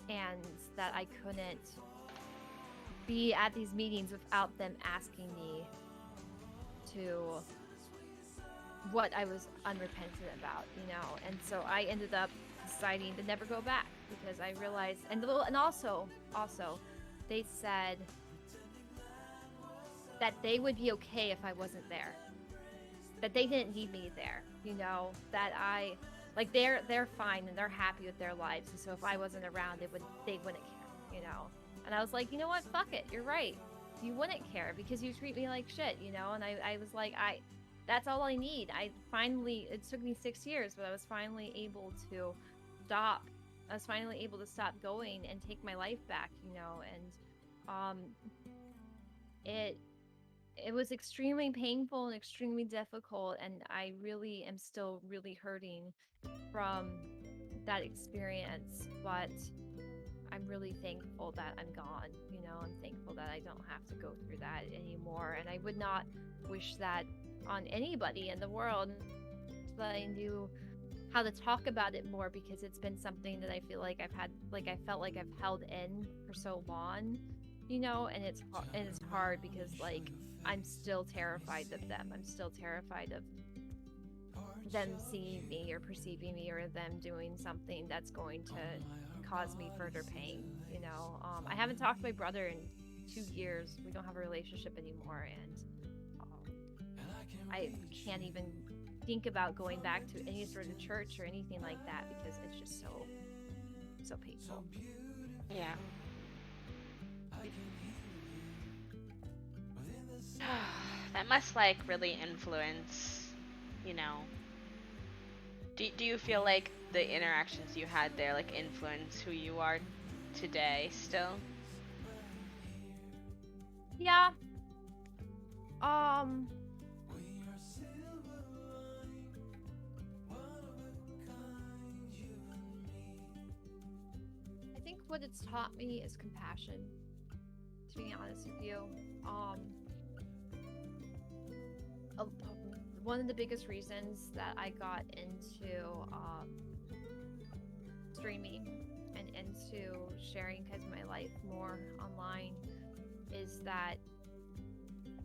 and that I couldn't be at these meetings without them asking me to what I was unrepentant about, you know. And so I ended up deciding to never go back because I realized, and also they said that they would be okay if I wasn't there, that they didn't need me there, you know, that they're fine and they're happy with their lives, and so if I wasn't around, they wouldn't care, you know. And I was like, you know what, fuck it, you're right, you wouldn't care because you treat me like shit, you know. And I was like, that's all I need. It took me 6 years, but I was finally able to stop going and take my life back, you know. And it was extremely painful and extremely difficult, and I really am still really hurting from that experience, but I'm really thankful that I'm gone, you know. I'm thankful that I don't have to go through that anymore, and I would not wish that on anybody in the world. That I knew how to talk about it more, because it's been something that I feel like I felt like I've held in for so long, and it's hard because like I'm still terrified of them. I'm still terrified of them seeing me or perceiving me or them doing something that's going to cause me further pain. I haven't talked to my brother in 2 years. We don't have a relationship anymore, and I can't even think about going back to any sort of church or anything like that because it's just so painful. Yeah. That must like really influence, you know. Do you feel like the interactions you had there like influence who you are today still? Yeah. Um. I think what it's taught me is compassion. To be honest with you, um, a, one of the biggest reasons that I got into streaming and into sharing kind of my life more online is that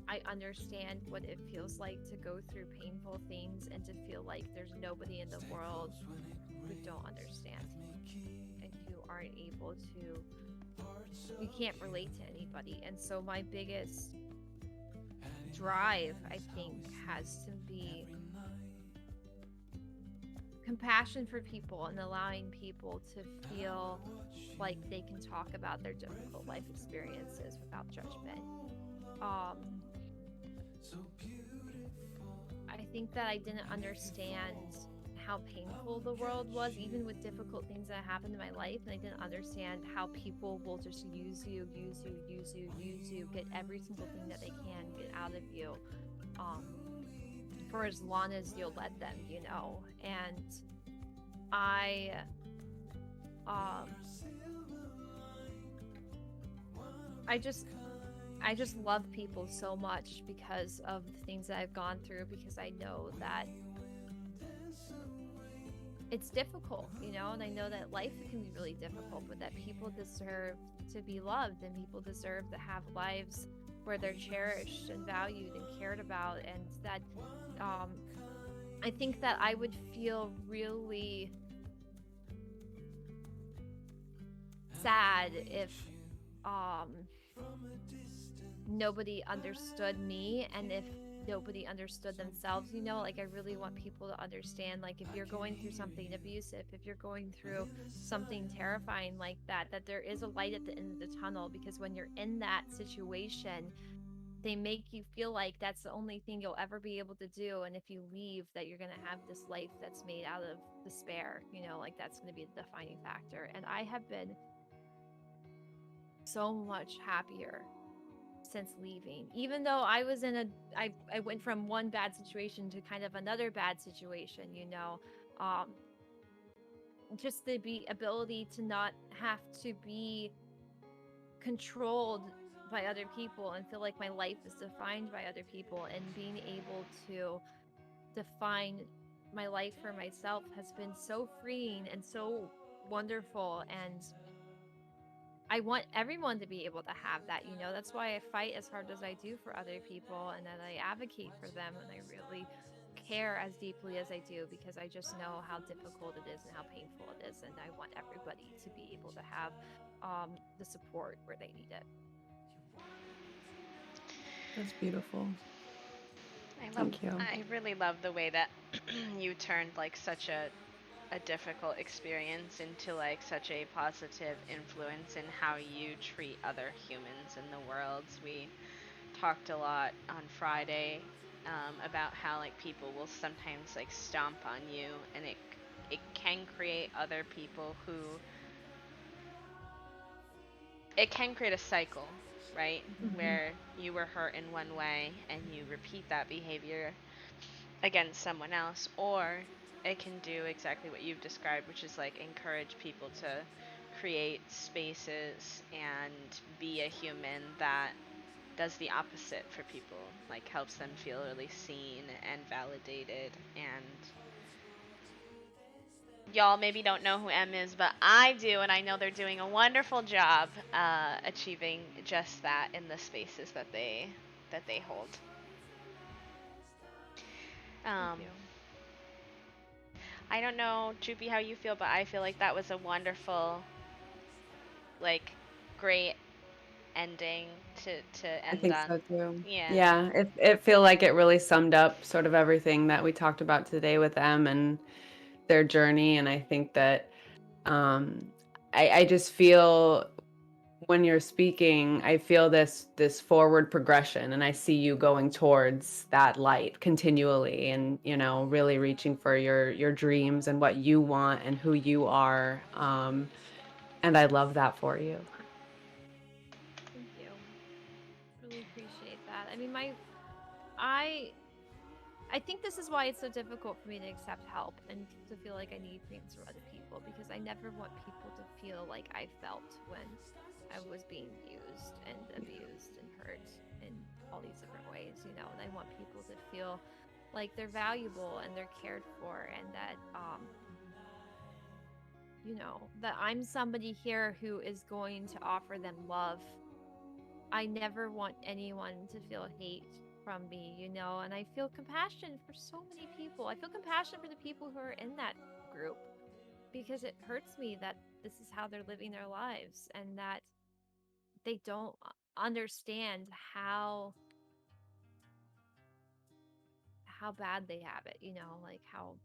I understand what it feels like to go through painful things and to feel like there's nobody in the world who don't understand and who aren't able to, you can't relate to anybody. And so my biggest drive, I think, has to be compassion for people and allowing people to feel like they can talk about their difficult life experiences without judgment. I think that I didn't understand how painful the world was, even with difficult things that happened in my life. And I didn't understand how people will just use you, get every single thing that they can get out of you for as long as you'll let them, And I I just love people so much because of the things that I've gone through, because I know that it's difficult, and I know that life can be really difficult, but that people deserve to be loved and people deserve to have lives where they're cherished and valued and cared about. And that I think that I would feel really sad if nobody understood me and if nobody understood themselves. Like I really want people to understand, like, if you're going through something abusive, if you're going through something terrifying like that there is a light at the end of the tunnel, because when you're in that situation, they make you feel like that's the only thing you'll ever be able to do, and if you leave, that you're going to have this life that's made out of despair, like that's going to be the defining factor. And I have been so much happier since leaving, even though I was I went from one bad situation to kind of another bad situation, just the ability to not have to be controlled by other people and feel like my life is defined by other people, and being able to define my life for myself has been so freeing and so wonderful. And I want everyone to be able to have that, That's why I fight as hard as I do for other people, and that I advocate for them, and I really care as deeply as I do, because I just know how difficult it is and how painful it is, and I want everybody to be able to have the support where they need it. That's beautiful. I love Thank you. I really love the way that you turned like such a difficult experience into like such a positive influence in how you treat other humans in the world. We talked a lot on Friday about how like people will sometimes like stomp on you, and it can create other people who, it can create a cycle, right? Mm-hmm. Where you were hurt in one way and you repeat that behavior against someone else, or it can do exactly what you've described, which is like encourage people to create spaces and be a human that does the opposite for people, like helps them feel really seen and validated. And y'all maybe don't know who M is, but I do, and I know they're doing a wonderful job achieving just that in the spaces that they hold. Thank Um, you. I don't know, Droopy, how you feel, but I feel like that was a wonderful, like, great ending to I end think on. so too. Yeah. Yeah, it feel like it really summed up sort of everything that we talked about today with them and their journey. And I think that um, I just feel when you're speaking, I feel this forward progression, and I see you going towards that light continually, and really reaching for your dreams and what you want and who you are. And I love that for you. Thank you. Really appreciate that. I mean, I I think this is why it's so difficult for me to accept help and to feel like I need things from other people, because I never want people to feel like I felt when I was being used and abused and hurt in all these different ways, and I want people to feel like they're valuable and they're cared for, and that that I'm somebody here who is going to offer them love. I never want anyone to feel hate from me, and I feel compassion for so many people. I feel compassion for the people who are in that group, because it hurts me that this is how they're living their lives, and that they don't understand how bad they have it, like how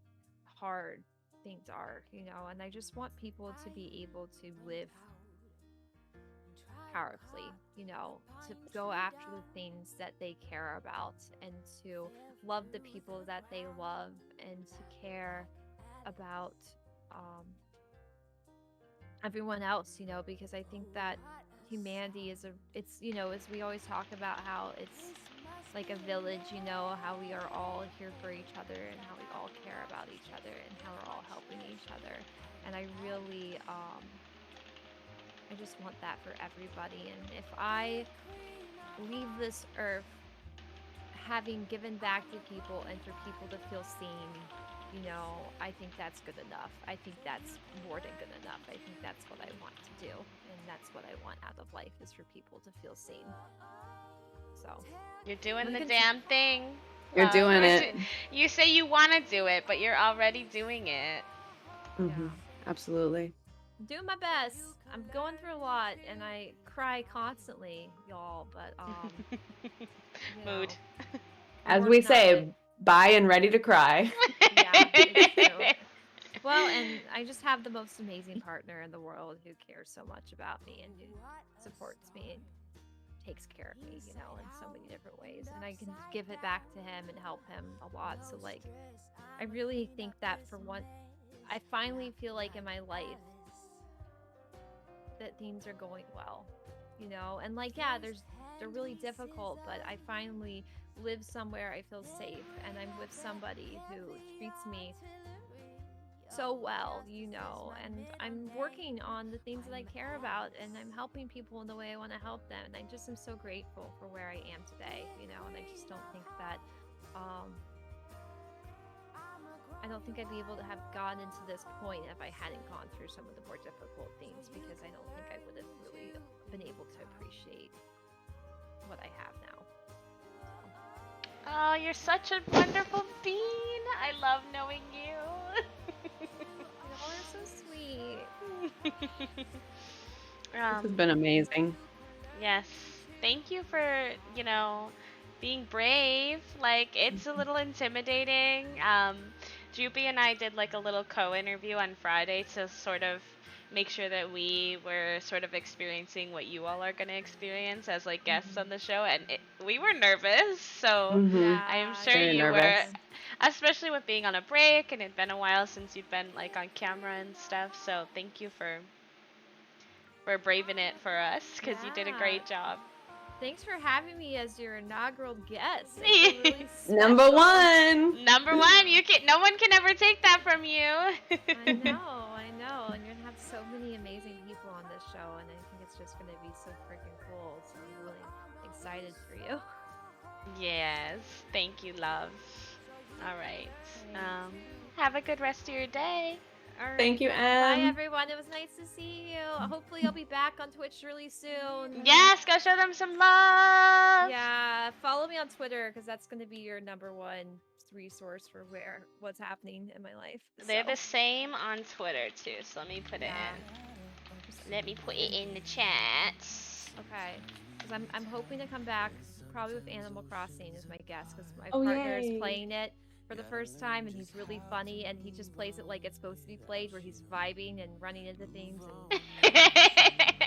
hard things are, and I just want people to be able to live powerfully, to go after the things that they care about, and to love the people that they love, and to care about um, everyone else, because I think that humanity as we always talk about how it's like a village, how we are all here for each other, and how we all care about each other, and how we're all helping each other. And I just want that for everybody. And if I leave this earth having given back to people and for people to feel seen, I think that's good enough. I think that's more than good enough. I think that's what I want to do. And that's what I want out of life, is for people to feel seen. So You're doing I'm the gonna damn thing, You're love. doing it. You say you want to do it, but you're already doing it. Hmm. yeah. Absolutely. I'm doing my best. I'm going through a lot and I cry constantly, y'all, but you Mood. know, I'm As we working on it. say, bye and ready to cry. Yeah, it's true. Well, and I just have the most amazing partner in the world who cares so much about me and who supports me and takes care of me, in so many different ways. And I can give it back to him and help him a lot. So, like, I really think that for one, I finally feel like in my life that things are going well, and like, yeah, they're really difficult, but I finally live somewhere I feel safe, and I'm with somebody who treats me so well, and I'm working on the things that I care about, and I'm helping people in the way I want to help them, and I just am so grateful for where I am today, and I just don't think that um I don't think I'd be able to have gotten into this point if I hadn't gone through some of the more difficult things, because I don't think I would have really been able to appreciate what I have now. Oh, you're such a wonderful bean. I love knowing you. Y'all are so sweet. This has um, been amazing. yes. Thank you for, being brave. Like, it's a little intimidating. Droopy and I did like a little co-interview on Friday to sort of make sure that we were sort of experiencing what you all are going to experience as like guests on the show, and we were nervous. So Hmm. I am Yeah, sure Very you nervous. were, especially with being on a break, and it'd been a while since you'd been like on camera and stuff. So thank you for braving it for us, because you did a yeah. great job. Thanks for having me as your inaugural guest. I feel really Number special. one. Number one, no one can ever take that from you. I know, and you're gonna have so many amazing people on this show, and I think it's just gonna be so freaking cool. So I'm really excited for you. Yes, thank you, love. All right. Thanks. Have a good rest of your day. All right. Thank you, Bye, Em. everyone. It was nice to see you. Hopefully, I'll be back on Twitch really soon. Yes, go show them some love. Yeah, follow me on Twitter because that's going to be your number one resource for what's happening in my life. They're So. the same on Twitter too, so let me put it in. Let me put it in the chat. Okay, because I'm hoping to come back probably with Animal Crossing is my guess because my Oh, partner is yay. playing it for the first time and he's really funny and he just plays it like it's supposed to be played where he's vibing and running into things and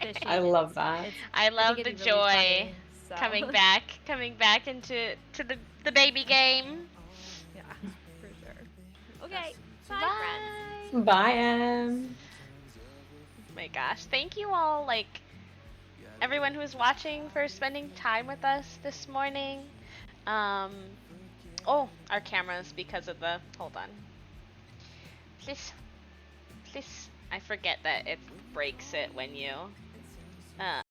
fishing. I love that. I love think the it'd be joy really funny, so. coming back into the baby game. Yeah, for sure. Okay, bye. Friends. Bye, Em. Oh my gosh, thank you all, like everyone who's watching, for spending time with us this morning. Oh, our cameras, because of the, hold on. Please, I forget that it breaks it when you,